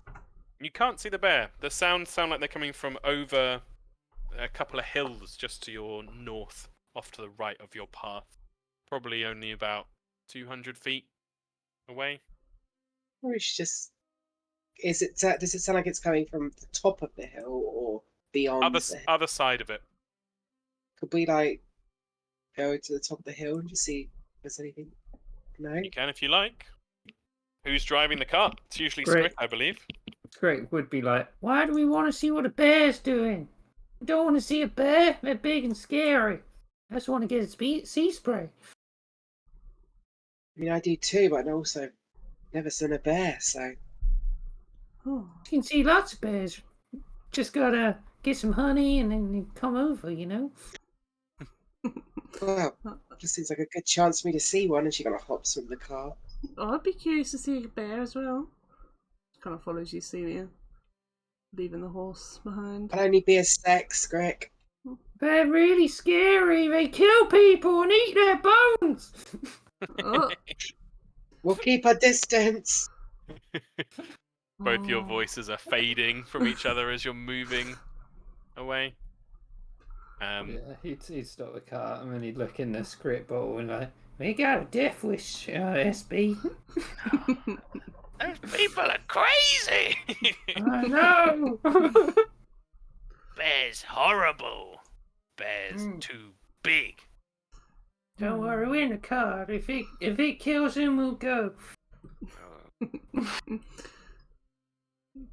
You can't see the bear. The sounds sound like they're coming from over a couple of hills just to your north, off to the right of your path. Probably only about 200 feet away. Or it's just... Does it sound like it's coming from the top of the hill or beyond the hill? Other side of it. Could we, like, go to the top of the hill and just see if there's anything? No? You can if you like. Who's driving the car? It's usually Great. Scrick, I believe. Script would be like, why do we want to see what a bear's doing? We don't want to see a bear. They're big and scary. I just want to get a sea spray. I mean, I do too, but I've also never seen a bear, so... Oh. You can see lots of bears. Just gotta get some honey and then you come over, you know? Well, just seems like a good chance for me to see one, and she kind of hops from the car. I'd be curious to see a bear as well. Kind of follows you, Celia, leaving the horse behind. I'll only be a sec, Scrick. They're really scary. They kill people and eat their bones. Oh. We'll keep our distance. Both your voices are fading from each other as you're moving away. Yeah, he'd stop the car and then he'd look in the script bottle and like, we got a death wish, SB. Those people are crazy! I know! Bear's horrible. Bear's too big. Don't worry, we're in the car. If it kills him, we'll go.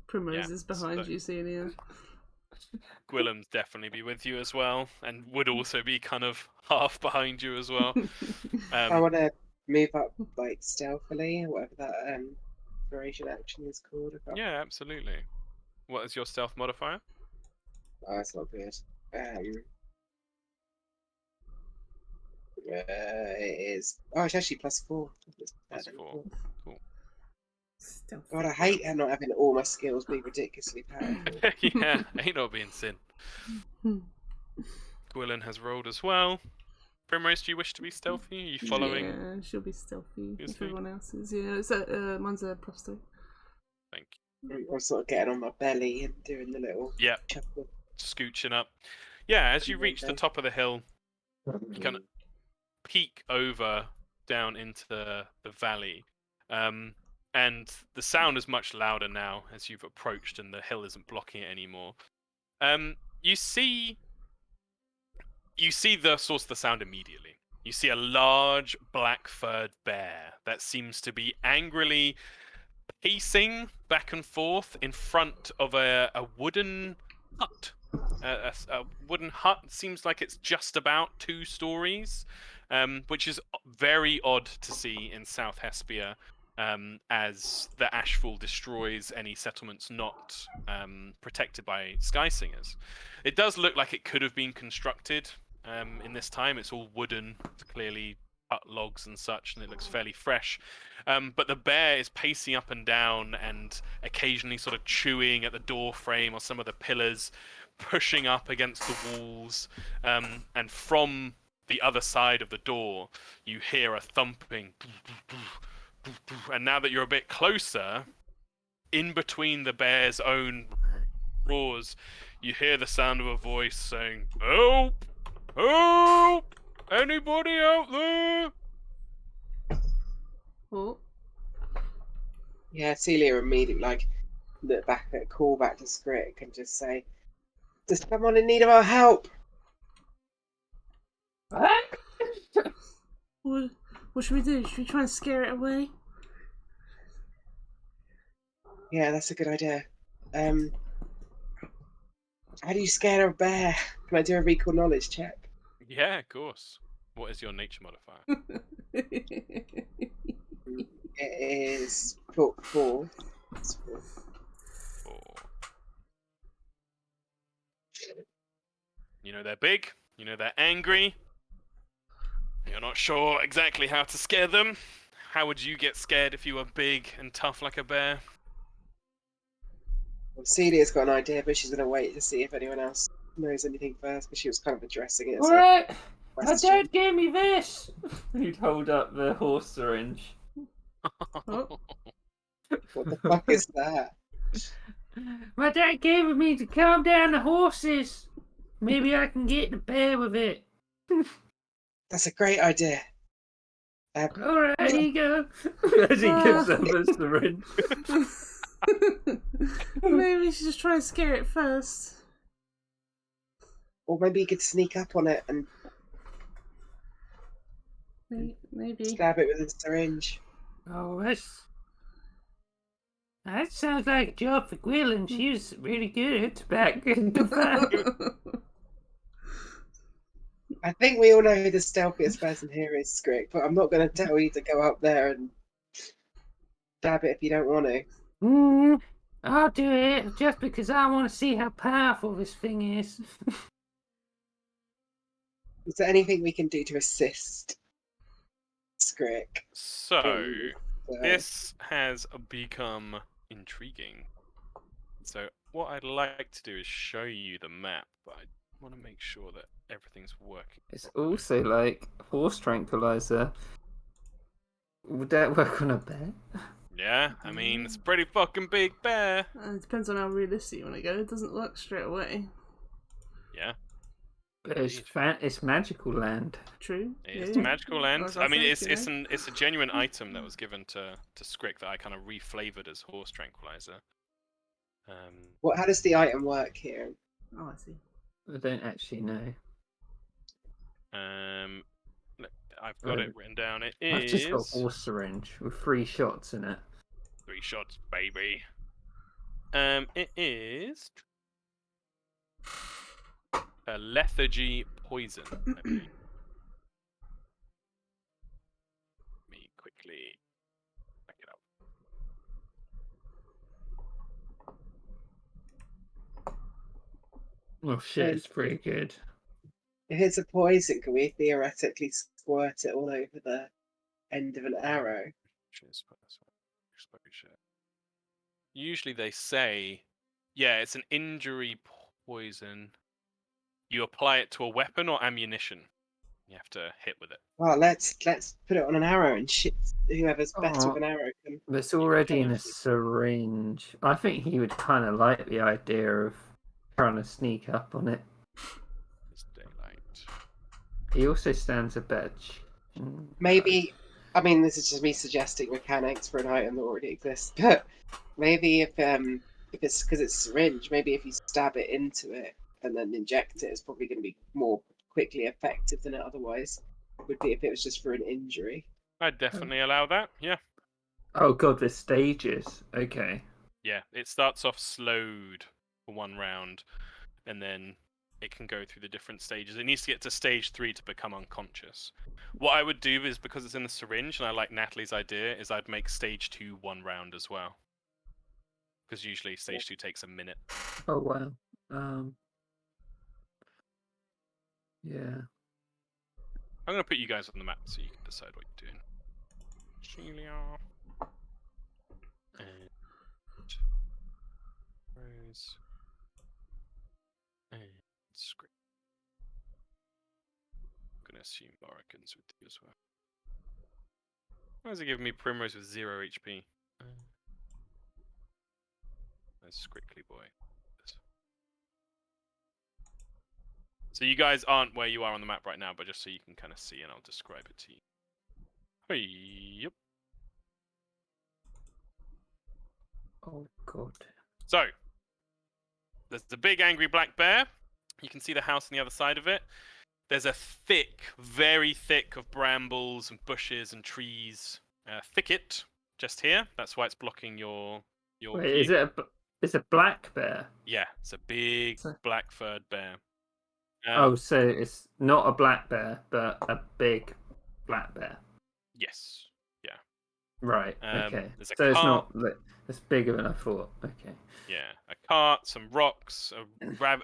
Primrose is behind you, Celia. Gwillem's definitely be with you as well, and would also be kind of half behind you as well. I want to move up, like, stealthily, or whatever that operation action is called. Yeah, absolutely. What is your stealth modifier? Oh, that's not good. It is... Oh, it's actually +4. +4. Cool. God, I hate not having all my skills be ridiculously powerful. Yeah, ain't no being sin. Gwillen has rolled as well. Primrose, do you wish to be stealthy? Are you following? Yeah, she'll be stealthy if Stealthy? everyone else is. Yeah, it's mine's a prosto. Thank I'm sort of getting on my belly and doing the little you. Yeah, chuckle. scooching up. Yeah, as you reach the top of the hill, you kind of peek over down into the valley. And the sound is much louder now as you've approached and the hill isn't blocking it anymore. You see the source of the sound immediately. You see a large black-furred bear that seems to be angrily pacing back and forth in front of a wooden hut. A wooden hut seems like it's just about 2 stories, which is very odd to see in South Hespia. As the Ashfall destroys any settlements not protected by Sky Singers. It does look like it could have been constructed in this time. It's all wooden, it's clearly cut logs and such, and it looks fairly fresh. But the bear is pacing up and down and occasionally sort of chewing at the door frame or some of the pillars, pushing up against the walls, and from the other side of the door, you hear a thumping. And now that you're a bit closer, in between the bear's own roars, you hear the sound of a voice saying, "Help! Help! Anybody out there?" Oh. Yeah, Celia immediately, like, look back at call back to Scrick and just say, Does someone in need of our help? What should we do? Should we try and scare it away? Yeah, that's a good idea. How do you scare a bear? Can I do a recall knowledge check? Yeah, of course. What is your nature modifier? It is 4. It's 4. 4. You know they're big. You know they're angry. You're not sure exactly how to scare them. How would you get scared if you were big and tough like a bear? Well, Celia's got an idea, but she's going to wait to see if anyone else knows anything first, because she was kind of addressing it as a Alright, my question. dad gave me this. He'd hold up the horse syringe. Oh. What the fuck is that? My dad gave it me to calm down the horses. Maybe I can get the bear with it. That's a great idea. Alright, here you go. As he gives them the syringe. Maybe we should just try and scare it first. Or maybe you could sneak up on it and Maybe. stab it with a syringe. Oh, that sounds like a job for Gwilyn. She's really good at tobacco. I think we all know who the stealthiest person here is, Scrick, but I'm not going to tell you to go up there and stab it if you don't want to. I'll do it just because I want to see how powerful this thing is. Is there anything we can do to assist Scrick? So, this has become intriguing. So, what I'd like to do is show you the map, but I want to make sure that everything's working. It's also like horse tranquilizer. Would that work on a bear? Yeah, I mean, it's a pretty fucking big bear. It depends on how realistic you want to go. It doesn't work straight away. Yeah. But it's magical land. True. It's magical land. Like I mean, said, it's a genuine item that was given to Scrick that I kind of reflavored as horse tranquilizer. How does the item work here? Oh, I see. I don't actually know. Look, I've got it written down. It is I've just got a horse syringe with 3 shots in it. 3 shots, baby. It is a lethargy poison, I believe. Let me quickly back it up. Oh shit, it's pretty good. If it's a poison, can we theoretically squirt it all over the end of an arrow? Usually they say, yeah, it's an injury poison. You apply it to a weapon or ammunition. You have to hit with it. Well, let's put it on an arrow and shit. Whoever's better with an arrow can. It's already in a syringe. I think he would kind of like the idea of trying to sneak up on it. It's daylight. He also stands a better Maybe, I mean, this is just me suggesting mechanics for an item that already exists, but maybe if it's because it's syringe, maybe if you stab it into it and then inject it, it's probably going to be more quickly effective than it otherwise would be if it was just for an injury. I'd definitely allow that, yeah. Oh god, there's stages. Okay. Yeah, it starts off slowed for 1 round, and then it can go through the different stages. It needs to get to stage 3 to become unconscious. What I would do is, because it's in the syringe, and I like Natalie's idea, is I'd make stage 2 1 round as well. Because usually stage 2 takes a minute. Oh wow. Yeah. I'm going to put you guys on the map so you can decide what you're doing. Celia. And Rose. And Script. I'm going to assume Barakin's with you as well. Why is it giving me Primrose with 0 HP? That's Scrickly boy. So you guys aren't where you are on the map right now, but just so you can kind of see, and I'll describe it to you. Yep. Oh god. So there's the big angry black bear. You can see the house on the other side of it. There's a thick, very thick of brambles and bushes and trees thicket just here. That's why it's blocking your Wait, view. is it it's a black bear? Yeah, it's a big So- black furred bear. Oh, so it's not a black bear, but a big black bear. Yes. Yeah. Right. Okay. There's a So it's cart. not. It's bigger than I thought. Okay. Yeah, a cart, some rocks,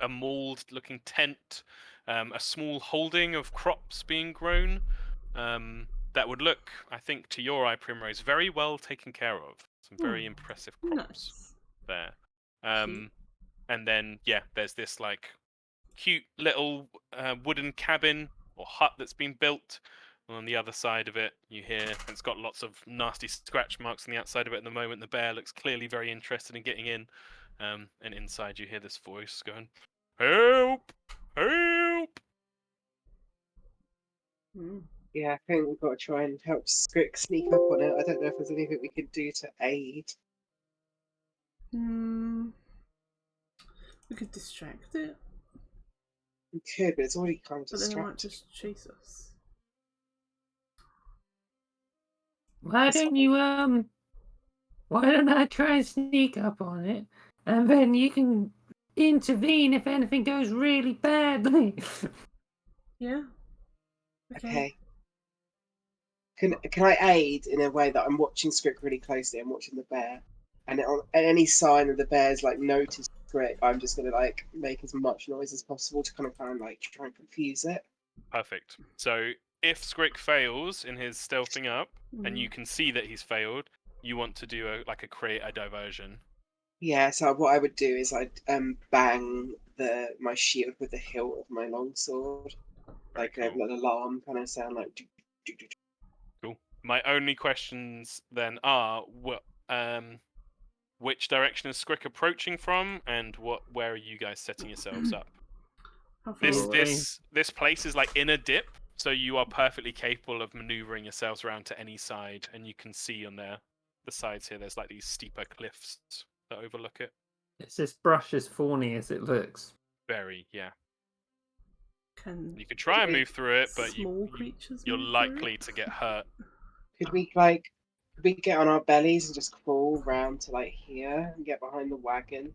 a mould-looking tent, a small holding of crops being grown. That would look, I think, to your eye, Primrose, very well taken care of. Some very impressive crops Nice. there. Cute. And then, yeah, there's this like cute little wooden cabin or hut that's been built. And on the other side of it, you hear it's got lots of nasty scratch marks on the outside of it at the moment. The bear looks clearly very interested in getting in. And inside, you hear this voice going, "Help! Help!" Mm. Yeah, I think we've got to try and help Scrick sneak up on it. I don't know if there's anything we can do to aid. We could distract it, We could, but it's already kind of but then it might distracted. just chase us. Why don't you Why don't I try and sneak up on it, and then you can intervene if anything goes really badly. Yeah. Okay. Can I aid in a way that I'm watching Scrick really closely? I'm watching the bear, and on any sign of the bear's like notice Scrick, I'm just gonna like make as much noise as possible to kind of like try and confuse it. Perfect. So if Scrick fails in his stealthing up, and you can see that he's failed, you want to do a create a diversion. Yeah. So what I would do is I'd bang my shield with the hilt of my longsword, Very like cool. an alarm kind of sound, like. Cool. My only questions then are which direction is Scrick approaching from, and where are you guys setting yourselves up? How far This away? this place is like in a dip, so you are perfectly capable of maneuvering yourselves around to any side, and you can see on the sides here. There's like these steeper cliffs that overlook it. Is this brush as thorny as it looks? Very, yeah. Can You could try and move through it, but small creatures you're move through likely it? to get hurt. Could we get on our bellies and just crawl round to like here and get behind the wagon?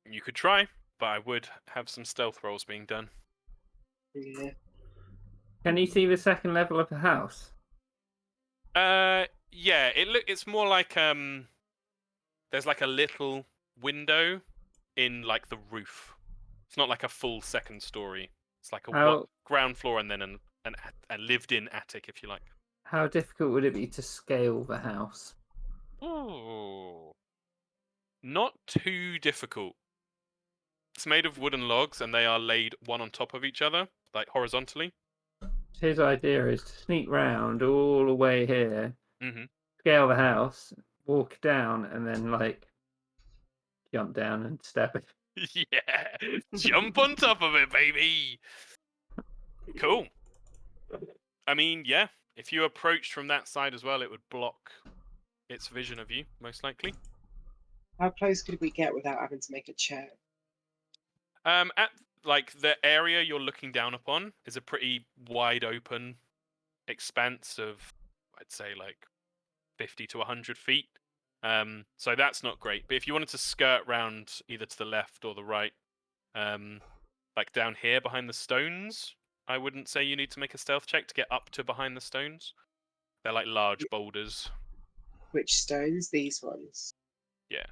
You could try, but I would have some stealth rolls being done. Yeah. Can you see the second level of the house? Yeah. It's more like there's like a little window in like the roof. It's not like a full second story. It's like a ground floor and then a lived-in attic, if you like. How difficult would it be to scale the house? Oh, not too difficult. It's made of wooden logs, and they are laid one on top of each other, like horizontally. His idea is to sneak round all the way here, Mm-hmm. scale the house, walk down, and then like jump down and stab it. Yeah, jump on top of it, baby. Cool. I mean, yeah, if you approached from that side as well, it would block its vision of you, most likely. How close could we get without having to make a check? At like the area you're looking down upon is a pretty wide open expanse of, I'd say, like 50 to 100 feet. So that's not great. But if you wanted to skirt round either to the left or the right, like down here behind the stones, I wouldn't say you need to make a stealth check to get up to behind the stones. They're like large boulders. Which stones? These ones. Yeah.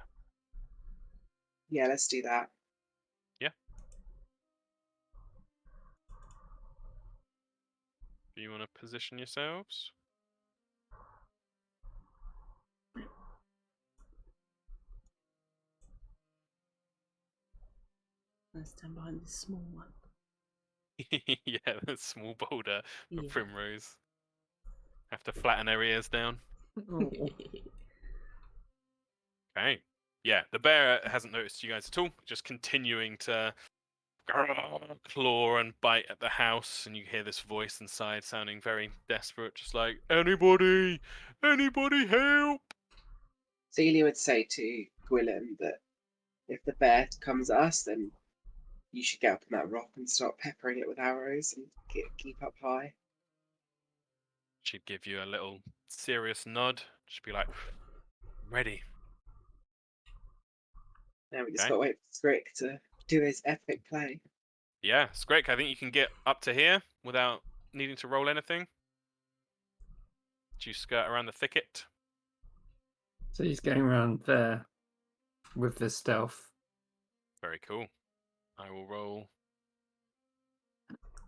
Yeah, let's do that. Yeah. Do you want to position yourselves? I stand behind this small one. Yeah, the small boulder for Yeah. Primrose. Have to flatten her ears down. Okay. Yeah, the bear hasn't noticed you guys at all. Just continuing to claw and bite at the house, and you hear this voice inside sounding very desperate, just like, anybody help. Celia would say to Gwilym that if the bear comes at us, then you should get up in that rock and start peppering it with arrows and keep up high. She'd give you a little serious nod. She'd be like, ready. Now we just Okay. got to wait for Scrick to do his epic play. Yeah, Skrik, I think you can get up to here without needing to roll anything. Do you skirt around the thicket? So he's going around there with the stealth. Very cool. I will roll.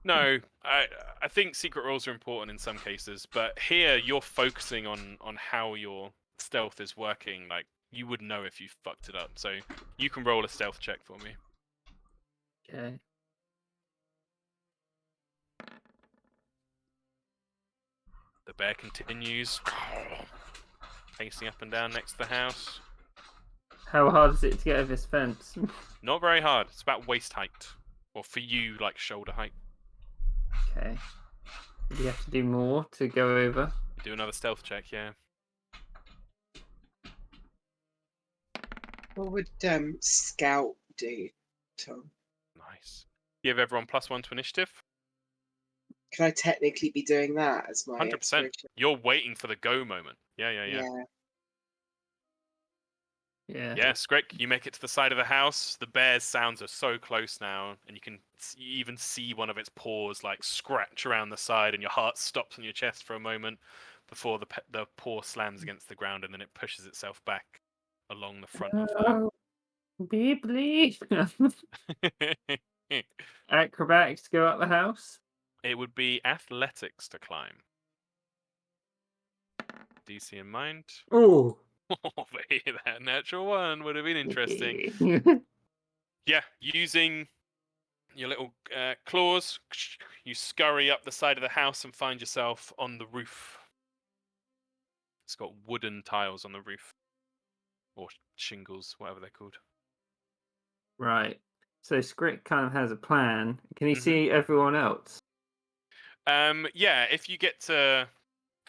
No, I think secret rolls are important in some cases, but here you're focusing on how your stealth is working. Like, you would know if you fucked it up. So you can roll a stealth check for me. Okay. The bear continues pacing up and down next to the house. How hard is it to get over this fence? Not very hard. It's about waist height, or for you, like shoulder height. Okay. Do you have to do more to go over? Do another stealth check, yeah. What would Scout do, Tom? Nice. Give everyone +1 to initiative. Can I technically be doing that as my 100%. exploration? You're waiting for the go moment. Yeah. Yeah. Yeah, Skrik, you make it to the side of the house. The bear's sounds are so close now, and you can even see one of its paws like scratch around the side, and your heart stops in your chest for a moment before the paw slams against the ground, and then it pushes itself back along the front of Oh, Beebley. her. Acrobatics to go up the house. It would be athletics to climb. DC in mind. Oh. That natural one would have been interesting. Yeah, using your little claws, you scurry up the side of the house and find yourself on the roof. It's got wooden tiles on the roof. Or shingles, whatever they're called. Right. So Scrick kind of has a plan. Can he Mhm. see everyone else? Yeah, if you get to...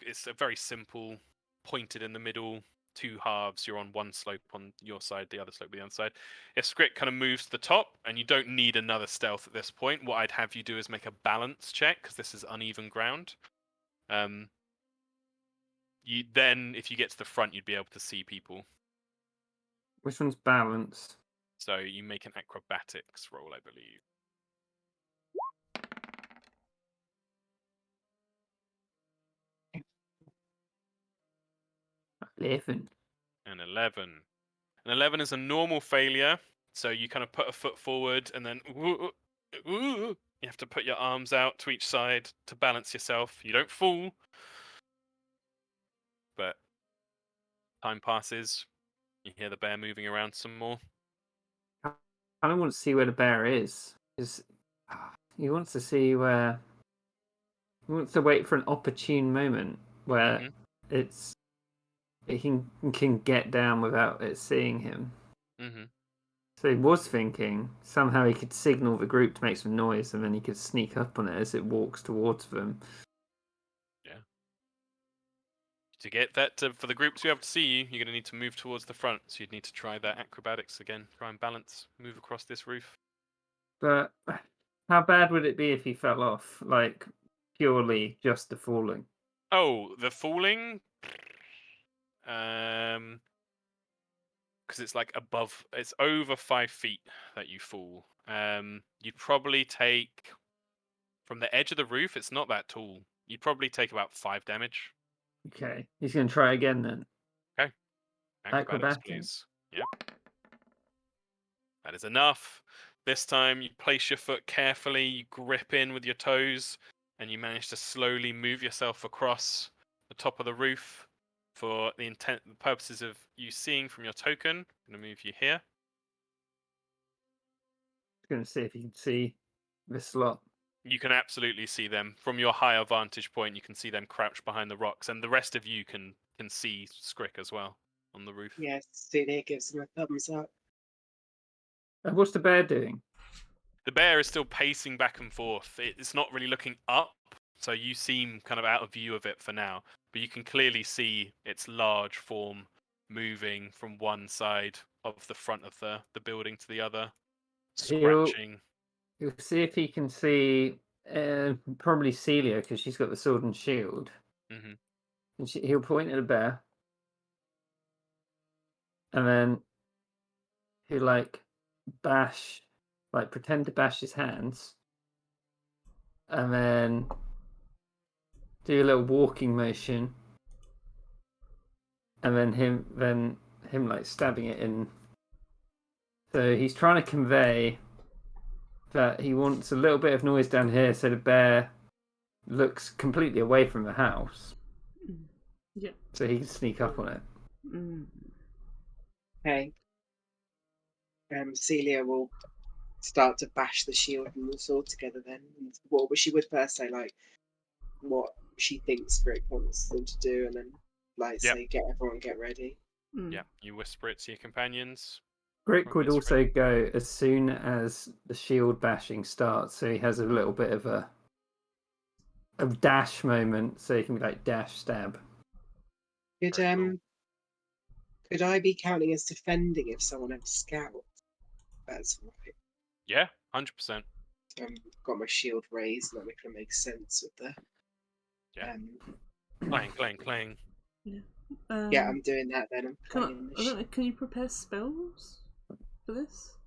It's a very simple, pointed in the middle, two halves. You're on one slope on your side, the other slope on the other side. If Scrick kind of moves to the top, and you don't need another stealth at this point, what I'd have you do is make a balance check, because this is uneven ground. You then, if you get to the front, you'd be able to see people. Which one's balance? So you make an acrobatics roll, I believe. 11. An 11. An 11 is a normal failure, so you kind of put a foot forward and then you have to put your arms out to each side to balance yourself. You don't fall, but time passes. You hear the bear moving around some more. I don't want to see where the bear is. He wants to see where. He wants to wait for an opportune moment where it can get down without it seeing him. Mm-hmm. So he was thinking somehow he could signal the group to make some noise, and then he could sneak up on it as it walks towards them. Yeah. To get that for the group to be able to see you, you're going to need to move towards the front. So you'd need to try that acrobatics again. Try and balance, move across this roof. But how bad would it be if he fell off? Like purely just the falling. Oh, the falling. Because it's like above, it's over 5 feet that you fall. You'd probably take from the edge of the roof. It's not that tall. You'd probably take about 5 damage. Okay, he's going to try again then. Okay, acrobatics, please. Yep, that is enough. This time, you place your foot carefully. You grip in with your toes, and you manage to slowly move yourself across the top of the roof. For the purposes of you seeing from your token, I'm going to move you here. Going to see if you can see the slot. You can absolutely see them from your higher vantage point. You can see them crouched behind the rocks, and the rest of you can see Scrick as well on the roof. Yes, Sune gives him a thumbs up. What's the bear doing? The bear is still pacing back and forth. It's not really looking up, so you seem kind of out of view of it for now. But you can clearly see its large form moving from one side of the front of the building to the other, scratching. He'll see if he can see probably Celia because she's got the sword and shield. Mhm. And he'll point at the bear, and then he'll pretend to bash his hands, and then do a little walking motion, and then him like stabbing it in. So he's trying to convey that he wants a little bit of noise down here, so the bear looks completely away from the house. Yeah. So he can sneak up on it. Okay. Celia will start to bash the shield and the sword together then. And she would first say, like, what she thinks Frick wants them to do, and then, like, say, everyone get ready. Yeah, you whisper it to your companions. Brick would also go as soon as the shield bashing starts, so he has a little bit of a dash moment, so he can be like dash stab. Could I be counting as defending if someone had scout? That's right. Yeah, 100%. Got my shield raised, and that kind of makes sense with the. Clang. Yeah. I'm doing that then. Can you prepare spells for this?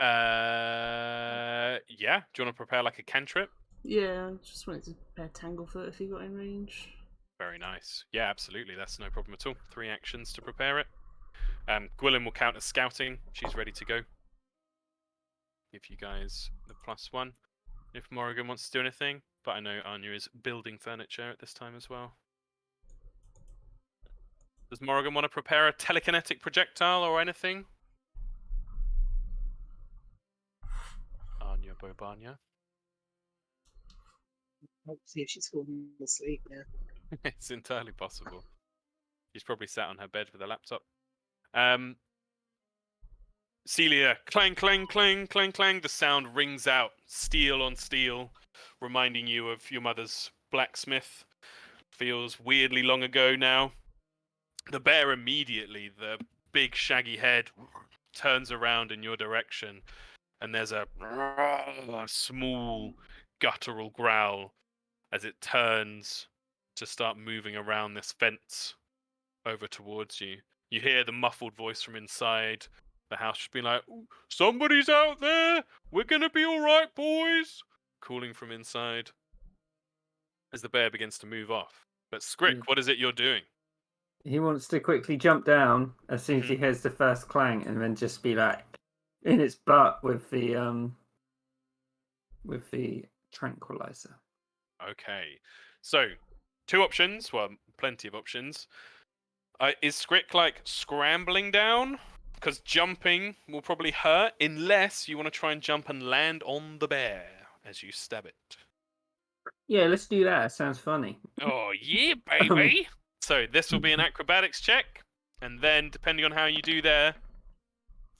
Yeah. Do you want to prepare like a cantrip? Yeah, I just wanted to prepare Tanglefoot if you got in range. Very nice. Yeah, absolutely. That's no problem at all. 3 actions to prepare it. Gwilym will count as scouting. She's ready to go. Give you guys the +1 if Morrigan wants to do anything. But I know Anya is building furniture at this time as well. Does Morrigan want to prepare a telekinetic projectile or anything? Anya Bobanya. Let's see if she's falling asleep now. It's entirely possible. She's probably sat on her bed with a laptop. Celia, clang, clang, clang, clang, clang. The sound rings out, steel on steel, reminding you of your mother's blacksmith. Feels weirdly long ago now. The bear immediately, the big shaggy head, turns around in your direction, and there's a small guttural growl as it turns to start moving around this fence over towards you. You hear the muffled voice from inside the house just being like, "Somebody's out there! We're gonna be alright, boys!" Calling from inside as the bear begins to move off. But Skrick, what is it you're doing? He wants to quickly jump down as soon as he hears the first clang, and then just be like in its butt with the tranquilizer. Okay, so 2 options. Well, plenty of options. Is Skrick like scrambling down? Because jumping will probably hurt, unless you want to try and jump and land on the bear as you stab it. Yeah, let's do that. Sounds funny. Oh yeah, baby! So this will be an acrobatics check, and then depending on how you do there,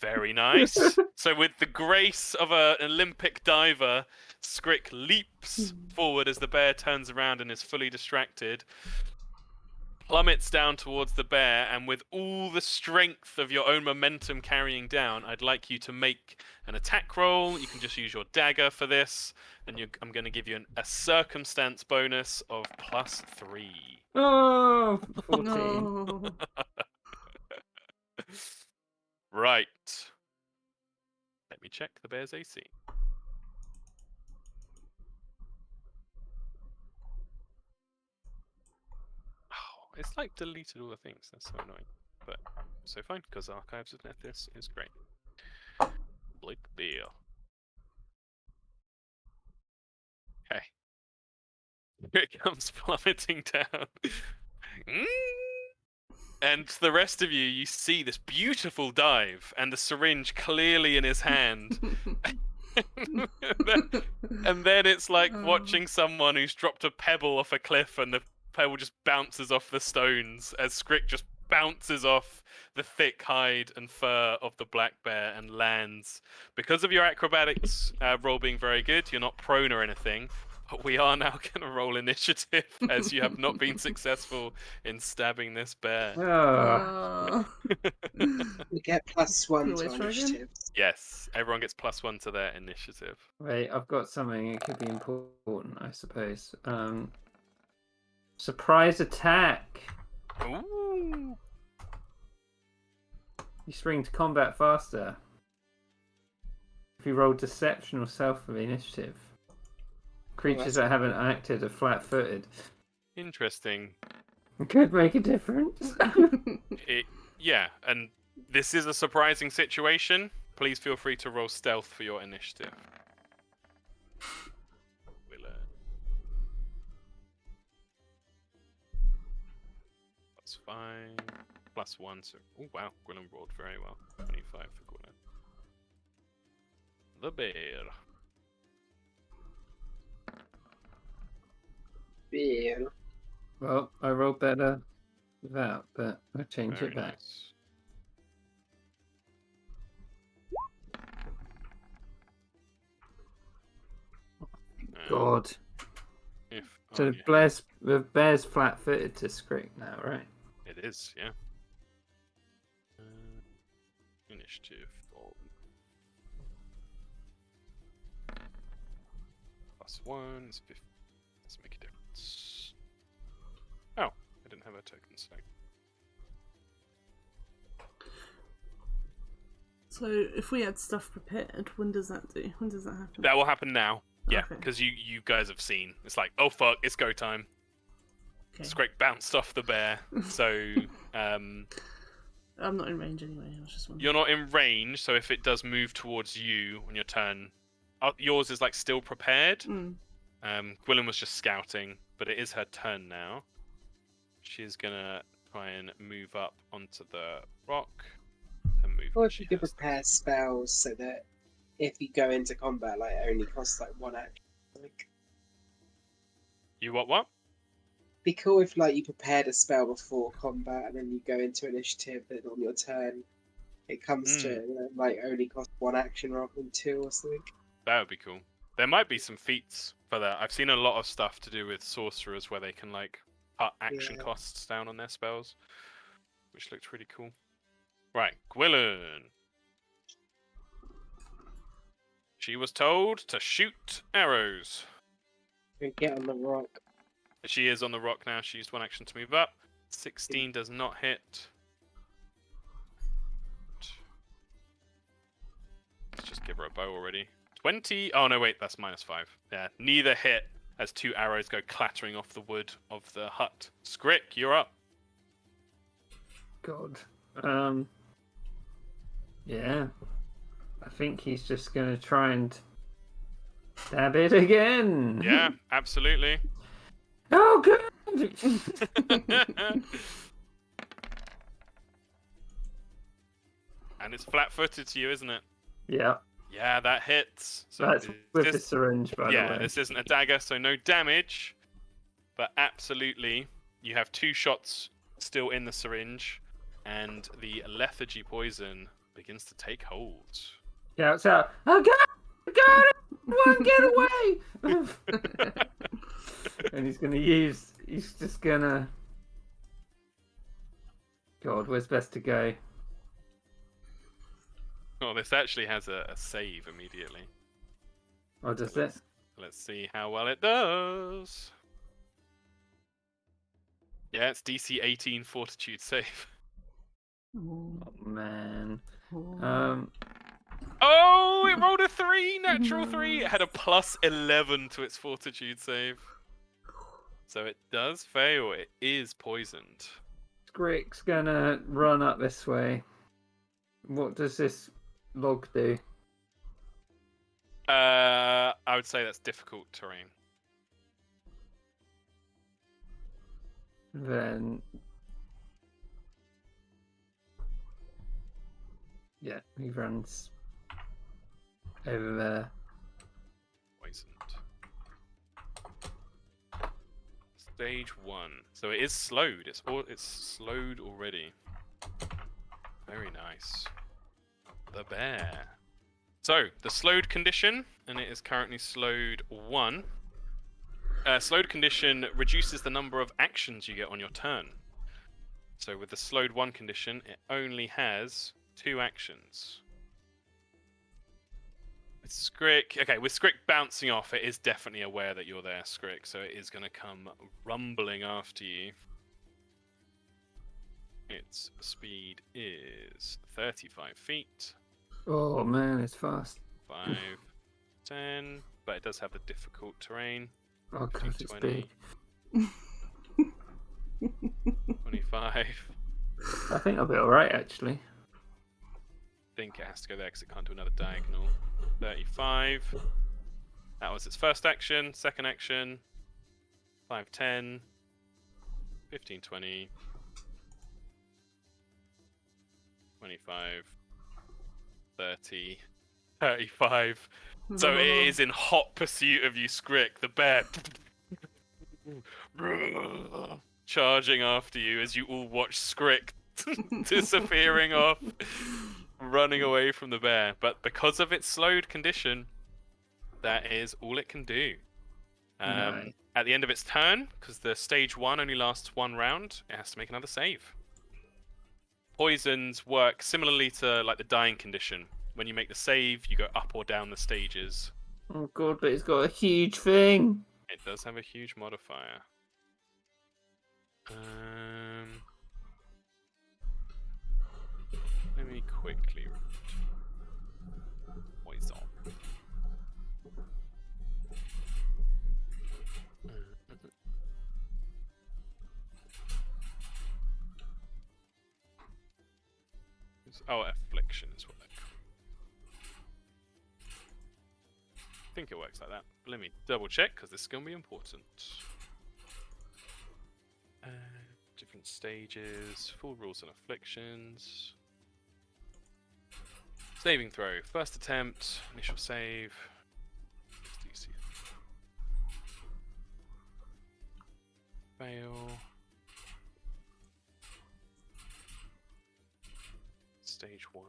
very nice. So with the grace of an Olympic diver, Skrick leaps forward as the bear turns around and is fully distracted, plummets down towards the bear, and with all the strength of your own momentum carrying down, I'd like you to make an attack roll. You can just use your dagger for this, and I'm going to give you a circumstance bonus of +3. Oh, 14. No. Right. Let me check the bear's AC. Oh, it's like deleted all the things. That's so annoying. But so fine, because Archives of Nethys is great. Blake Beer. Okay. Here it comes plummeting down. And the rest of you see this beautiful dive and the syringe clearly in his hand. And then it's like watching someone who's dropped a pebble off a cliff and the pebble just bounces off the stones as Skrick just bounces off the thick hide and fur of the black bear and lands. Because of your acrobatics roll being very good, you're not prone or anything, But we are now going to roll initiative as you have not been successful in stabbing this bear. Oh, We get +1 Can to always our try again. initiative. Yes, everyone gets +1 to their initiative. wait, I've got something that could be important, I suppose. Surprise attack. Ooh. You spring to combat faster. If you roll deception or stealth for the initiative. Creatures that's that haven't acted are flat-footed. Interesting. Could make a difference. Yeah, and this is a surprising situation. Please feel free to roll stealth for your initiative. +5, +1. So, oh wow, Gwilym rolled very well. 25 for Gwilym. The bear. Yeah. Well, I rolled better without, but I'll change Very it back. nice. God. If, So oh, the bear's flat-footed to Skrick now, right? it is, yeah. Initiative. +1 is 50. Let's make a difference. Oh, I didn't have a token select. So if we had stuff prepared, when does that do? When does that happen? That will happen now. Yeah, Okay. because you guys have seen. It's like, oh fuck, it's go time. Okay. Skrick bounced off the bear. So, I'm not in range anyway. I was just wondering. you're not in range, so if it does move towards you on your turn, yours is like still prepared. Mm. Gwilym was just scouting, but it is her turn now. She's gonna try and move up onto the rock. And move. Or if you could prepare spells so that if you go into combat, like it only costs like 1 action. Like, You what? be cool if like you prepared a spell before combat and then you go into initiative, and on your turn it comes to like only cost 1 action rather than 2 or something. That would be cool. There might be some feats for that. I've seen a lot of stuff to do with sorcerers where they can like cut action costs down on their spells, which looks really cool. Right, Gwilyn. She was told to shoot arrows. Get on the rock. She is on the rock now. She used 1 action to move up. 16 does not hit. Let's just give her a bow already. 20. Oh no, wait, that's -5. Yeah, neither hit as 2 arrows go clattering off the wood of the hut. Skrick, you're up. God. Yeah. I think he's just gonna try and stab it again. Yeah, absolutely. Oh god! And it's flat-footed to you, isn't it? Yeah. Yeah, that hits. So That's with the syringe, by the yeah, way. this isn't a dagger, so no damage. But absolutely, you have 2 shots still in the syringe, and the lethargy poison begins to take hold. Shouts out, oh god! One, get away! And he's just gonna... God, where's best to go? Oh, this actually has a save immediately. Oh, does it? Let's see how well it does. Yeah, it's DC 18 Fortitude save. Oh. Oh, man. Oh. Oh, it rolled a 3, natural 3. It had a +11 to its Fortitude save. So it does fail. It is poisoned. Skrick's gonna run up this way. What does this log do? I would say that's difficult terrain. Then... Yeah, he runs over there. Poisoned. Stage 1. So it is slowed. It's slowed already. Very nice. The bear. So the slowed condition, and it is currently slowed 1. slowed condition reduces the number of actions you get on your turn. So with the slowed 1 condition, it only has 2 actions. With Scrick, okay, with Scrick bouncing off, it is definitely aware that you're there, Scrick, so it is going to come rumbling after you. Its speed is 35 feet. Oh man, it's fast. 5, 10, but it does have the difficult terrain. Oh god, it's 20, big. 25. I think I'll be alright actually. I think it has to go there because it can't do another diagonal. 35. That was its first action. Second action. 5, 10. 15, 20. 25. 30. 35. So it is in hot pursuit of you, Scrick. The bear charging after you as you all watch Scrick disappearing off, running away from the bear. But because of its slowed condition, that is all it can do. Nice. At the end of its turn, because the stage 1 only lasts 1 round, it has to make another save. Poisons work similarly to like the dying condition. When you make the save, you go up or down the stages. Oh god, but it's got a huge thing. It does have a huge modifier. Let me quickly read. Poison. Oh, affliction is what they're called. I think it works like that. Let me double check because this is going to be important. Different stages, full rules and afflictions. Saving throw. First attempt, initial save. DC. Fail. Stage 1.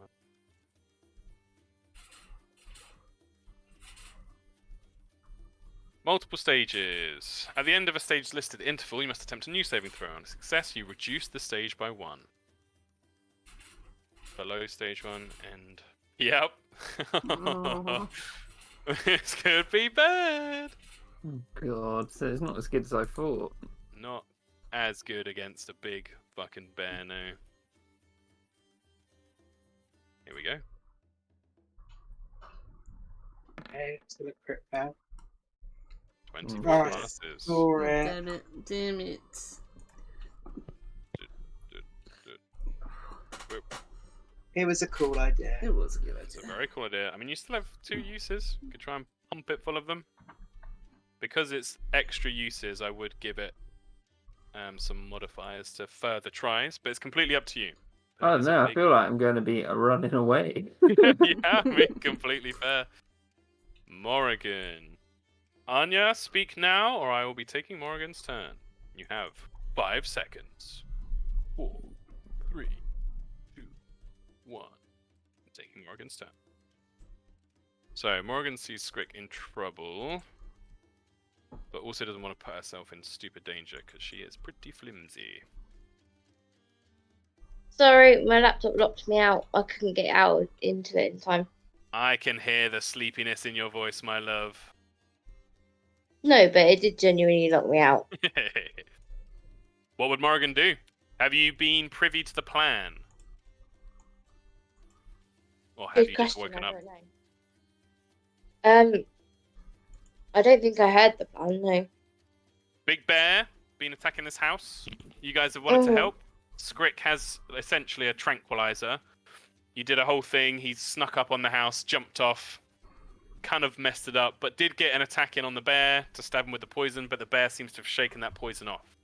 Multiple stages. At the end of a stage's listed interval, you must attempt a new saving throw. On a success, you reduce the stage by 1. Below stage 1 and... Yep. This could be bad. Oh god, so it's not as good as I thought. Not as good against a big fucking bear, no. Here we go. Okay, it's gonna crit back. 24 Alright. passes. Alright. Damn it. Damn it. It was a cool idea. It was a good It's a idea. very cool idea. I mean, you still have 2 uses. You could try and pump it full of them. Because it's extra uses, I would give it some modifiers to further tries, but it's completely up to you. I don't It's a know, I big- feel like I'm going to be running away. Yeah, I mean, completely fair. Morrigan. Anya, speak now, or I will be taking Morrigan's turn. You have 5 seconds. 4, 3, 2, 1. I'm taking Morrigan's turn. So, Morrigan sees Scrick in trouble, but also doesn't want to put herself in stupid danger because she is pretty flimsy. Sorry, my laptop locked me out. I couldn't get out into it in time. I can hear the sleepiness in your voice, my love. No, but it did genuinely lock me out. What would Morrigan do? Have you been privy to the plan? Or have Good you just question. woken I up? don't know. I don't think I heard the plan. No. Big Bear been attacking this house. You guys have wanted to Mhm. help. Scrick has essentially a tranquilizer. You did a whole thing. He snuck up on the house, jumped off, kind of messed it up, but did get an attack in on the bear to stab him with the poison, but the bear seems to have shaken that poison off.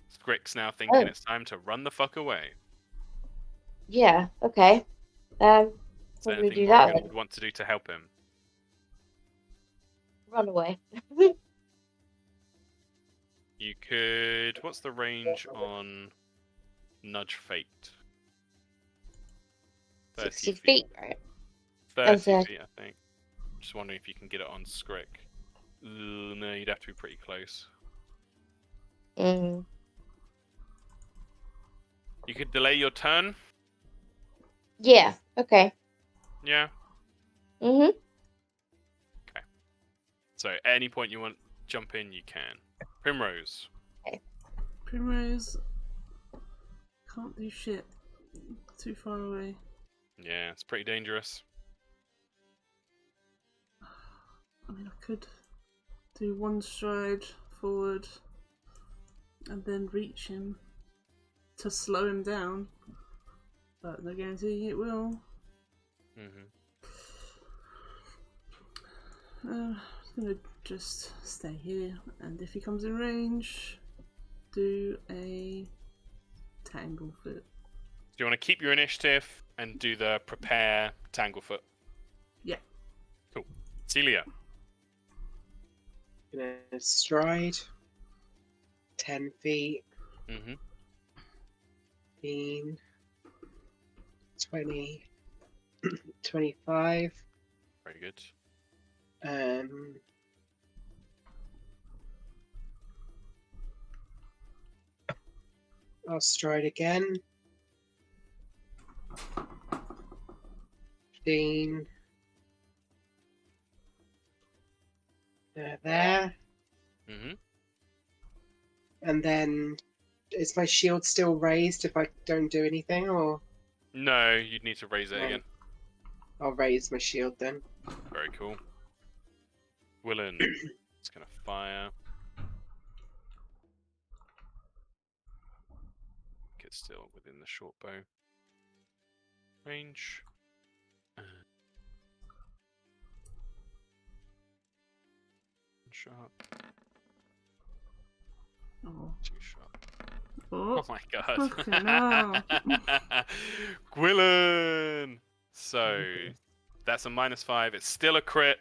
Scrick's now thinking Oh. it's time to run the fuck away. Yeah. Okay. Is there Probably anything do that. Morrigan Then. would want to do to help him? Run away. You could... What's the range on Nudge Fate? 30 60 feet, right? 30 Okay. feet, I think. Just wondering if you can get it on Scrick. No, you'd have to be pretty close. Mm. You could delay your turn. Yeah. Okay. Yeah. Mhm. So at any point you want to jump in, you can. Primrose. Primrose can't do shit. Too far away. Yeah, it's pretty dangerous. I mean, I could do one stride forward and then reach him to slow him down, but no guarantee it will. Mm-hmm. I'm gonna just stay here, and if he comes in range, do a Tanglefoot. Do you want to keep your initiative and do the prepare Tanglefoot? Yeah. Cool. Celia. Gonna stride 10 feet, Mm-hmm. 15, 20, 25. Very good. I'll stride again. 15. There. Mm-hmm. And then, is my shield still raised if I don't do anything, or No, you'd need to raise it No. again. I'll raise my shield then? Very cool. Willen is going to fire. Get still within the short bow range. Shot. Oh. 2 shot. Oh. Oh my god. Fucking hell. Gwilyn! So, that's a -5. It's still a crit.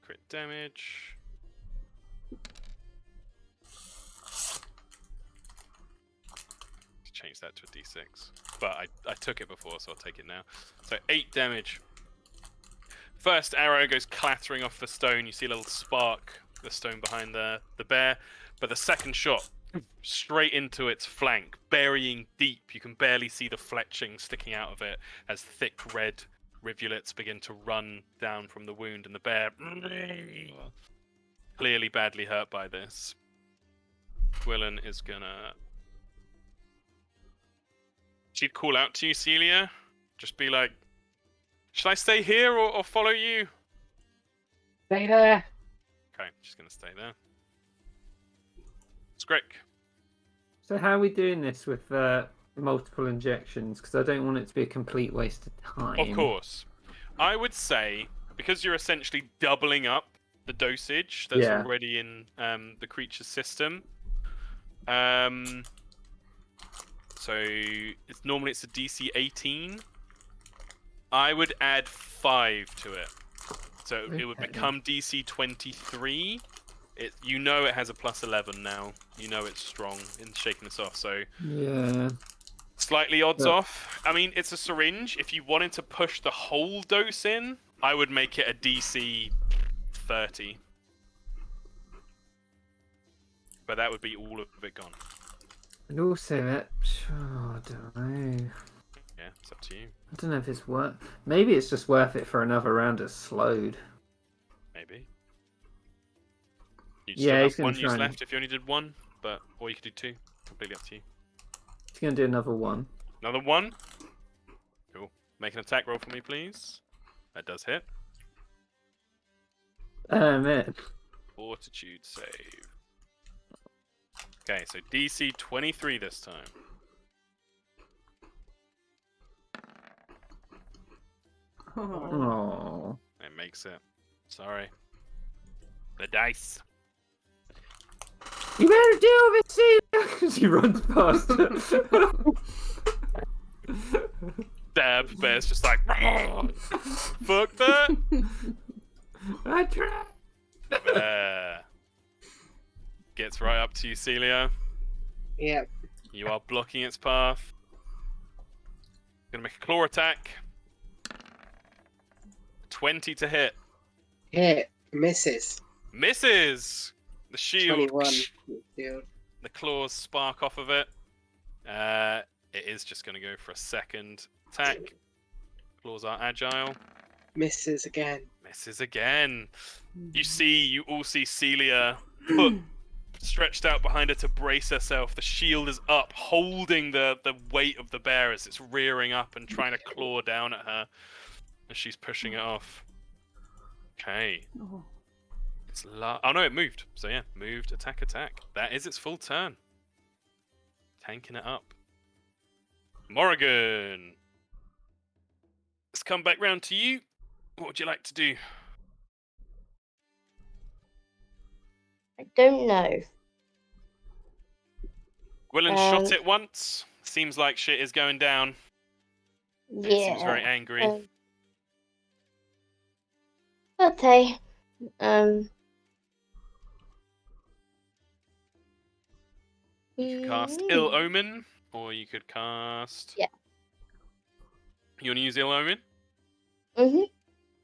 Crit damage. Change that to a d6. But I took it before, so I'll take it now. So 8 damage. First arrow goes clattering off the stone. You see a little spark, the stone behind the bear. But the second shot, straight into its flank, burying deep. You can barely see the fletching sticking out of it as thick red rivulets begin to run down from the wound. And the bear, clearly badly hurt by this. Gwilyn is gonna... She'd call out to you, Celia. Just be like, should I stay here or follow you? Stay there. Okay, she's going to stay there. Skrick. So how are we doing this with multiple injections? Because I don't want it to be a complete waste of time. Of course. I would say, because you're essentially doubling up the dosage that's Yeah. already in the creature's system. So it's a DC 18. I would add 5 to it. So it would Okay. become DC 23. You know it has a +11 now. You know it's strong in shaking this off. So Yeah. slightly odds Yeah. off. I mean, it's a syringe. If you wanted to push the whole dose in, I would make it a DC 30. But that would be all of it gone. And also, I don't know. Yeah, it's up to you. I don't know if it's worth. Maybe it's just worth it for another round of slowed. Maybe. You'd Yeah, still he's have gonna one use try and- left if you only did 1, or you could do 2. Completely up to you. He's gonna do another one. Another 1. Cool. Make an attack roll for me, please. That does hit. Man. Fortitude save. Okay, so DC 23 this time. Oh. Oh. It makes it. Sorry. The dice. You better deal with it, she runs past it. Dab. Bear's just like, fuck that. I tried. Bear gets right up to you, Celia. Yep. You are blocking its path. Gonna make a claw attack. 20 to hit. Hit. Misses. Misses! The shield. 21. Shield. The claws spark off of it. It is just going to go for a second attack. Claws are agile. Misses again. Misses again. You all see Celia put stretched out behind her to brace herself. The shield is up, holding the weight of the bear as it's rearing up and trying to claw down at her as she's pushing it off. Okay. Oh. It's oh no, it moved. So yeah, moved, attack. That is its full turn. Tanking it up. Morrigan. Let's come back round to you. What would you like to do? I don't know. Gwilyn shot it once. Seems like shit is going down. Yeah. It seems very angry. Okay. You could cast Ill Omen, or you could cast... Yeah. You want to use Ill Omen? Mhm.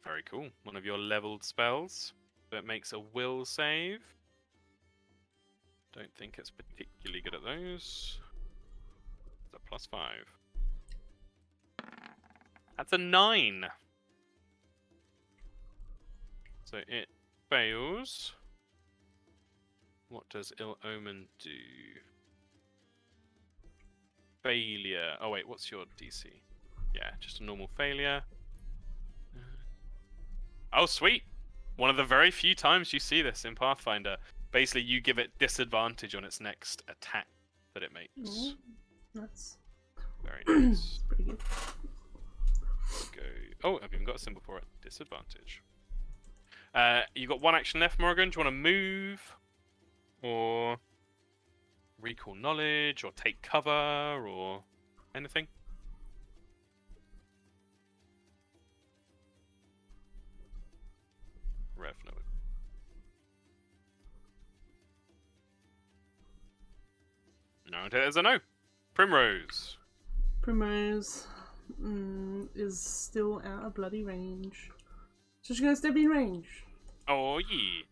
Very cool. One of your leveled spells that makes a will save. Don't think it's particularly good at those. It's a +5. That's a 9. So it fails. What does Ill Omen do? Failure. Oh wait, what's your DC? Yeah, just a normal failure. Oh sweet! One of the very few times you see this in Pathfinder. Basically, you give it disadvantage on its next attack that it makes. Oh, that's Very nice. pretty good. Go. Oh, I've even got a symbol for it. Disadvantage. You got one action left, Morgan. Do you want to move, or recall knowledge, or take cover, or anything? Rev, no. No, there's a no. Primrose. Primrose is still out of bloody range. So she's gonna step in range. Oh yeah.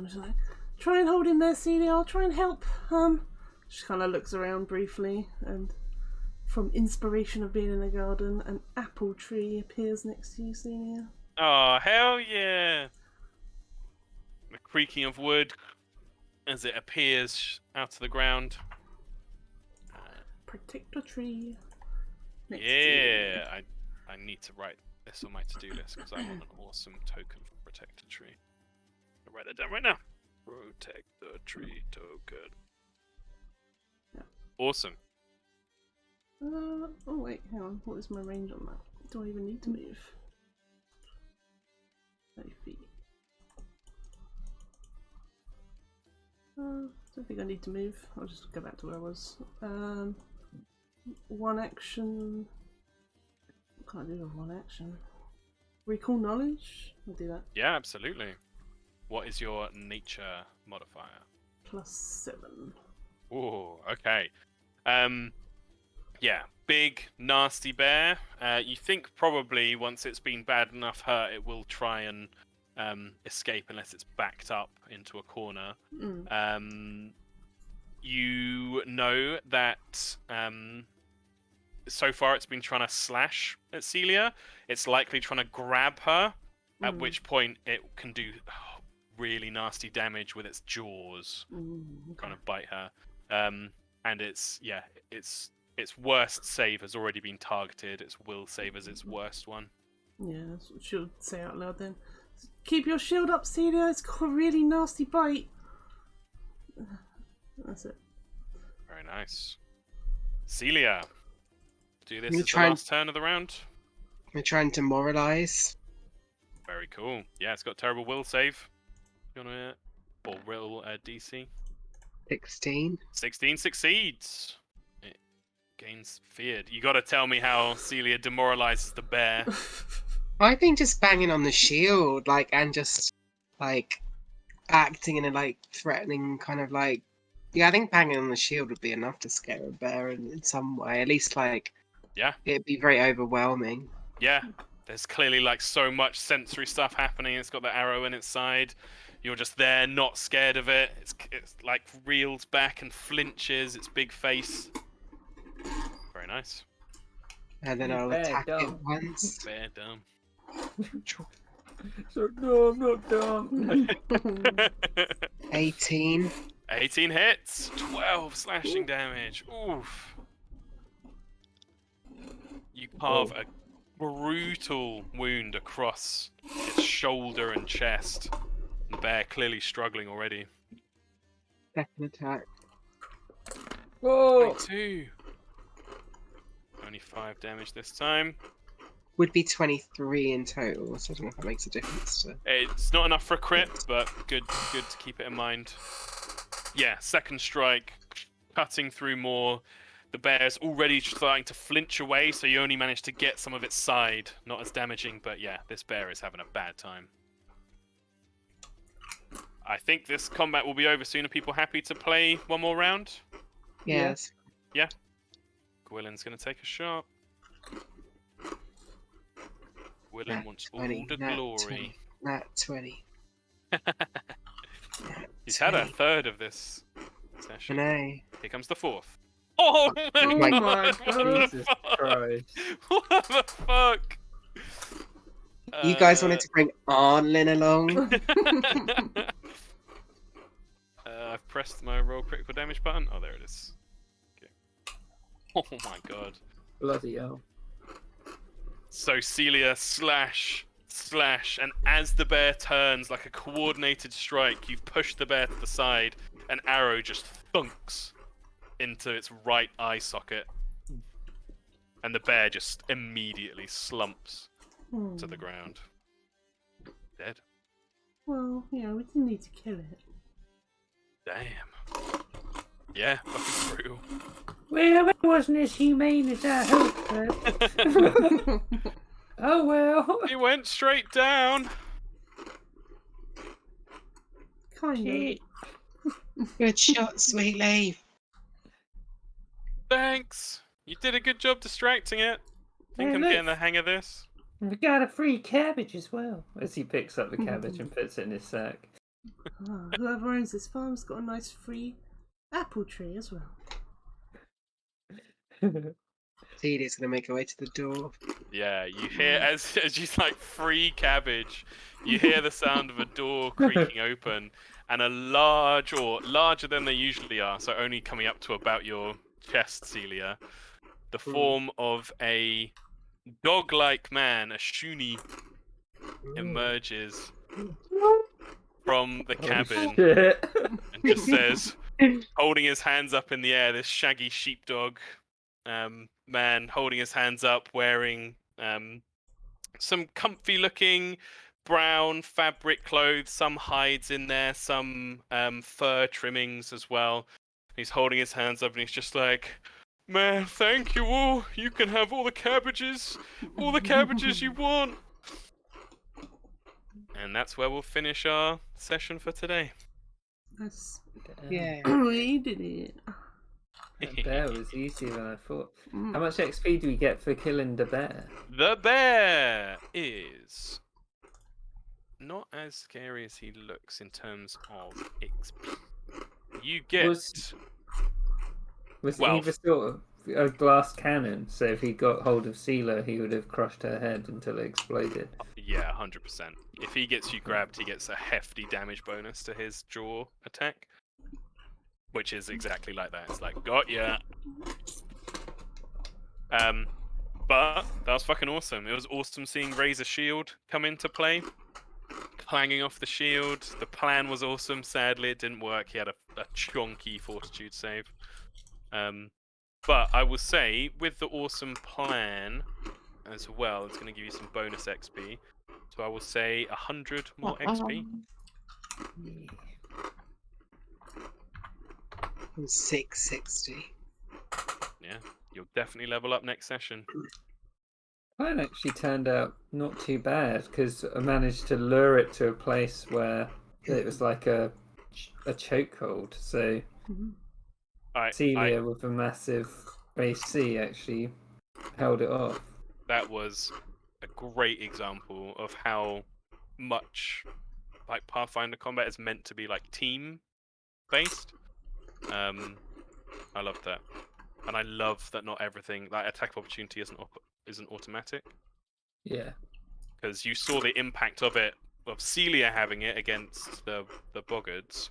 She's like, try and hold him there, Celia. I'll try and help. She kind of looks around briefly, and from inspiration of being in the garden, an apple tree appears next to you, Celia. Oh hell yeah! The creaking of wood as it appears out of the ground. Protect a tree. Next to you. Yeah, I need to write this on my to-do list because I want an awesome token for Protect a Tree. I'll write that down right now. Protect the Tree token. Yeah. Awesome. Oh wait, hang on. What is my range on that? Do I even need to move? 30 feet. Don't think I need to move. I'll just go back to where I was. One action. What can I do with one action? Recall knowledge? I'll do that. Yeah, absolutely. What is your nature modifier? +7. Oh, okay. Yeah, big, nasty bear. You think probably once it's been bad enough hurt, it will try and escape unless it's backed up into a corner. You know that so far it's been trying to slash at Celia. It's likely trying to grab her, at which point it can do really nasty damage with its jaws, trying to bite her. And its worst save has already been targeted. Its will save is its worst one. Yeah, that's what she'll say out loud then. Keep your shield up, Celia. It's got a really nasty bite. That's it. Very nice. Celia, do this You as the try and- last turn of the round. We're trying to moralize. Very cool. Yeah, it's got terrible will save. You wanna or will DC? 16. 16 succeeds. It gains feared. You got to tell me how Celia demoralizes the bear. I think just banging on the shield, and just acting in a threatening kind of yeah, I think banging on the shield would be enough to scare a bear in some way. At least Yeah. it'd be very overwhelming. Yeah, there's clearly so much sensory stuff happening. It's got the arrow in its side. You're just there, not scared of it. It's like reels back and flinches. Its big face. Very nice. And then You I'll bear attack it dumb. once. Bear dumb. So no, I'm not dumb. 18. 18 hits, 12 slashing damage. Oof. You carve a brutal wound across its shoulder and chest. The bear clearly struggling already. Second attack. Whoa! 22. Only 5 damage this time. Would be 23 in total, so I don't know if that makes a difference to... It's not enough for a crit, but good to keep it in mind. Yeah, second strike, cutting through more. The bear's already starting to flinch away, so you only managed to get some of its side. Not as damaging, but yeah, this bear is having a bad time. I think this combat will be over soon. Are people happy to play one more round? Yes. Yeah. Gwilyn's going to take a shot. Gwilyn Nat wants 20, all the nat glory. 20, Nat 20. He's had a third of this session. Renee. Here comes the fourth. Oh my Oh my my god! god. Jesus Christ. What the fuck? You guys wanted to bring Arlen along? I've pressed my roll critical damage button. Oh, there it is. Okay. Oh my god. Bloody hell. So Celia slash, and as the bear turns like a coordinated strike, you've pushed the bear to the side. An arrow just thunks into its right eye socket, and the bear just immediately slumps to the ground. Dead. Well, we didn't need to kill it. Damn. Yeah, fucking brutal. Well, it wasn't as humane as I hoped, but... Oh well. He went straight down. Kind Shit. Good shot, sweet leaf. Thanks. You did a good job distracting it. I think Hey, I'm look. getting the hang of this. We got a free cabbage as well. As he picks up the cabbage and puts it in his sack. of. Whoever owns this farm's got a nice free apple tree as well. Celia's gonna make her way to the door. Yeah, you hear as you like free cabbage, you hear the sound of a door creaking open, and a large, or larger than they usually are, so only coming up to about your chest, Celia, the form of a dog-like man, a shuni, emerges from the cabin Shit. and just says, holding his hands up in the air, this shaggy sheepdog man holding his hands up, wearing some comfy looking brown fabric clothes, some hides in there, some fur trimmings as well. He's holding his hands up and he's just like, man, thank you all. You can have all the cabbages you want. And that's where we'll finish our session for today. That's... Yeah. we did it. That bear was easier than I thought. How much XP do we get for killing the bear? The bear is not as scary as he looks in terms of XP. You get... Was Well, Eva sort of a glass cannon, so if he got hold of Sela, he would have crushed her head until it exploded. yeah, 100%. If he gets you grabbed, he gets a hefty damage bonus to his jaw attack. Which is exactly like that. It's like, got ya. But that was fucking awesome. It was awesome seeing Razor Shield come into play. Clanging off the shield. The plan was awesome. Sadly, it didn't work. He had a chonky fortitude save. But I will say, with the awesome plan as well, it's going to give you some bonus XP. So I will say 100 more XP. 660. Yeah, you'll definitely level up next session. Mine actually turned out not too bad because I managed to lure it to a place where it was like a chokehold. So Celia with a massive AC actually held it off. That was a great example of how much like Pathfinder combat is meant to be like team based. I love that, and I love that not everything like attack of opportunity isn't automatic, Yeah. because you saw the impact of it, of Celia having it against the boggards.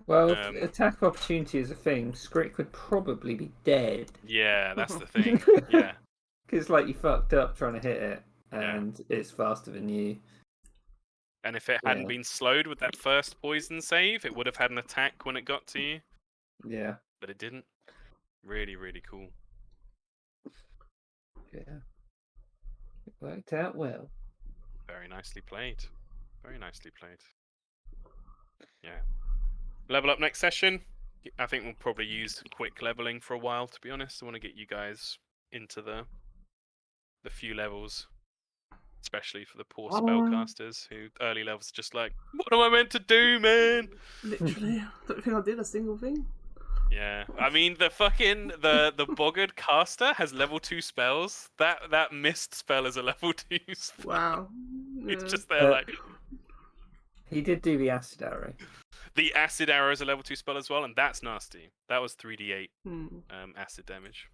Well, if attack of opportunity is a thing, Scrick would probably be dead. Yeah, that's the thing. Yeah, Because like you fucked up trying to hit it, Yeah. and it's faster than you. and if it hadn't been slowed with that first poison save, it would have had an attack when it got to you, Yeah. but it didn't. Really, really cool. Yeah. It worked out well. Very nicely played. Very nicely played. Yeah. Level up next session. I think we'll probably use quick leveling for a while, to be honest. I want to get you guys into the few levels, especially for the poor spellcasters who early levels are just like, what am I meant to do, man? Literally, I don't think I did a single thing. Yeah, I mean the fucking the boggart caster has level 2 spells. That mist spell is a level 2 spell. Wow. It's Yeah. just there like He did do the acid arrow. the acid arrow is a level 2 spell as well, and that's nasty. That was 3d8 acid damage,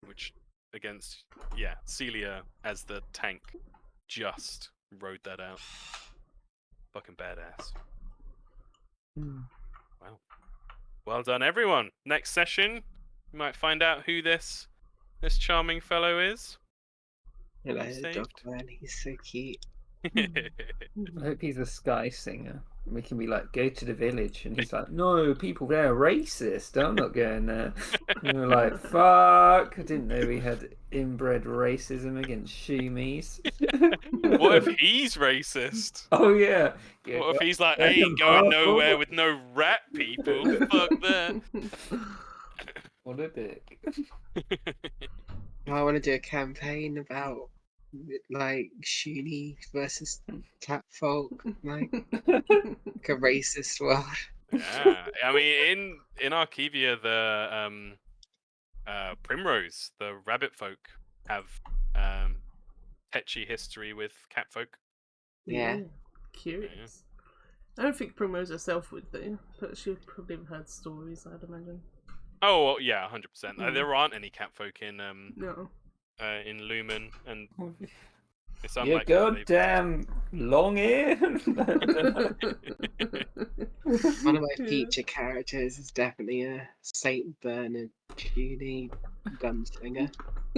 which against Celia as the tank just rode that out. Fucking badass. Wow. Well done, everyone. Next session, we might find out who this charming fellow is. Hello, Saved. dog man. He's so cute. I hope he's a sky singer. And we can be like, go to the village. And he's like, no, people there are racist. I'm not going there. And we're like, fuck. I didn't know we had inbred racism against Shumis. What if he's racist? Oh, yeah. What if he's like, I ain't going nowhere with no rat people? Fuck that. What a dick. I want to do a campaign about like Shuni versus Catfolk, like a racist world. Yeah, I mean, in Archivia, the Primrose, the rabbit folk, have tetchy history with catfolk. Yeah. Curious. I don't think Primrose herself would though, but she would probably have heard stories, I'd imagine. Oh well, yeah, 100%. There aren't any catfolk in No. in Lumen, and it's You unlikely. that goddamn long ear. One of my feature characters is definitely a Saint Bernard Shuni gunslinger.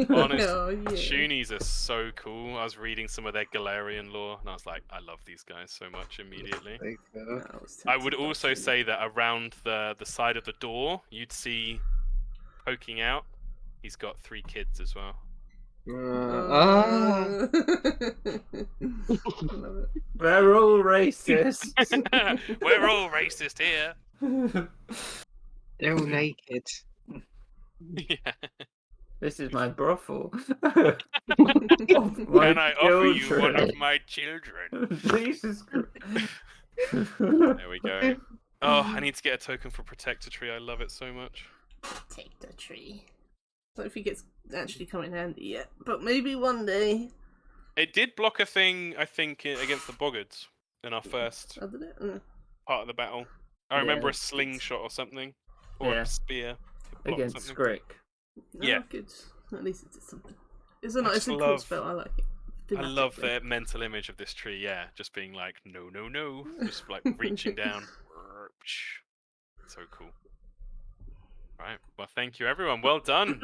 Honest, Oh, yeah. Shunies are so cool. I was reading some of their Galarian lore, and I was like, I love these guys so much immediately. So cool. I would also say that around the side of the door, you'd see poking out. He's got 3 kids as well. Love it. We're all racist. We're all racist here. They're all naked. Yeah. This is my brothel. Can I offer you one of my children? Jesus Christ. There we go. Oh, I need to get a token for Protector Tree. I love it so much. Take the tree. I don't think it's actually come in handy yet, but maybe one day. It did block a thing, I think, against the boggards in our first Oh, did it? part of the battle. I remember a slingshot or something, or a spear. Against something. Scrick. Oh, good. At least it did something. It's a I nice, just it's a cool love- spell. I like it. I love the mental image of this tree, yeah. Just being like, no, no, no. Just like reaching down. So cool. Right. Well, thank you, everyone. Well done.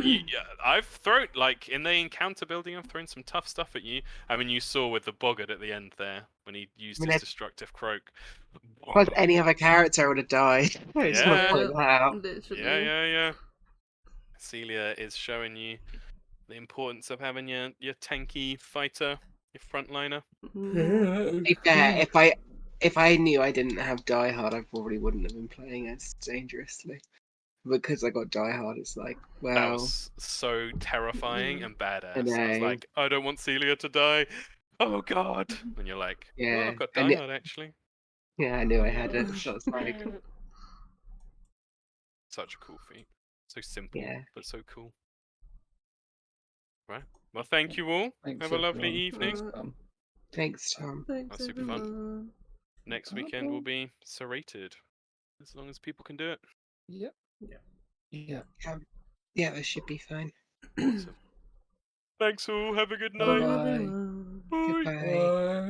I've thrown, like, in the encounter building, I've thrown some tough stuff at you. I mean, you saw with the boggart at the end there, when he used his destructive croak. If I was any other character, I would have died. I just want to point that out. Yeah. Celia is showing you the importance of having your tanky fighter, your frontliner. To be fair, if I knew I didn't have Die Hard, I probably wouldn't have been playing as dangerously. Because I got Die Hard, it's like, well, That was so terrifying and badass. I was know. like, I don't want Celia to die. Oh God! And you're like, Yeah, I've got and Die Hard actually. yeah, I knew I had it. So it's like, Such a cool feat. So simple, Yeah. but so cool. Right. Well, thank you all. Thanks, Have a lovely everyone. evening. Thanks, Tom. thanks, Tom. Thanks, That's super fun. everyone. Next weekend will be serrated, as long as people can do it. Yep. Yeah. Yeah. Yeah, this should be fine. Awesome. Thanks all. Have a good Bye, night. Bye-bye. everyone. Bye. Goodbye. Bye.